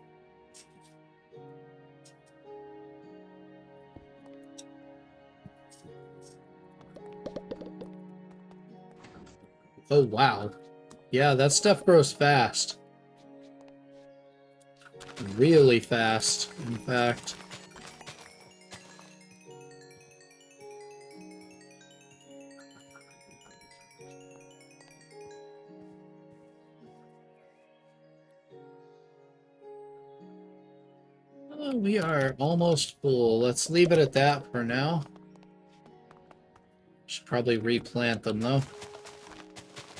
Oh, wow. Yeah, that stuff grows fast. Really fast, in fact. Oh, we are almost full. Let's leave it at that for now. Should probably replant them, though.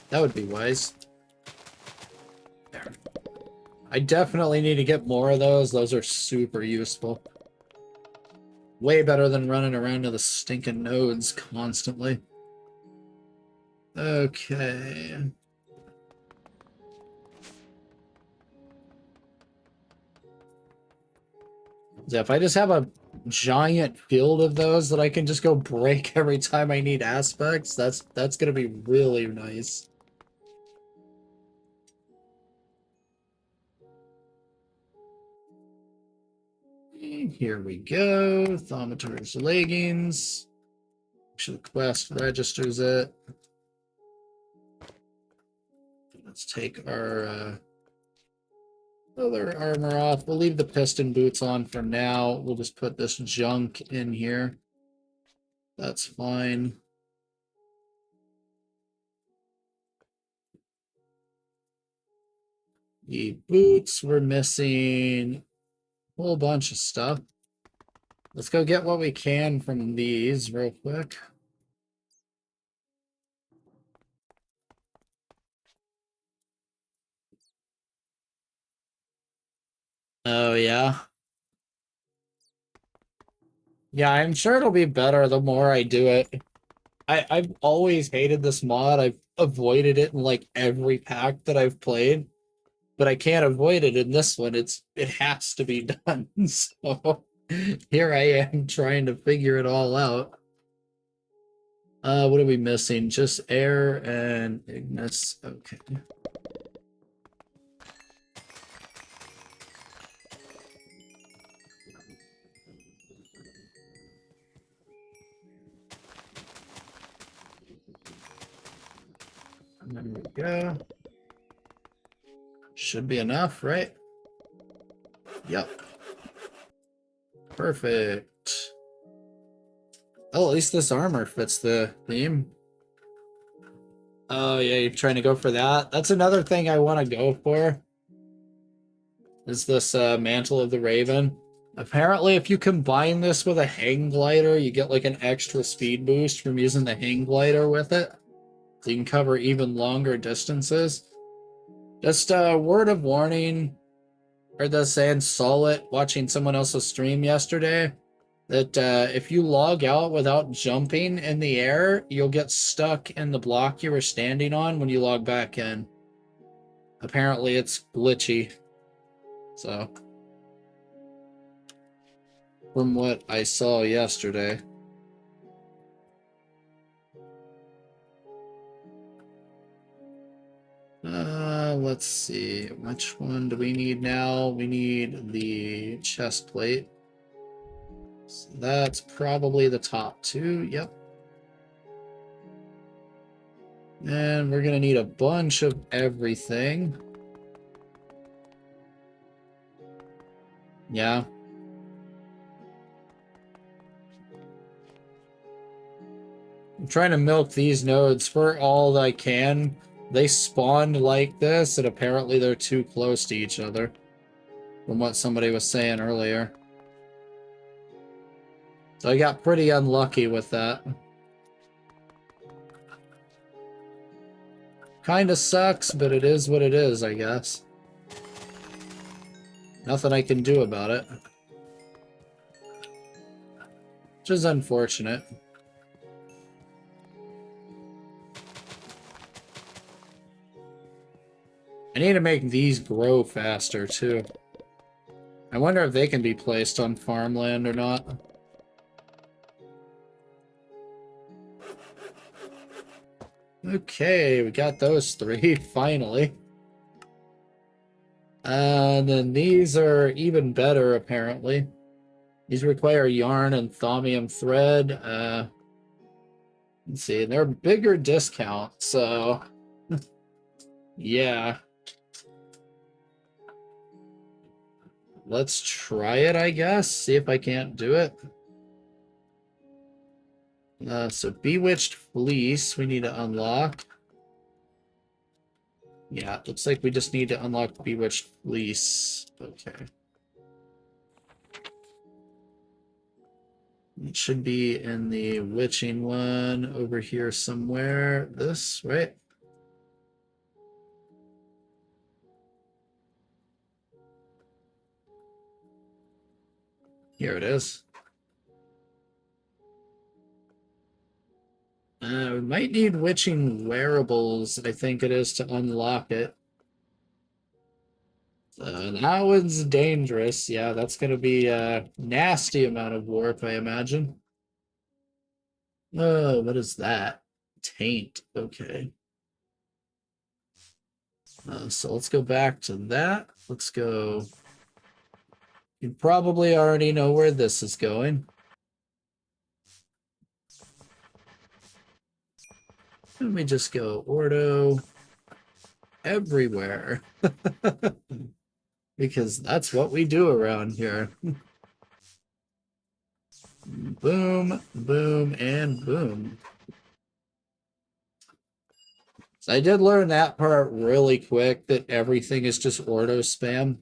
That would be wise. There. I definitely need to get more of those. Those are super useful. Way better than running around to the stinking nodes constantly. Okay. So if I just have a giant field of those that I can just go break every time I need aspects, that's gonna be really nice. Here we go. Thaumatur's leggings. Make sure the quest registers it. Let's take our other armor off. We'll leave the piston boots on for now. We'll just put this junk in here. That's fine. The boots, we're missing a whole bunch of stuff. Let's go get what we can from these real quick. Oh, yeah. Yeah, I'm sure it'll be better the more I do it. I've always hated this mod. I've avoided it in like every pack that I've played, but I can't avoid it in this one. It has to be done. So here I am trying to figure it all out. What are we missing? Just air and Ignis. Okay. There we go. Should be enough, right? Yep. Perfect. Oh, at least this armor fits the theme. Oh, yeah, you're trying to go for that? That's another thing I want to go for. Is this Mantle of the Raven. Apparently, if you combine this with a hang glider, you get like an extra speed boost from using the hang glider with it. So you can cover even longer distances. Just a word of warning. Heard this saying, saw it watching someone else's stream yesterday, that if you log out without jumping in the air, you'll get stuck in the block you were standing on when you log back in. Apparently it's glitchy. So, from what I saw yesterday. Let's see. Which one do we need now? We need the chest plate. So that's probably the top two. Yep. And we're gonna need a bunch of everything. Yeah. I'm trying to milk these nodes for all that I can. They spawned like this, and apparently they're too close to each other, from what somebody was saying earlier. So I got pretty unlucky with that. Kinda sucks, but it is what it is, I guess. Nothing I can do about it. Which is unfortunate. I need to make these grow faster, too. I wonder if they can be placed on farmland or not. Okay, we got those 3, finally. And then these are even better, apparently. These require yarn and thaumium thread. Let's see, they're bigger discount, so... yeah. Let's try it, I guess. See if I can't do it. So Bewitched Fleece we need to unlock. Yeah, it looks like we just need to unlock Bewitched Fleece. Okay. It should be in the witching one over here somewhere. This, right? Here it is. We might need witching wearables, I think it is, to unlock it. That one's dangerous. Yeah, that's going to be a nasty amount of warp, I imagine. Oh, what is that? Taint. Okay. So let's go back to that. Let's go. You probably already know where this is going. Let me just go Ordo everywhere. Because that's what we do around here. Boom, boom, and boom. So I did learn that part really quick, that everything is just Ordo spam.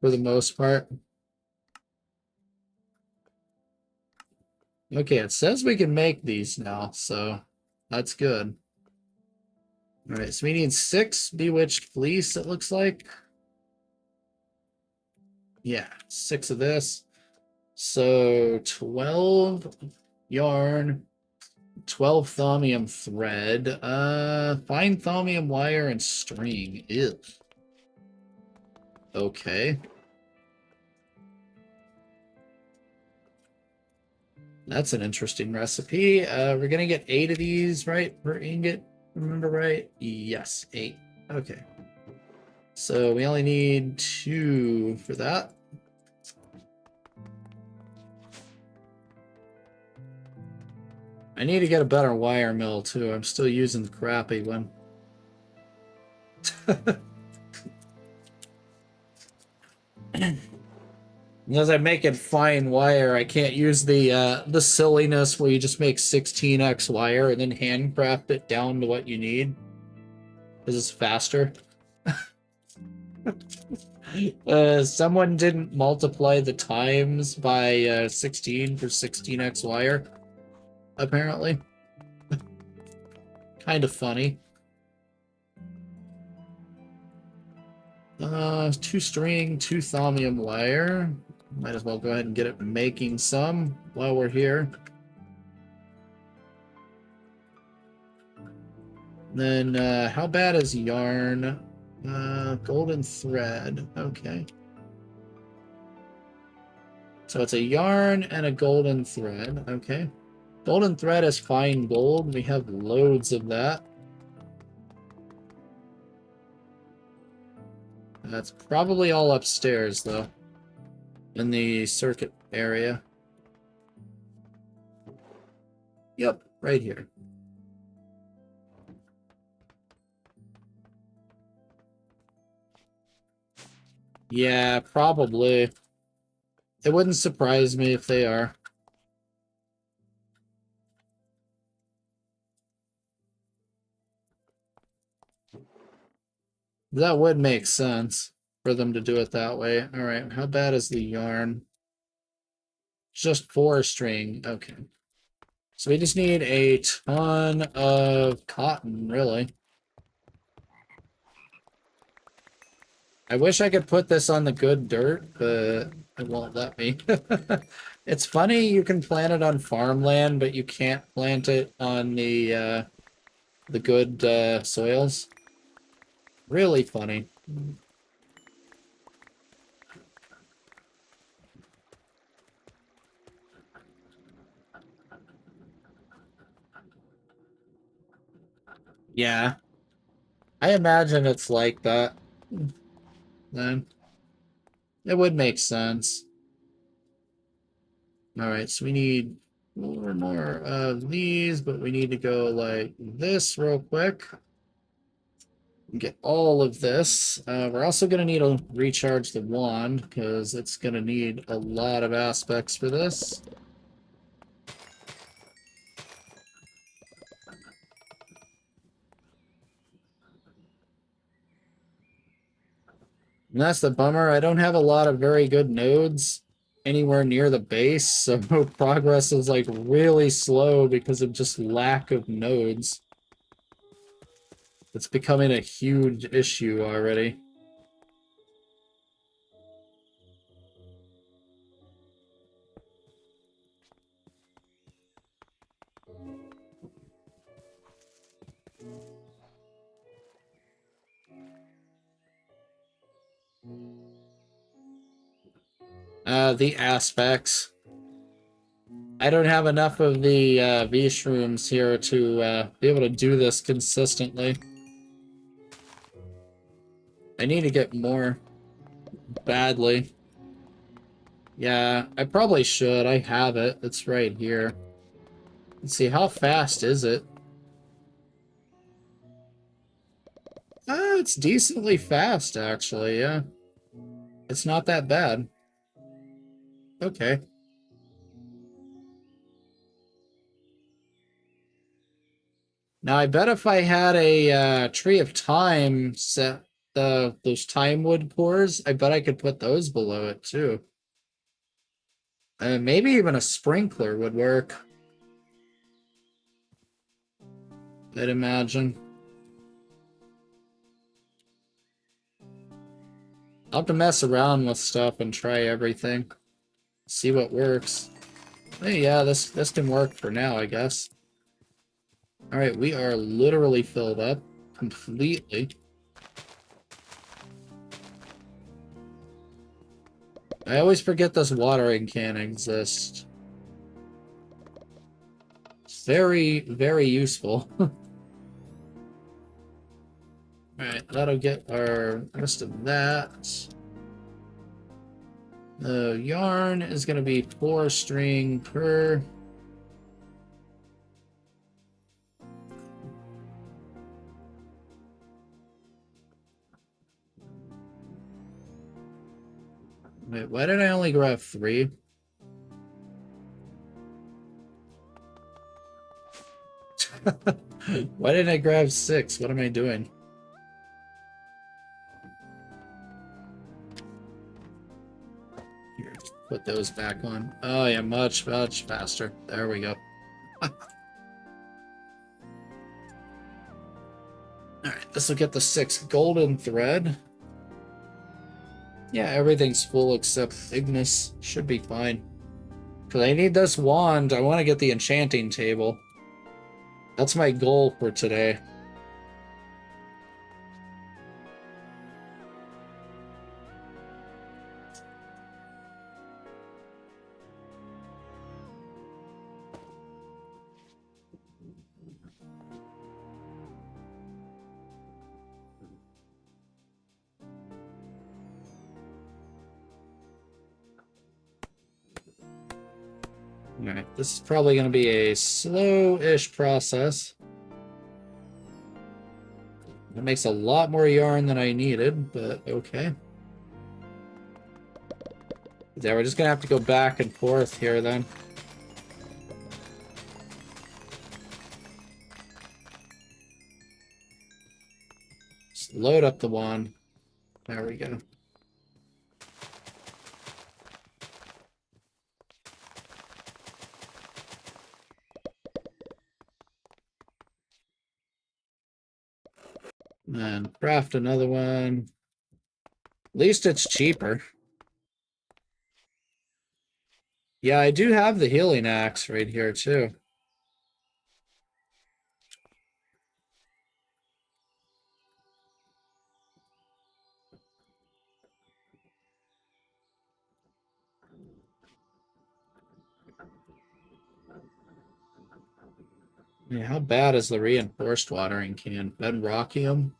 For the most part. Okay, it says we can make these now, so that's good. Alright, so we need 6 Bewitched Fleece, it looks like. Yeah, 6 of this. So 12 yarn, 12 thaumium thread, fine thaumium wire and string. Ew. Okay. That's an interesting recipe. We're gonna get 8 of these, right, per ingot? Remember right? Yes, 8. Okay. So we only need 2 for that. I need to get a better wire mill too. I'm still using the crappy one. As I'm making fine wire, I can't use the silliness where you just make 16x wire and then handcraft it down to what you need. Because it's faster. Someone didn't multiply the times by 16 for 16x wire, apparently. Kind of funny. 2 string, 2 thaumium wire. Might as well go ahead and get it making some while we're here. Then, how bad is yarn? Golden thread. Okay. So it's a yarn and a golden thread. Okay. Golden thread is fine gold. We have loads of that. That's probably all upstairs, though. In the circuit area. Yep, right here. Yeah, probably. It wouldn't surprise me if they are. That would make sense for them to do it that way. All right, how bad is the yarn? Just 4 string. Okay. So we just need a ton of cotton, really. I wish I could put this on the good dirt, but it won't let me. It's funny you can plant it on farmland, but you can't plant it on the good soils. Really funny. Yeah, I imagine it's like that. Then it would make sense. All right, so we need more of these, but we need to go like this real quick. Get all of this. We're also going to need to recharge the wand because it's going to need a lot of aspects for this. And that's the bummer. I don't have a lot of very good nodes anywhere near the base, so progress is like really slow because of just lack of nodes. It's becoming a huge issue already. The aspects. I don't have enough of the V-shrooms here to be able to do this consistently. I need to get more badly. Yeah, I probably should. I have it. It's right here. Let's see, how fast is it? It's decently fast, actually, yeah. It's not that bad. Okay. Now, I bet if I had a Tree of Time set, those Time Wood cores, I bet I could put those below it, too. Maybe even a sprinkler would work. I'd imagine. I'll have to mess around with stuff and try everything. See what works. Hey, yeah, this can work for now, I guess. Alright, we are literally filled up. Completely. I always forget this watering can exists. Very, very useful. Alright, that'll get our rest of that. The yarn is going to be 4 string per. Wait, why did I only grab 3? Why didn't I grab 6? What am I doing? Here, just put those back on. Oh yeah, much, much faster. There we go. Alright, this will get the 6 golden thread. Yeah, everything's full except Ignis. Should be fine. Because I need this wand. I want to get the enchanting table. That's my goal for today. Alright, this is probably going to be a slow-ish process. It makes a lot more yarn than I needed, but okay. Yeah, we're just gonna have to go back and forth here then. Just load up the one. There we go. And craft another one. At least it's cheaper. Yeah, I do have the healing axe right here too. Yeah, how bad is the reinforced watering can? Bedrockium?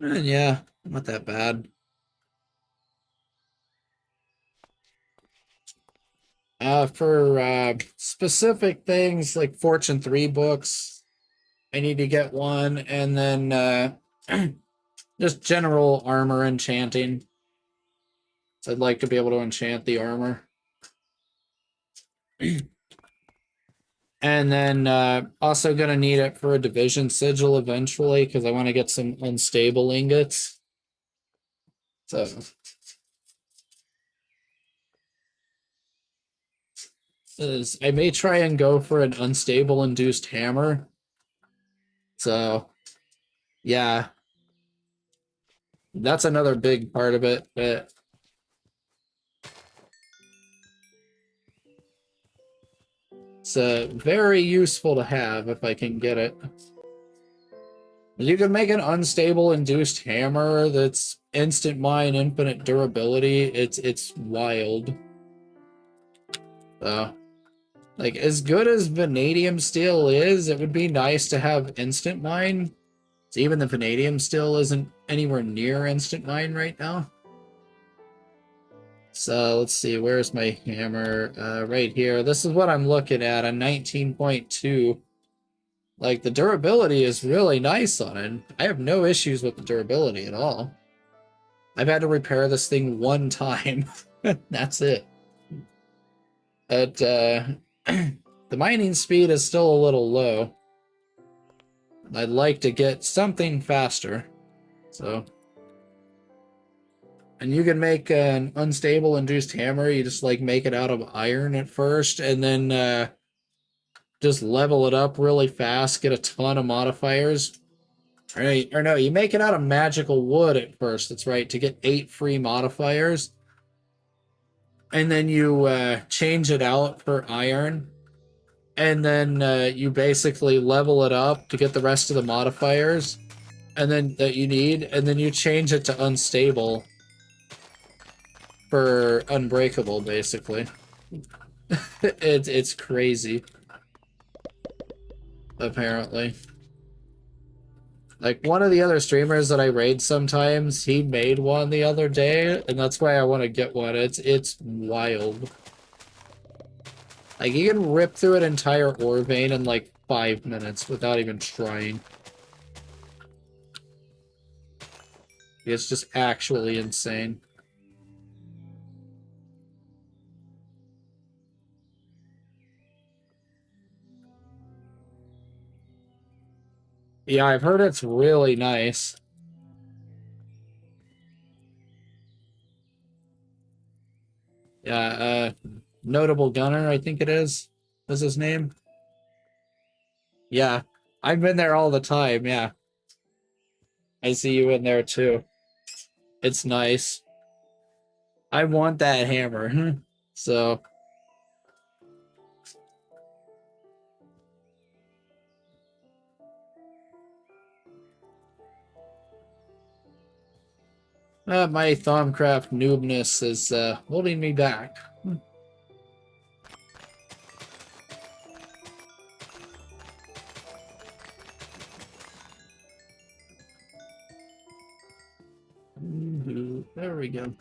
Yeah, not that bad. For specific things like Fortune 3 books, I need to get one, and then just general armor enchanting. So I'd like to be able to enchant the armor. And then also gonna need it for a division sigil eventually because I want to get some unstable ingots. So I may try and go for an unstable induced hammer. So yeah, that's another big part of it. But it's very useful to have if I can get it. You can make an unstable induced hammer that's instant mine, infinite durability. It's wild. Like as good as vanadium steel is, it would be nice to have instant mine. So even the vanadium steel isn't anywhere near instant mine right now. So let's see, where's my hammer? Right here. This is what I'm looking at, a 19.2. Like, the durability is really nice on it. I have no issues with the durability at all. I've had to repair this thing one time. That's it. But, the mining speed is still a little low. I'd like to get something faster. So... And you can make an unstable induced hammer. You just like make it out of iron at first, and then just level it up really fast. Get a ton of modifiers. Right, or no, you make it out of magical wood at first. That's right, to get 8 free modifiers, and then you change it out for iron, and then you basically level it up to get the rest of the modifiers, and then that you need, and then you change it to unstable for unbreakable, basically. It's crazy. Apparently. Like one of the other streamers that I raid sometimes, he made one the other day, and that's why I want to get one. It's wild. Like you can rip through an entire ore vein in like 5 minutes without even trying. It's just actually insane. Yeah, I've heard it's really nice. Yeah, Notable Gunner, I think it is his name. Yeah, I've been there all the time, yeah. I see you in there too. It's nice. I want that hammer. So, my Thaumcraft noobness is holding me back. There we go.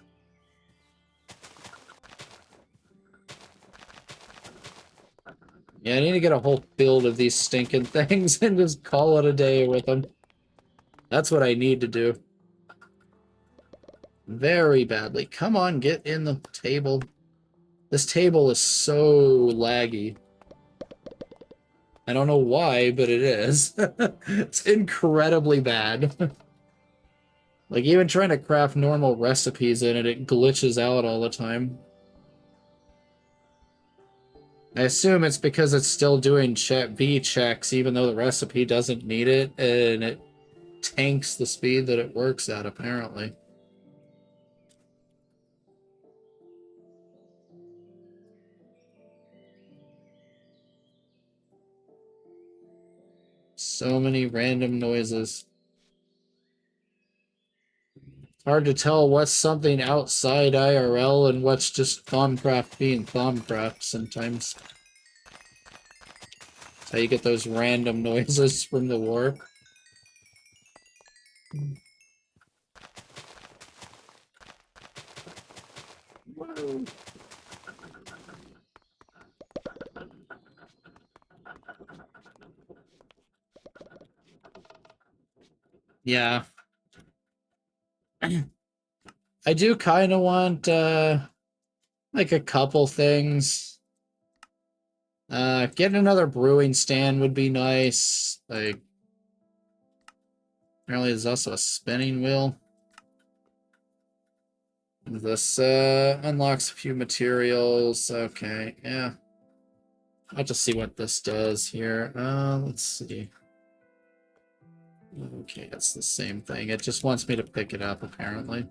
Yeah, I need to get a whole field of these stinking things and just call it a day with them. That's what I need to do. very badly. Come on, get in the table. This table is so laggy. I don't know why, but it is. It's incredibly bad. Like, even trying to craft normal recipes in it, it glitches out all the time. I assume it's because it's still doing V checks, even though the recipe doesn't need it, and it tanks the speed that it works at, apparently. So many random noises. Hard to tell what's something outside IRL and what's just Thaumcraft being Thaumcraft sometimes. That's how you get those random noises from the warp. Whoa. Yeah. I do kind of want, like a couple things. Getting another brewing stand would be nice. Like, apparently there's also a spinning wheel. This, unlocks a few materials. Okay, yeah. I'll just see what this does here. Let's see. Okay, it's the same thing. It just wants me to pick it up, apparently.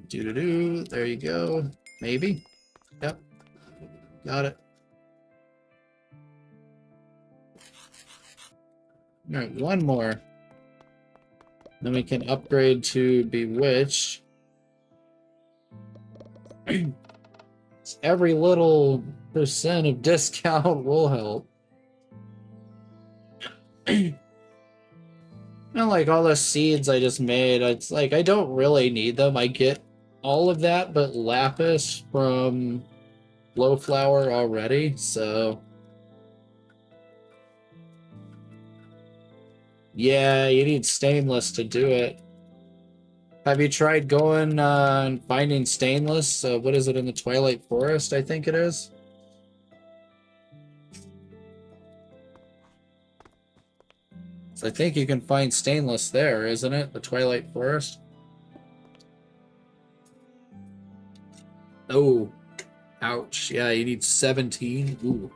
Doo-doo-doo. There you go. Maybe. Yep. Got it. Alright, one more. Then we can upgrade to Bewitch. Every little percent of discount will help. And like all the seeds I just made, it's like I don't really need them. I get all of that but lapis from Blowflower already, so yeah, you need stainless to do it. Have you tried going and finding stainless? What is it, in the Twilight Forest, I think it is? So I think you can find stainless there, isn't it? The Twilight Forest? Oh, ouch. Yeah, you need 17. Ooh.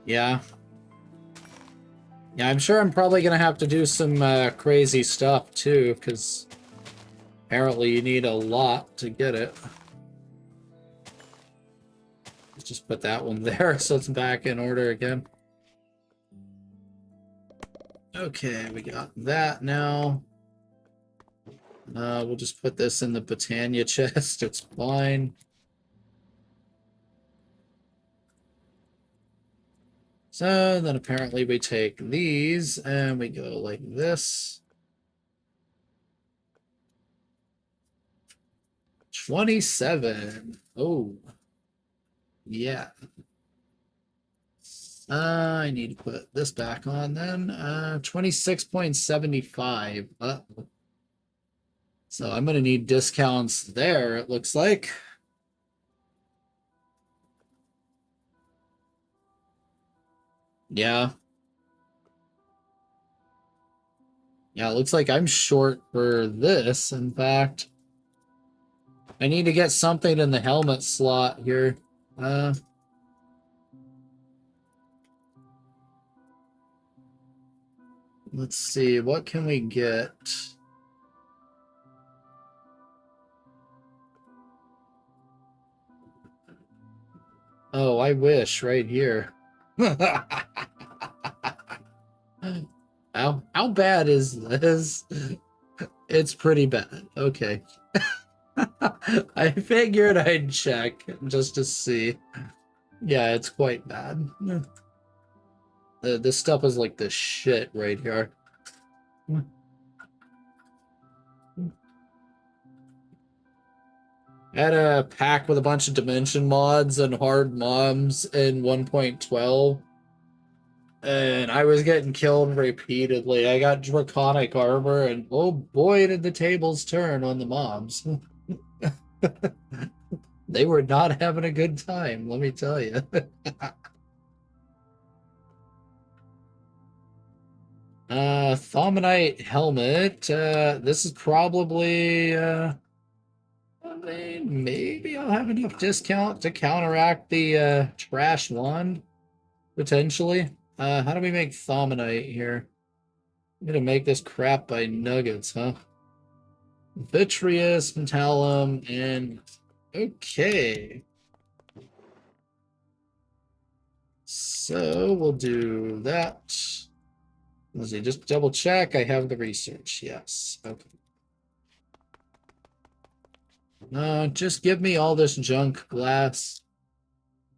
Yeah. Yeah, I'm sure I'm probably gonna have to do some crazy stuff too, because apparently you need a lot to get it. Let's just put that one there so it's back in order again. Okay, we got that now. We'll just put this in the Botania chest. It's fine. So then apparently we take these and we go like this. 27. Oh. Yeah. I need to put this back on then. 26.75. So I'm going to need discounts there, it looks like. Yeah. Yeah, it looks like I'm short for this, in fact. I need to get something in the helmet slot here. Let's see, what can we get? Oh, I wish, right here. How bad is this? It's pretty bad. Okay. I figured I'd check just to see. Yeah, it's quite bad. This stuff is like the shit right here. I had a pack with a bunch of dimension mods and hard moms in 1.12, and I was getting killed repeatedly. I got draconic armor, and oh boy, did the tables turn on the mobs. They were not having a good time, let me tell you. Thaumonite helmet. This is probably, I mean, maybe I'll have enough discount to counteract the, trash wand, potentially. How do we make Thaumonite here? I'm gonna make this crap by nuggets, huh? Vitreous, Mentalum, and... Okay. So, we'll do that. Let's see, just double check. I have the research. Yes. Okay. Just give me all this junk glass.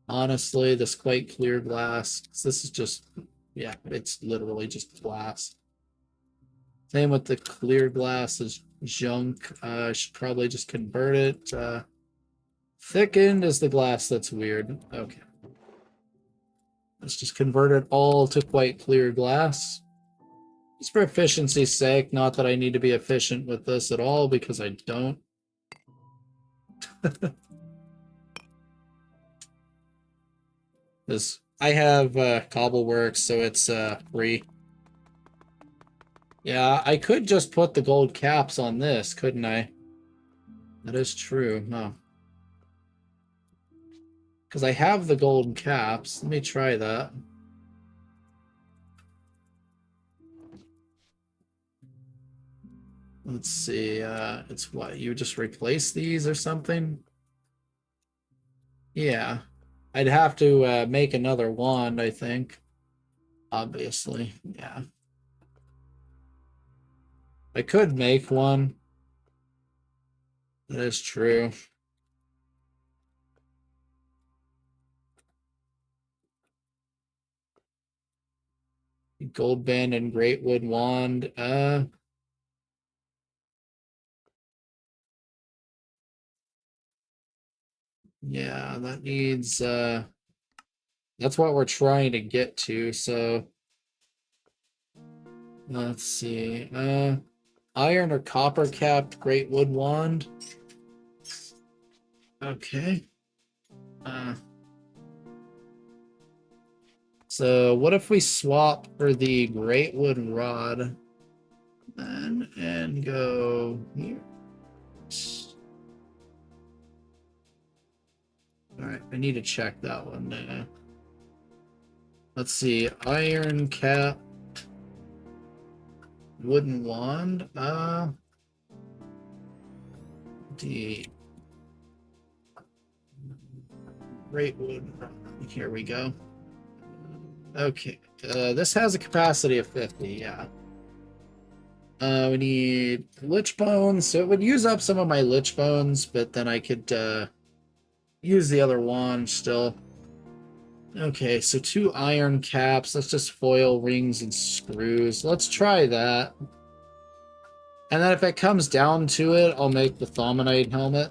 Honestly, this quite clear glass. This is just, yeah, it's literally just glass. Same with the clear glass is junk. I should probably just convert it. Thickened is the glass that's weird. Okay. Let's just convert it all to quite clear glass. Just for efficiency's sake, not that I need to be efficient with this at all, because I don't. Because I have Cobbleworks, so it's free. Yeah, I could just put the gold caps on this, couldn't I? That is true, huh? Because I have the golden caps. Let me try that. Let's see, it's what, you just replace these or something? Yeah. I'd have to make another wand, I think. Obviously, yeah. I could make one. That is true. Gold band and great wood wand. Yeah, that needs that's what we're trying to get to, so let's see. Iron or copper capped great wood wand. Okay. So what if we swap for the great wood rod then and go here? Alright, I need to check that one. Let's see, iron cap, wooden wand, D. Great wood, here we go. Okay, this has a capacity of 50, yeah. We need lich bones, so it would use up some of my lich bones, but then I could, use the other wand still. Okay, so 2 iron caps. Let's just foil rings and screws. Let's try that. And then if it comes down to it, I'll make the Thaumonite helmet.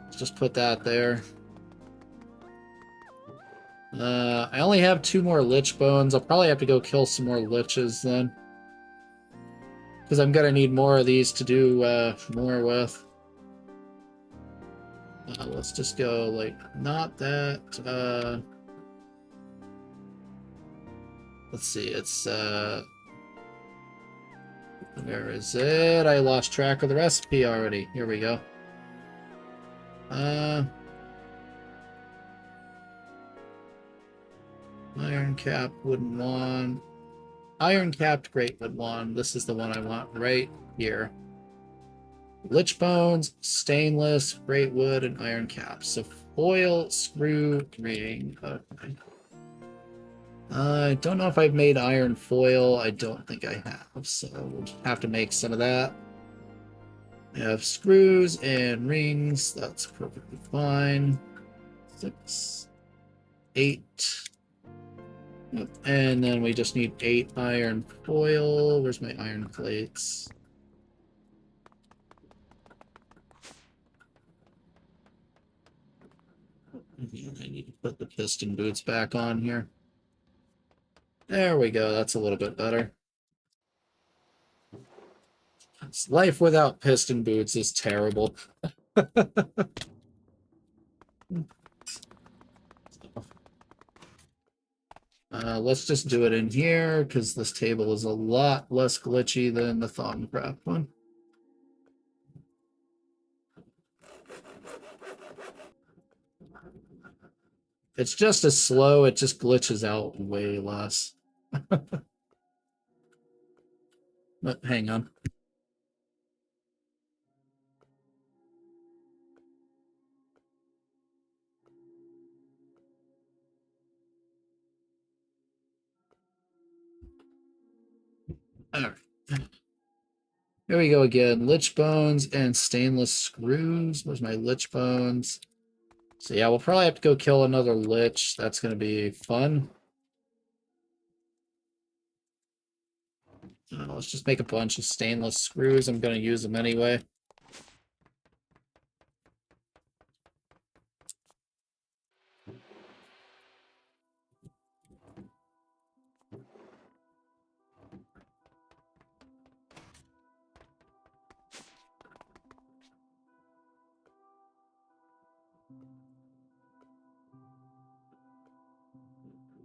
Let's just put that there. I only have 2 more lich bones. I'll probably have to go kill some more liches then. Because I'm gonna need more of these to do more with. Let's just go, like, not that, let's see, it's, where is it? I lost track of the recipe already. Here we go. Iron cap, wooden wand. Iron capped great wood wand. This is the one I want right here. Lich bones, stainless, great wood, and iron caps. So foil, screw, ring. Okay. I don't know if I've made iron foil. I don't think I have, so we'll have to make some of that. I have screws and rings. That's perfectly fine. 6, 8. Yep. And then we just need 8 iron foil. Where's my iron plates? I need to put the piston boots back on here. There we go. That's a little bit better. Life without piston boots is terrible. Let's just do it in here because this table is a lot less glitchy than the Thongcraft one. It's just as slow, it just glitches out way less. But hang on. All right. Here we go again. Lich bones and stainless screws. Where's my lich bones? So yeah, we'll probably have to go kill another lich. That's going to be fun. Let's just make a bunch of stainless screws. I'm going to use them anyway.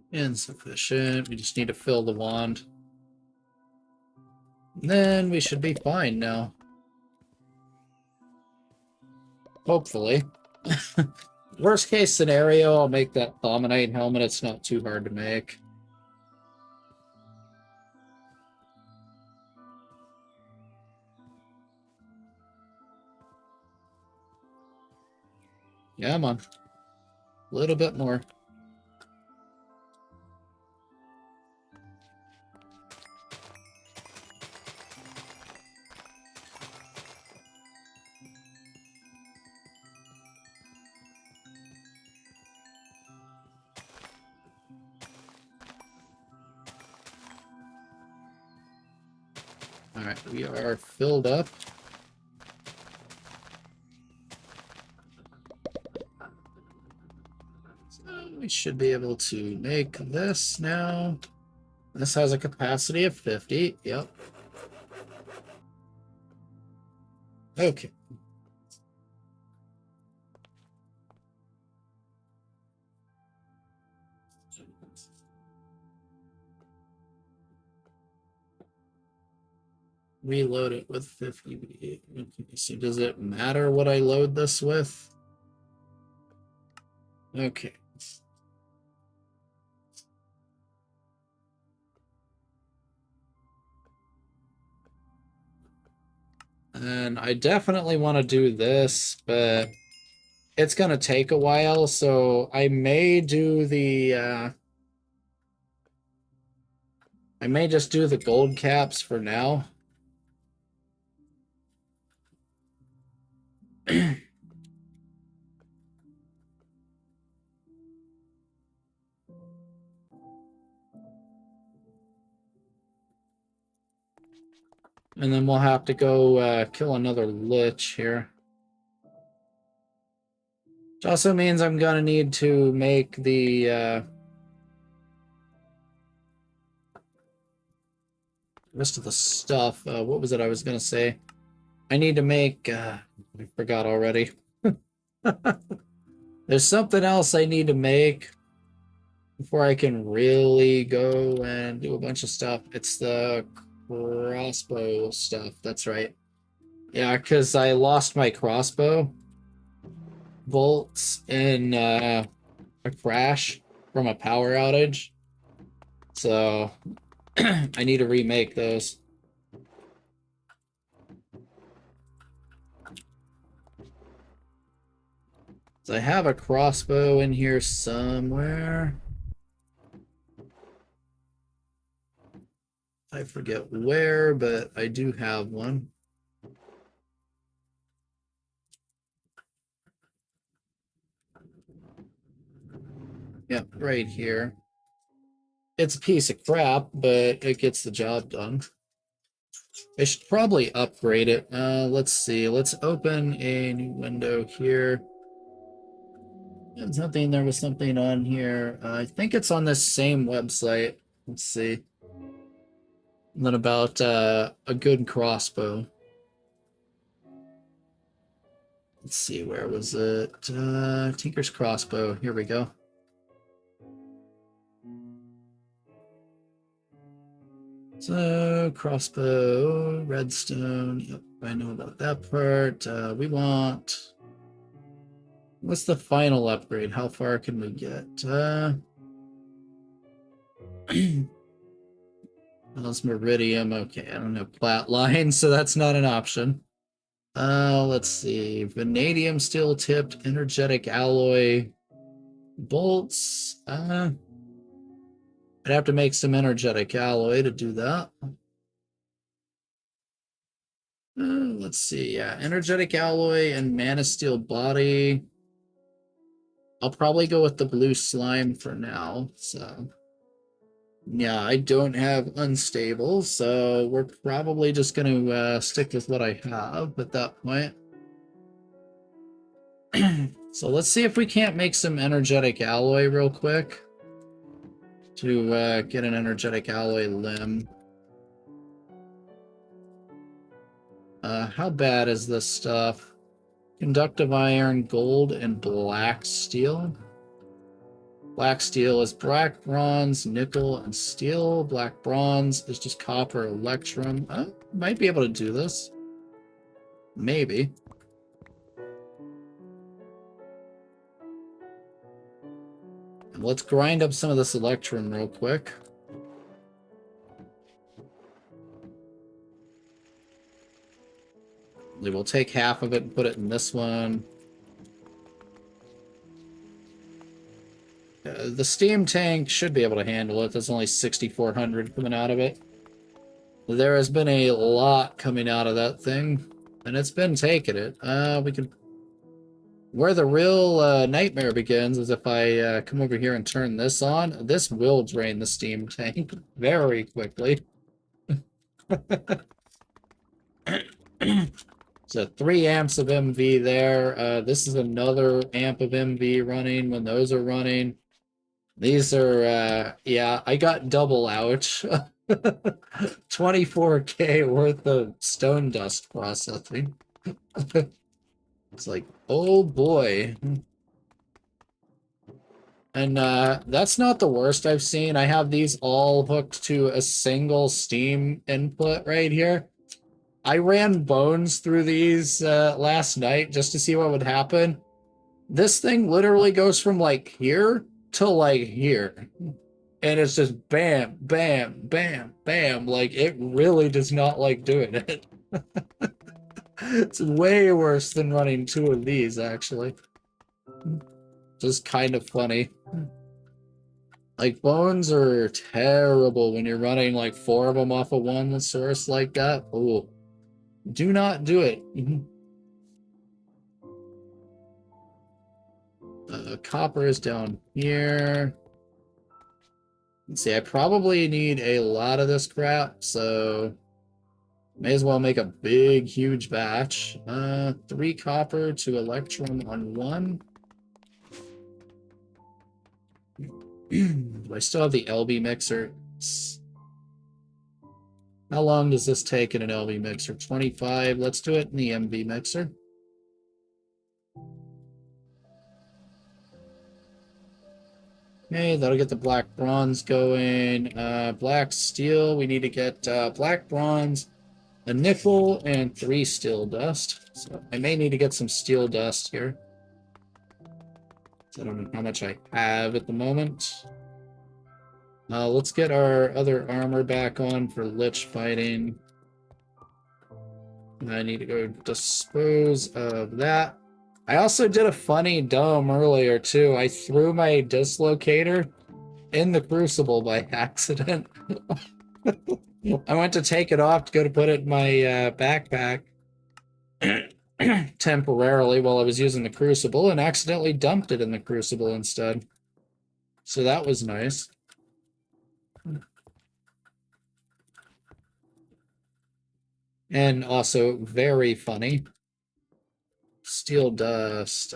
Insufficient. We just need to fill the wand. And then we should be fine now. Hopefully. Worst case scenario, I'll make that Thomanite helmet. It's not too hard to make. Yeah, I'm on. A little bit more. Alright, we are filled up. So we should be able to make this now. This has a capacity of 50. Yep. Okay. Reload it with 50. Okay, so does it matter what I load this with? Okay. And I definitely want to do this, but it's going to take a while, so I may do the... I may just do the gold caps for now. And then we'll have to go kill another lich here. Which also means I'm going to need to make the rest of the stuff. What was it I was going to say? I need to make... I forgot already. There's something else I need to make before I can really go and do a bunch of stuff. It's the crossbow stuff. That's right. Yeah, because I lost my crossbow bolts in a crash from a power outage. So I need to remake those. So I have a crossbow in here somewhere. I forget where, but I do have one. Yep, right here. It's a piece of crap, but it gets the job done. I should probably upgrade it. Let's see. Let's open a new window here. There was something on here. I think it's on this same website. Let's see. And then about a good crossbow. Let's see, where was it? Tinker's crossbow. Here we go. So, crossbow, redstone. Yep, I know about that part. We want... What's the final upgrade? How far can we get? That's Meridium. Okay, I don't have plat line, so that's not an option. Let's see. Vanadium steel tipped, energetic alloy bolts. I'd have to make some energetic alloy to do that. Let's see. Yeah, energetic alloy and mana steel body. I'll probably go with the blue slime for now. So, yeah, I don't have unstable, so we're probably just going to stick with what I have at that point. So let's see if we can't make some energetic alloy real quick to get an energetic alloy limb. How bad is this stuff? Conductive iron, gold, and black steel. Black steel is black bronze, nickel, and steel. Black bronze is just copper, electrum. Might be able to do this. Maybe. And let's grind up some of this electrum real quick. We'll take half of it and put it in this one. The steam tank should be able to handle it. There's only 6,400 coming out of it. There has been a lot coming out of that thing, and it's been taking it. We could... Where the real nightmare begins is if I come over here and turn this on. This will drain the steam tank very quickly. So 3 amps of MV there. This is another amp of MV running when those are running. These are, yeah, I got double ouch. 24K worth of stone dust processing. It's like, oh boy. And that's not the worst I've seen. I have these all hooked to a single Steam input right here. I ran bones through these last night just to see what would happen. This thing literally goes from like here to like here. And it's just bam, bam, bam, bam. Like, it really does not like doing it. It's way worse than running 2 of these, actually. Just kind of funny. Like, bones are terrible when you're running like 4 of them off of one source like that. Ooh. Do not do it. Copper is down here. Let's see, I probably need a lot of this crap, so may as well make a big, huge batch. 3 copper to electrum on 1. Do I still have the LB mixer? How long does this take in an LB mixer? 25. Let's do it in the MV mixer. Okay, that'll get the black bronze going. Black steel, we need to get black bronze, a nickel, and 3 steel dust. So I may need to get some steel dust here. So I don't know how much I have at the moment. Let's get our other armor back on for lich fighting. I need to go dispose of that. I also did a funny dome earlier, too. I threw my dislocator in the crucible by accident. I went to take it off to go to put it in my backpack temporarily while I was using the crucible and accidentally dumped it in the crucible instead. So that was nice. And also very funny. Steel dust.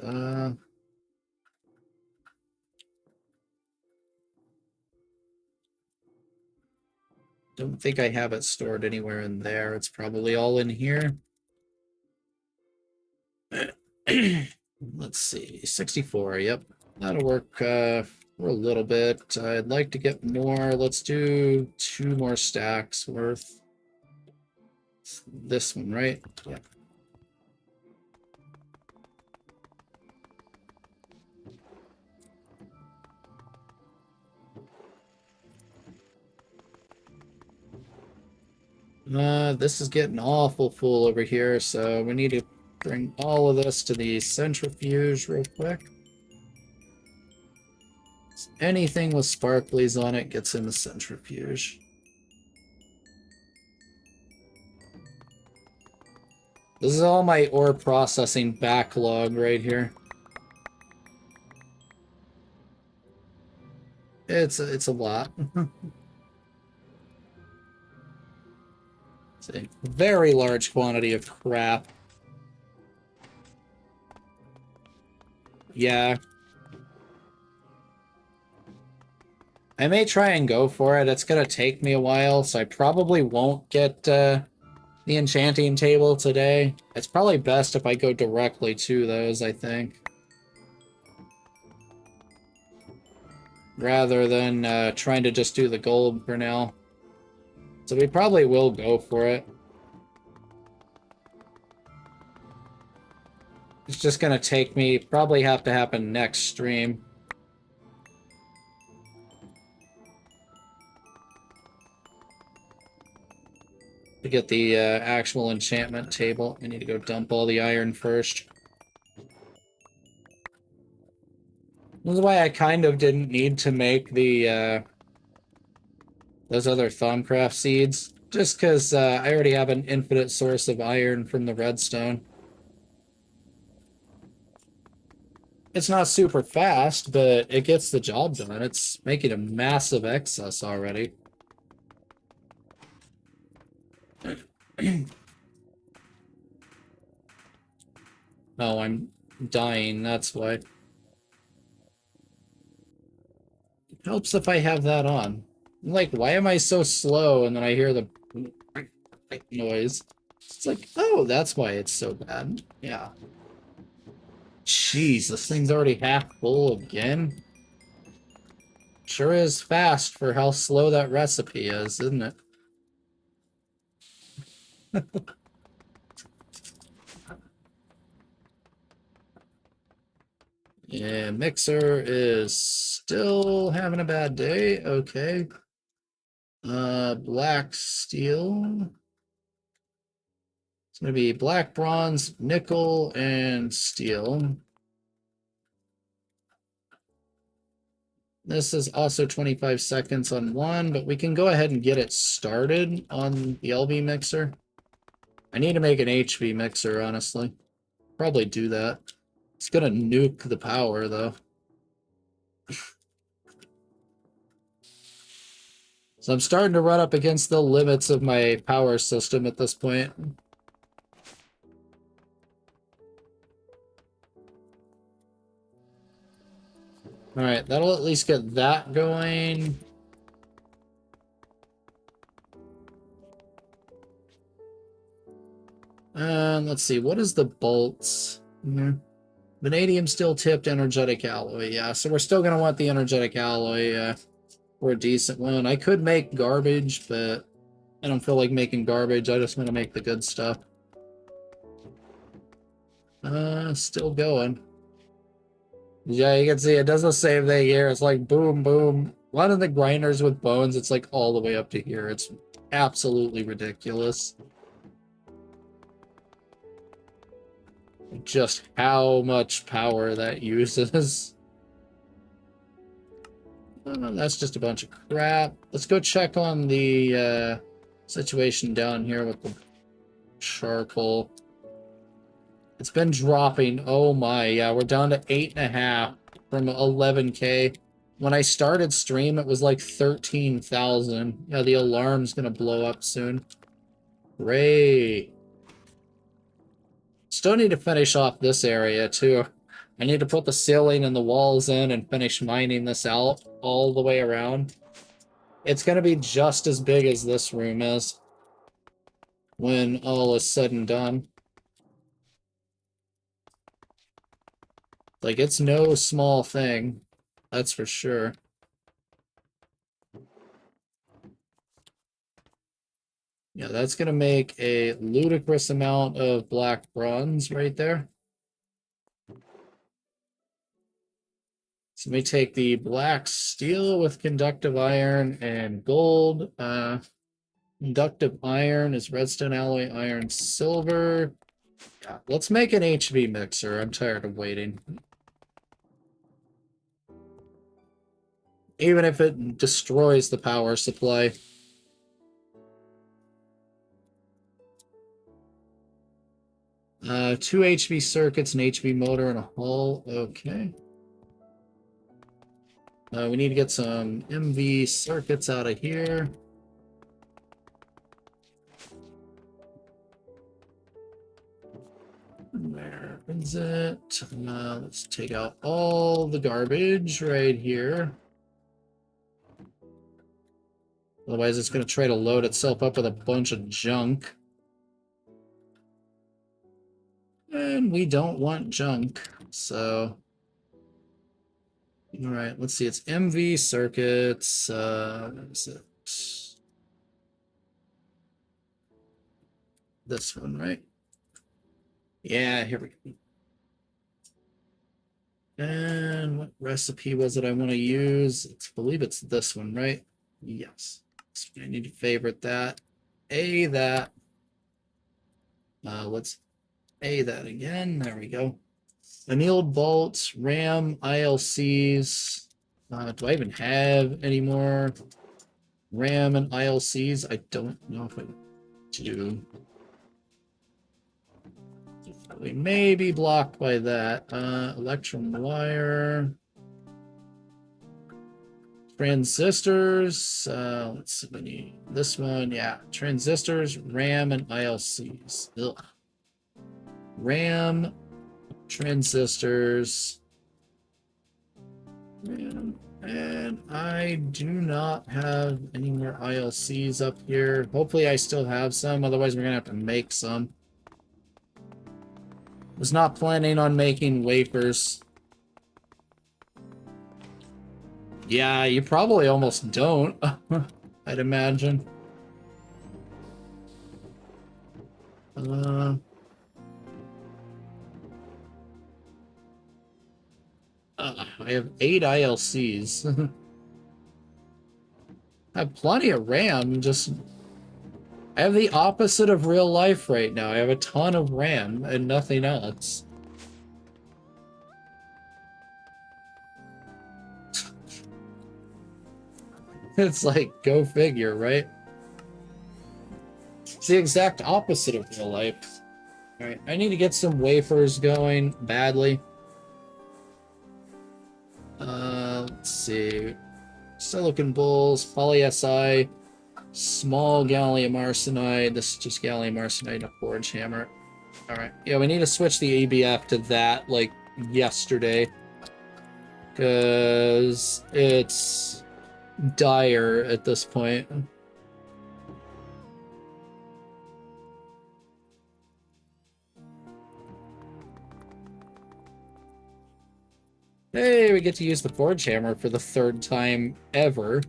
Don't think I have it stored anywhere in there. It's probably all in here. Let's see, 64, yep. That'll work for a little bit. I'd like to get more. Let's do 2 more stacks worth. This one, right? Yeah. This is getting awful full over here, so we need to bring all of this to the centrifuge real quick. Anything with sparklies on it gets in the centrifuge. This is all my ore processing backlog right here. It's a lot. It's a very large quantity of crap. Yeah. I may try and go for it. It's gonna take me a while, so I probably won't get the enchanting table today. It's probably best if I go directly to those, I think. Rather than trying to just do the gold for now. So we probably will go for it. It's just gonna take me, probably have to happen next stream. To get the actual enchantment table, I need to go dump all the iron first. This is why I kind of didn't need to make the those other Thaumcraft seeds, just because I already have an infinite source of iron from the redstone. It's not super fast, but it gets the job done. It's making a massive excess already. Oh, I'm dying, that's why. It helps if I have that on. Like, why am I so slow? And then I hear the noise. It's like, oh, that's why it's so bad. Yeah. Jeez, this thing's already half full again. Sure is fast for how slow that recipe is, isn't it? Yeah, Mixer is still having a bad day. Okay. Black steel. It's gonna be black, bronze, nickel, and steel. This is also 25 seconds on one, but we can go ahead and get it started on the LV mixer. I need to make an HV mixer, honestly. Probably do that. It's gonna nuke the power, though. So I'm starting to run up against the limits of my power system at this point. Alright, that'll at least get that going. Let's see, what is the bolts? Vanadium steel tipped energetic alloy. Yeah, so we're still going to want the energetic alloy for a decent one. I could make garbage, but I don't feel like making garbage. I just want to make the good stuff. Still going. Yeah, you can see it does the same thing here. It's like boom, boom. One of the grinders with bones, it's like all the way up to here. It's absolutely ridiculous. Just how much power that uses. That's just a bunch of crap. Let's go check on the situation down here with the charcoal. It's been dropping. Oh my, yeah, we're down to 8.5 from 11K. When I started stream, it was like 13,000. Yeah, the alarm's gonna blow up soon. Great. Still need to finish off this area, too. I need to put the ceiling and the walls in and finish mining this out all the way around. It's going to be just as big as this room is when all is said and done. Like, it's no small thing. That's for sure. Yeah, that's going to make a ludicrous amount of black bronze right there. So let me take the black steel with conductive iron and gold. Conductive iron is redstone alloy, iron, silver. Yeah, let's make an HV mixer. I'm tired of waiting. Even if it destroys the power supply. Two HV circuits, an HV motor, and a hull. Okay. We need to get some MV circuits out of here. Where is it? Let's take out all the garbage right here. Otherwise, it's going to try to load itself up with a bunch of junk. And we don't want junk, so... Alright, let's see, it's MV circuits, what is it? This one, right? Yeah, here we go. And what recipe was it I want to use? I believe it's this one, right? Yes. So I need to favorite that. A that. Let's A that again. There we go. Annealed bolts, RAM, ILCs. Do I even have any more RAM and ILCs? I don't know if I do. We may be blocked by that. Electrum wire. Transistors. Let's see. We need this one. Yeah. Transistors, RAM, and ILCs. Ugh. RAM, transistors. RAM. And I do not have any more ILCs up here. Hopefully I still have some. Otherwise we're going to have to make some. Was not planning on making wafers. Yeah, you probably almost don't, I'd imagine. I have 8 ILCs. I have plenty of RAM, just... I have the opposite of real life right now. I have a ton of RAM and nothing else. It's like, go figure, right? It's the exact opposite of real life. Alright, I need to get some wafers going badly. Let's see. Silicon bowls, poly-Si, small gallium arsenide. This is just gallium arsenide and a forge hammer. Alright, yeah, we need to switch the ABF to that, like, yesterday. Because it's dire at this point. Hey, we get to use the forge hammer for the 3rd time ever.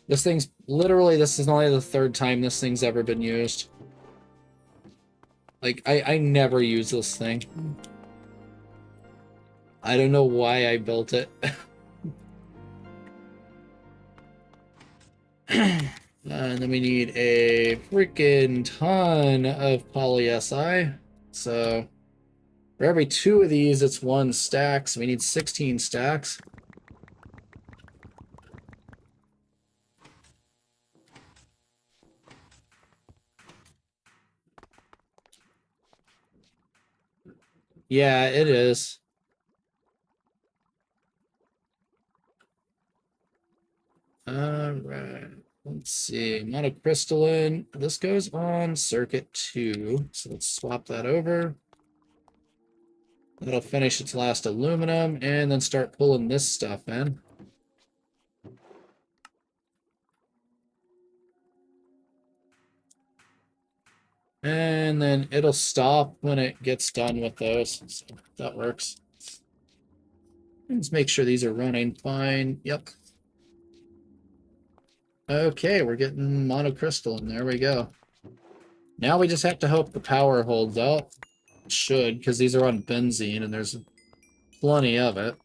This thing's literally, this is only the 3rd time this thing's ever been used. Like, I never use this thing. I don't know why I built it. And then we need a freaking ton of poly-Si. So for every 2 of these, it's 1 stack. So we need 16 stacks. Yeah, it is. Alright. Let's see. Monocrystalline. This goes on circuit 2. So let's swap that over. That'll finish its last aluminum and then start pulling this stuff in. And then it'll stop when it gets done with those. So that works. Let's make sure these are running fine. Yep. Okay, we're getting monocrystalline. There we go. Now we just have to hope the power holds out. It should, because these are on benzene and there's plenty of it.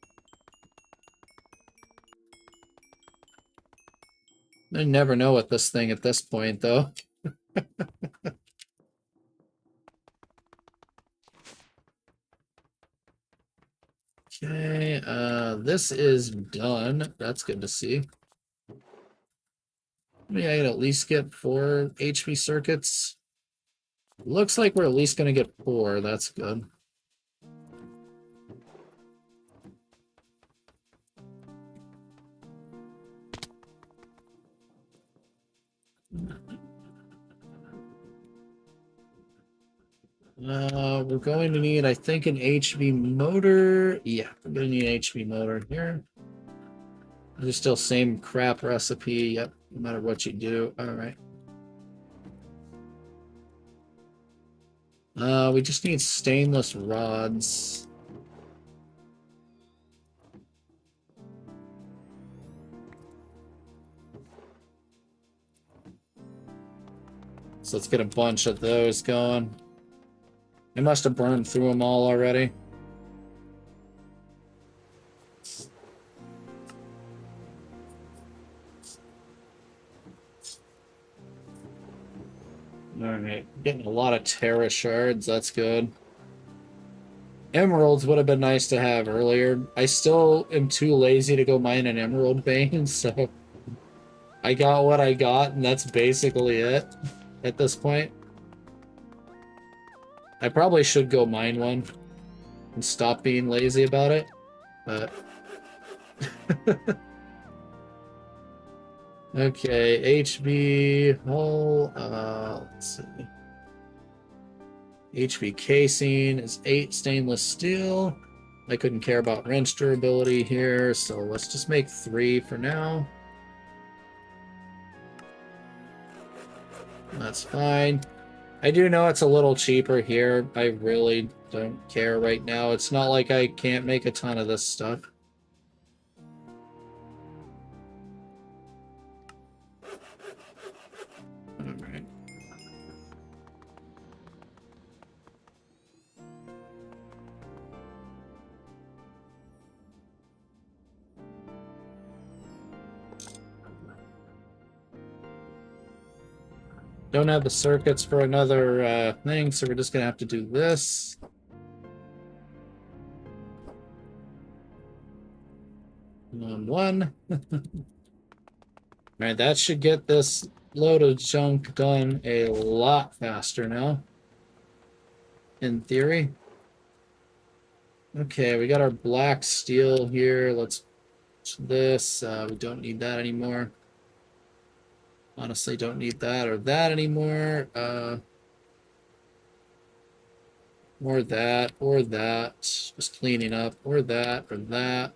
I never know with this thing at this point, though. Okay, this is done. That's good to see. Maybe I can at least get 4 HP circuits. Looks like we're at least going to get 4. That's good. We're going to need, I think, an HV motor. Yeah, we're going to need an HV motor here. There's still same crap recipe. Yep, no matter what you do. All right. We just need stainless rods. So let's get a bunch of those going. I must have burned through them all already. Alright, getting a lot of Terra shards, that's good. Emeralds would have been nice to have earlier. I still am too lazy to go mine an emerald vein, so I got what I got, and that's basically it at this point. I probably should go mine one and stop being lazy about it, but... Okay, HB hull, let's see. HB casing is 8 stainless steel. I couldn't care about wrench durability here, so let's just make 3 for now. That's fine. I do know it's a little cheaper here. I really don't care right now. It's not like I can't make a ton of this stuff. Alright. Don't have the circuits for another thing, so we're just gonna have to do this. And 1. Alright, that should get this load of junk done a lot faster now. In theory. Okay, we got our black steel here. Let's this. We don't need that anymore. Honestly, don't need that or that anymore. Or that, or that. Just cleaning up. Or that, or that.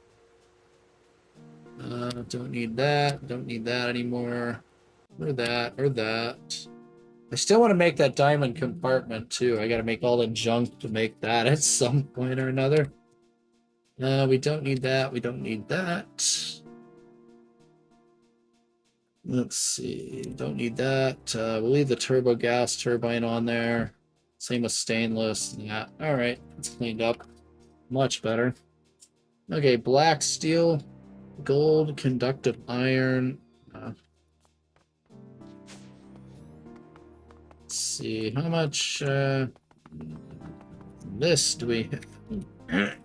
Don't need that. Don't need that anymore. Or that, or that. I still want to make that diamond compartment, too. I gotta make all the junk to make that at some point or another. We don't need that. We don't need that. Let's see. Don't need that. We'll leave the turbo gas turbine on there. Same with stainless. Yeah. All right. It's cleaned up. Much better. Okay. Black steel, gold, conductive iron. Let's see. How much this do we have?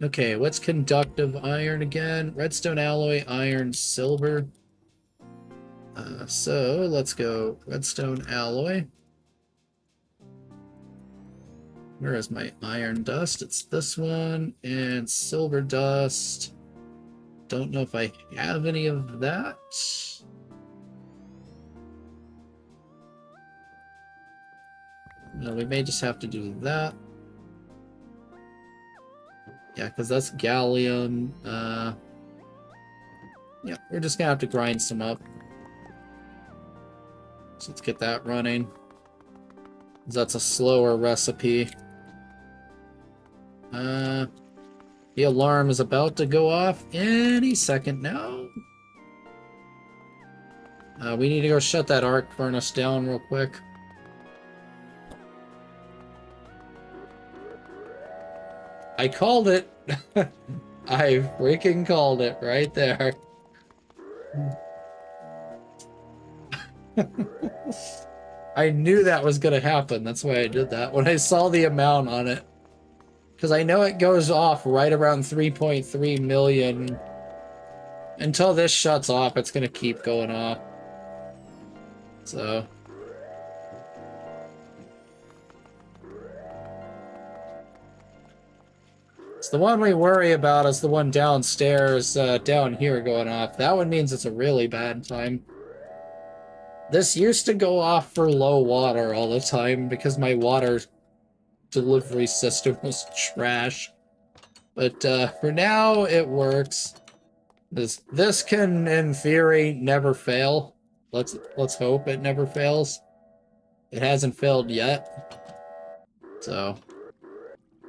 Okay, what's conductive iron again? Redstone alloy, iron, silver. So let's go redstone alloy. Where is my iron dust? It's this one. And silver dust. Don't know if I have any of that. No, we may just have to do that. Yeah, because that's gallium. Yeah, we're just gonna have to grind some up. So let's get that running. That's a slower recipe. The alarm is about to go off any second now. We need to go shut that arc furnace down real quick. I called it. I freaking called it right there. I knew that was going to happen. That's why I did that when I saw the amount on it. Because I know it goes off right around 3.3 million. Until this shuts off, it's going to keep going off. So... So the one we worry about is the one downstairs, down here going off. That one means it's a really bad time. This used to go off for low water all the time because my water delivery system was trash. But for now, it works. This can, in theory, never fail. Let's hope it never fails. It hasn't failed yet. So...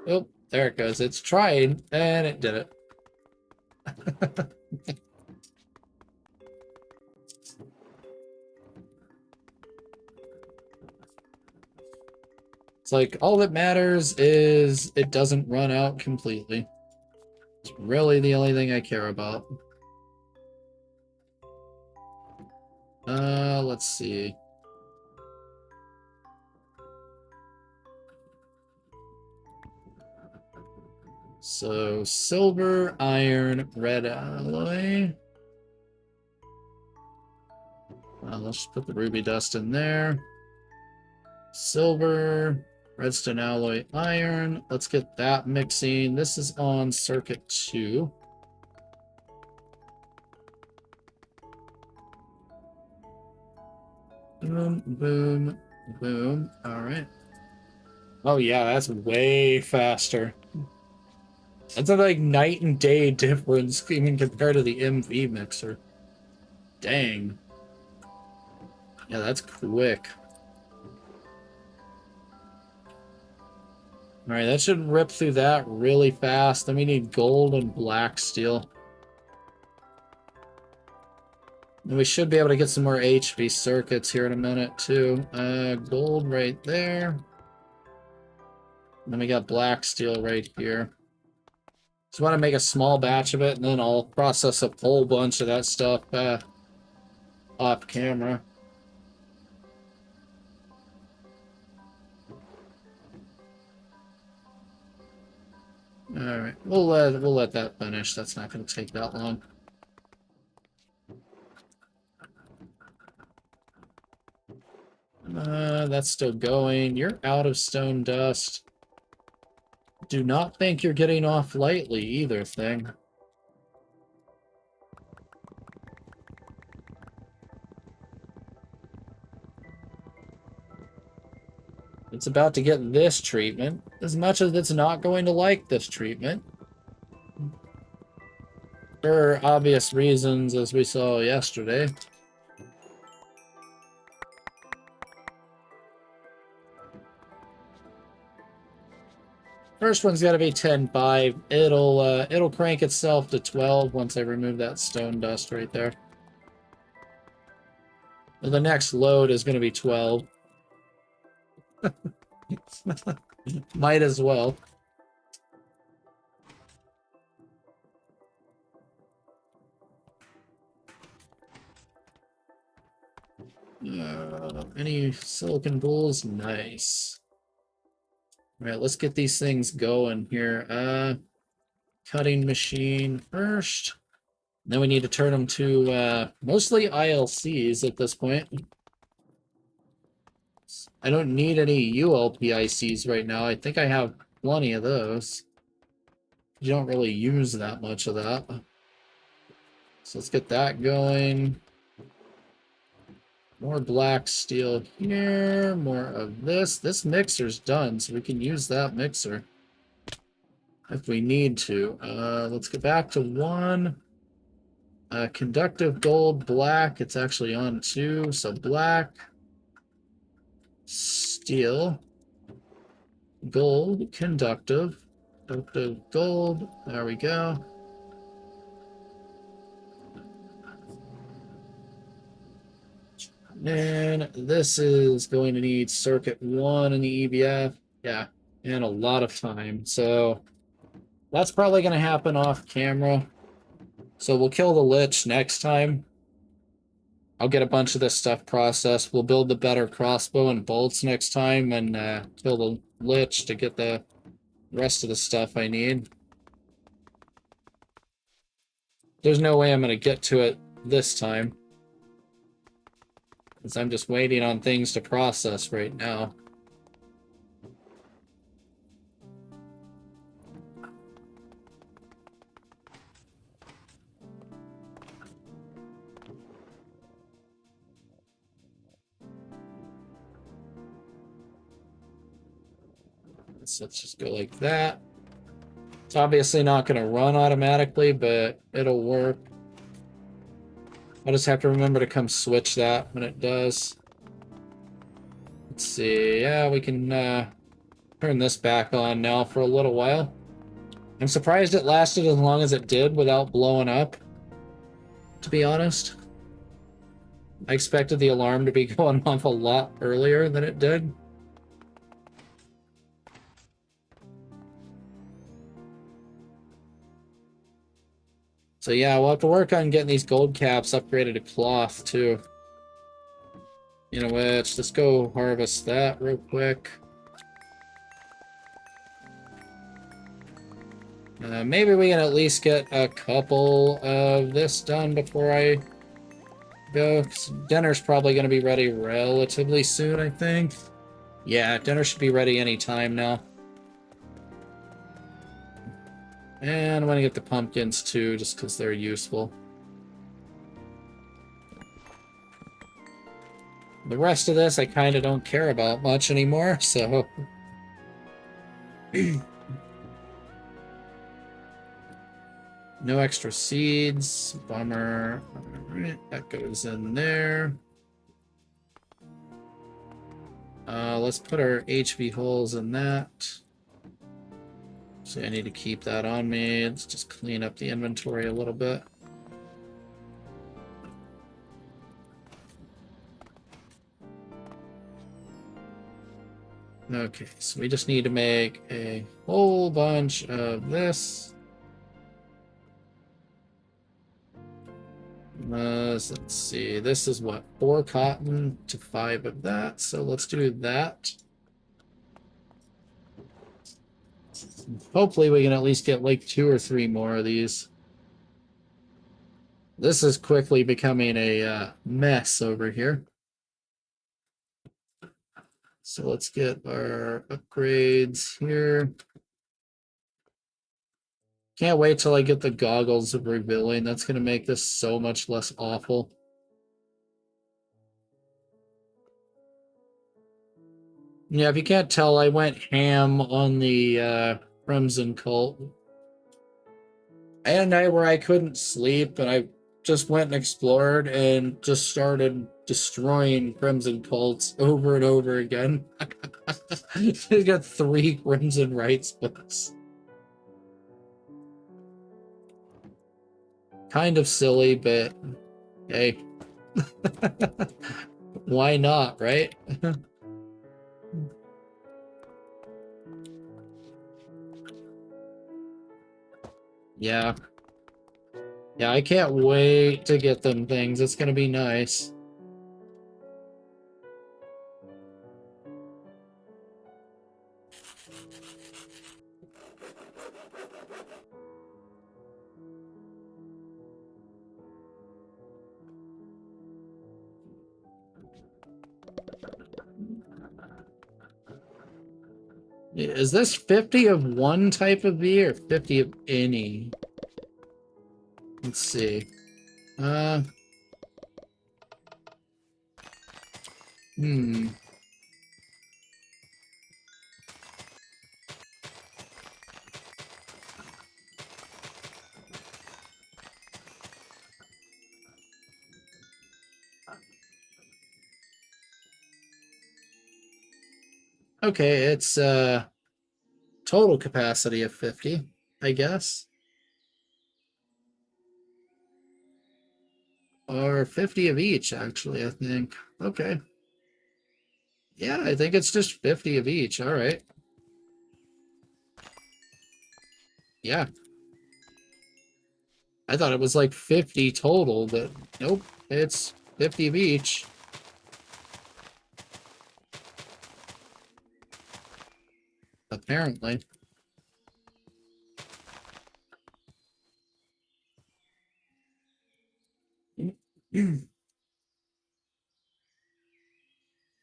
Oh, there it goes. It's trying, and it did it. It's like, all that matters is it doesn't run out completely. It's really the only thing I care about. Let's see. So, silver, iron, red alloy. Let's just put the ruby dust in there. Silver, redstone alloy, iron. Let's get that mixing. This is on circuit 2. Boom, boom, boom. All right. Oh yeah, that's way faster. That's a like night and day difference even compared to the MV mixer. Dang. Yeah, that's quick. Alright, that should rip through that really fast. Then we need gold and black steel. And we should be able to get some more HV circuits here in a minute, too. Gold right there. And then we got black steel right here. Just want to make a small batch of it, and then I'll process a whole bunch of that stuff off camera. Alright, we'll let that finish. That's not going to take that long. That's still going. You're out of stone dust. Do not think you're getting off lightly either, thing. It's about to get this treatment, as much as it's not going to like this treatment. For obvious reasons, as we saw yesterday. First one's got to be 10.5. It'll crank itself to 12 once I remove that stone dust right there. And the next load is going to be 12. Might as well. Any silicon bowls? Nice. Alright, let's get these things going here. Cutting machine first. Then we need to turn them to mostly ILCs at this point. I don't need any ULPICs right now. I think I have plenty of those. You don't really use that much of that. So let's get that going. More black steel here. More of this. This mixer's done, so we can use that mixer if we need to. Let's go back to 1. Conductive gold, black. It's actually on 2, so black. Steel. Gold. Conductive. Conductive gold. There we go. And this is going to need circuit 1 in the EVF. Yeah, and a lot of time. So that's probably going to happen off camera. So we'll kill the Lich next time. I'll get a bunch of this stuff processed. We'll build the better crossbow and bolts next time and kill the Lich to get the rest of the stuff I need. There's no way I'm going to get to it this time, because I'm just waiting on things to process right now. So let's just go like that. It's obviously not going to run automatically, but it'll work. I'll just have to remember to come switch that when it does. Let's see. Yeah, we can turn this back on now for a little while. I'm surprised it lasted as long as it did without blowing up, to be honest. I expected the alarm to be going off a lot earlier than it did. So yeah, we'll have to work on getting these gold caps upgraded to cloth too. You know which, let's go harvest that real quick. Maybe we can at least get a couple of this done before I go. Dinner's probably going to be ready relatively soon, I think. Yeah, dinner should be ready any time now. And I'm going to get the pumpkins too, just because they're useful. The rest of this I kind of don't care about much anymore, so... No extra seeds. Bummer. Alright, that goes in there. Let's put our HV holes in that. So I need to keep that on me. Let's just clean up the inventory a little bit. Okay, so we just need to make a whole bunch of this. Let's see, this is what, 4 cotton to 5 of that, so let's do that. Hopefully we can at least get like 2 or 3 more of these. This is quickly becoming a mess over here. So let's get our upgrades here. Can't wait till I get the goggles of revealing. That's going to make this so much less awful. Yeah, if you can't tell, I went ham on the Crimson Cult. I had a night where I couldn't sleep, and I just went and explored and just started destroying Crimson Cults over and over again. I got 3 Crimson Rites books. Kind of silly, but hey. Why not, right? Yeah. Yeah, I can't wait to get them things. It's gonna be nice. Is this 50 of one type of V or 50 of any? Let's see. Hmm. Okay, it's total capacity of 50, I guess. Or 50 of each, actually, I think. Okay. Yeah, I think it's just 50 of each. All right. Yeah. I thought it was like 50 total, but nope. It's 50 of each. Apparently.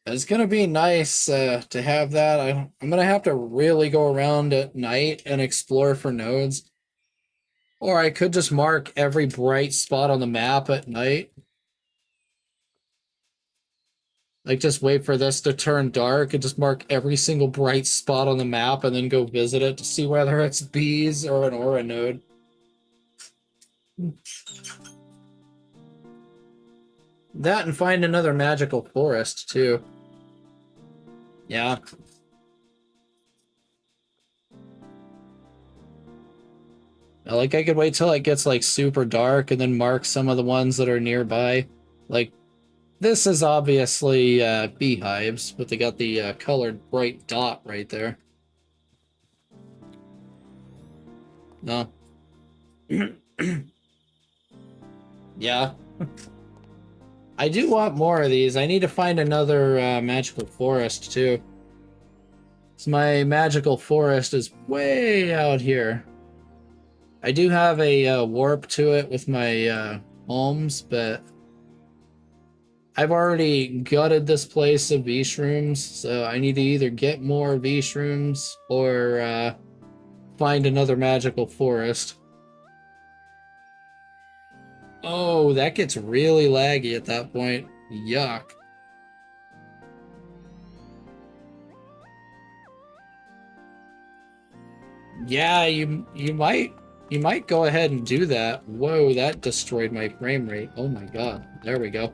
It's gonna be nice to have that. I'm gonna have to really go around at night and explore for nodes. Or I could just mark every bright spot on the map at night. Like, just wait for this to turn dark and just mark every single bright spot on the map and then go visit it to see whether it's bees or an aura node. That and find another magical forest, too. Yeah. Like, I could wait till it gets, like, super dark and then mark some of the ones that are nearby. Like, this is obviously beehives, but they got the colored bright dot right there. No. Yeah. I do want more of these. I need to find another magical forest, too. So my magical forest is way out here. I do have a warp to it with my homes, but I've already gutted this place of V-shrooms, so I need to either get more V-shrooms or find another magical forest. Oh, that gets really laggy at that point. Yuck. Yeah, you might go ahead and do that. Whoa, that destroyed my frame rate. Oh my god. There we go.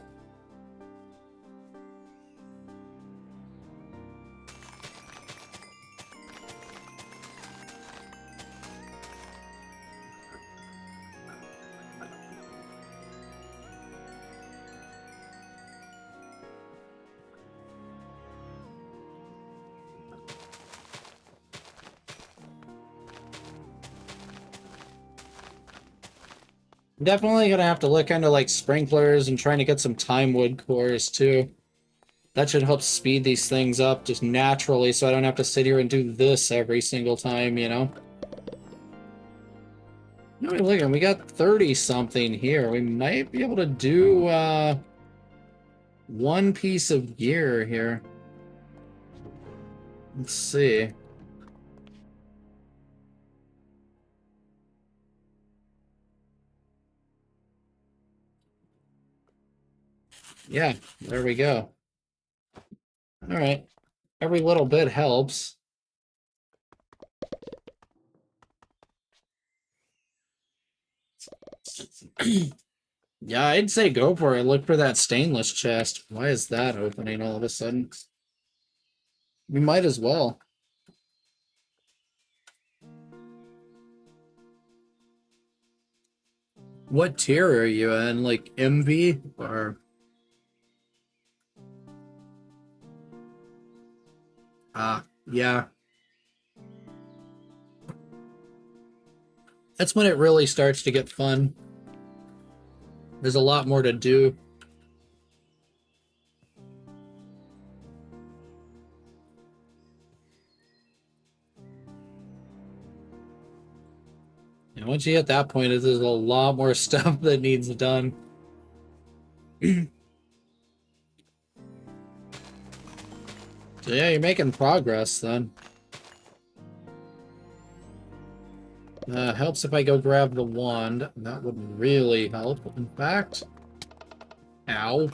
Definitely gonna have to look into like sprinklers and trying to get some time wood cores too. That should help speed these things up just naturally so I don't have to sit here and do this every single time, you know? No, look, we got 30 something here. We might be able to do one piece of gear here. Let's see. Yeah, there we go. All right. Every little bit helps. Yeah, I'd say go for it. Look for that stainless chest. Why is that opening all of a sudden? We might as well. What tier are you in? Like MV or yeah. That's when it really starts to get fun. There's a lot more to do. And once you hit that point, there's a lot more stuff that needs done. So yeah, you're making progress then. Helps if I go grab the wand. That would really help. In fact, ow.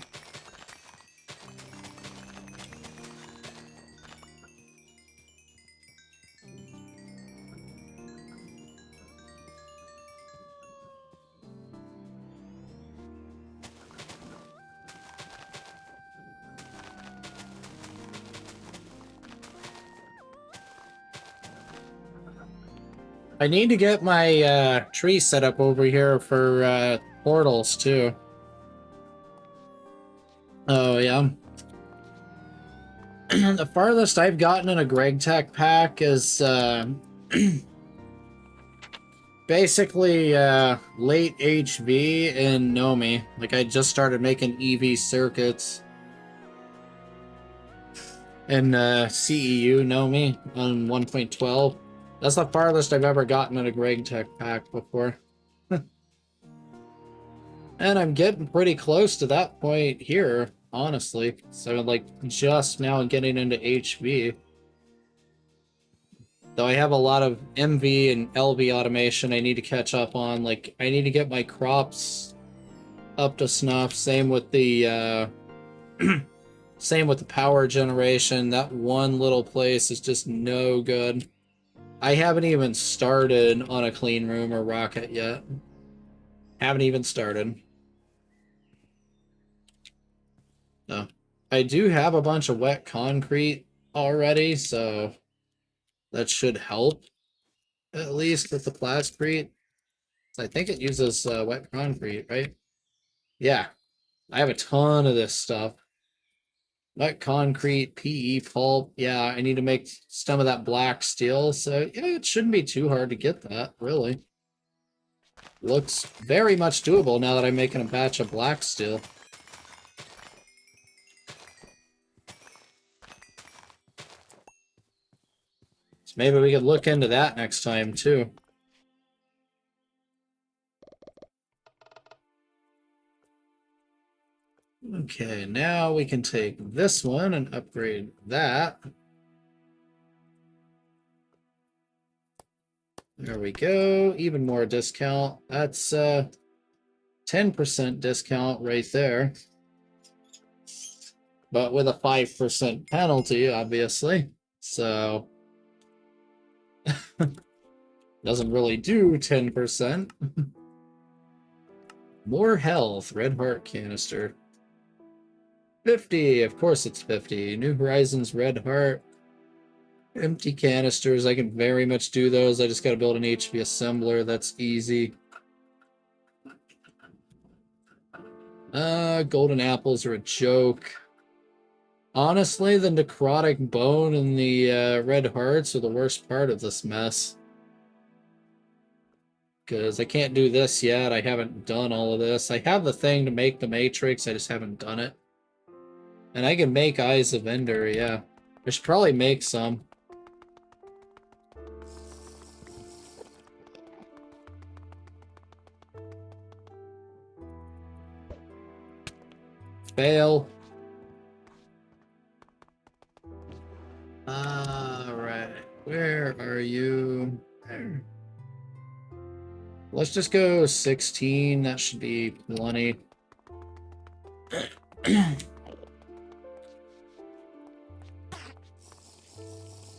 I need to get my tree set up over here for portals too. Oh yeah. The farthest I've gotten in a GregTech pack is basically late HV and Nomi. Like I just started making EV circuits. And CEU Nomi on 1.12. That's the farthest I've ever gotten in a GregTech pack before. And I'm getting pretty close to that point here, honestly. So like just now getting into HV. Though I have a lot of MV and LV automation I need to catch up on. Like I need to get my crops up to snuff. Same with the same with the power generation. That one little place is just no good. I haven't even started on a clean room or rocket yet. Haven't even started. No. I do have a bunch of wet concrete already, so that should help, at least with the plascrete. I think it uses wet concrete, right? Yeah, I have a ton of this stuff. Wet concrete, PE pulp. Yeah, I need to make some of that black steel, so yeah, it shouldn't be too hard to get that, really. Looks very much doable now that I'm making a batch of black steel. So maybe we could look into that next time, too. Okay, now we can take this one and upgrade that. There we go. Even more discount. That's 10% discount right there. But with a 5% penalty, obviously. So doesn't really do 10%. More health. Red heart canister. 50. Of course it's 50. New Horizons red heart. Empty canisters. I can very much do those. I just got to build an HV assembler. That's easy. Golden apples are a joke. Honestly, the necrotic bone and the red hearts are the worst part of this mess. Because I can't do this yet. I haven't done all of this. I have the thing to make the matrix. I just haven't done it. And I can make Eyes of Ender, yeah. I should probably make some. Fail. Alright. Where are you? There. Let's just go 16. That should be plenty.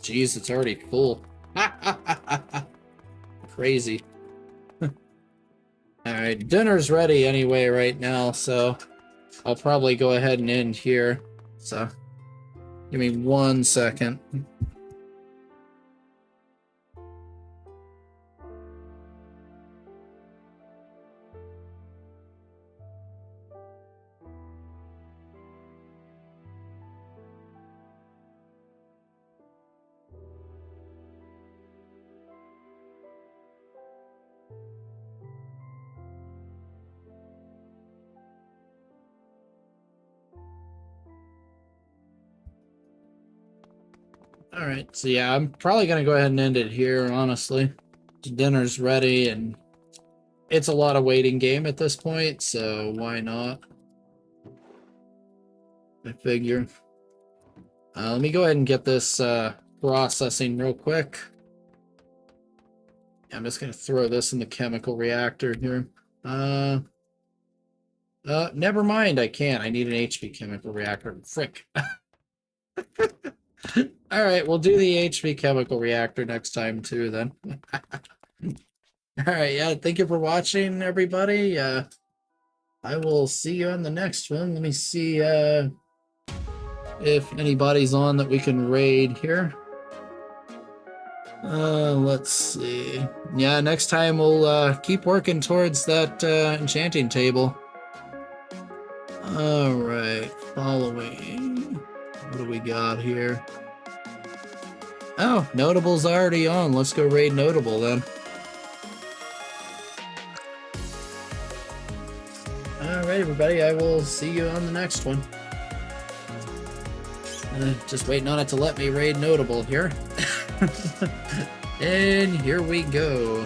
Jeez, it's already full. Crazy. Alright, dinner's ready anyway right now, so I'll probably go ahead and end here. So, give me 1 second. Alright, so yeah, I'm probably going to go ahead and end it here, honestly. Dinner's ready, and it's a lot of waiting game at this point, so why not? I figure. Let me go ahead and get this processing real quick. I'm just going to throw this in the chemical reactor here. Never mind, I can't. I need an HP chemical reactor. Frick. Alright, we'll do the HP chemical reactor next time too, then. Alright, yeah, thank you for watching, everybody. I will see you on the next one. Let me see if anybody's on that we can raid here. Let's see. Yeah, next time we'll keep working towards that enchanting table. Alright, following. What do we got here? Oh, Notable's already on. Let's go raid Notable then. Alright, everybody, I will see you on the next one. Just waiting on it to let me raid Notable here. And here we go.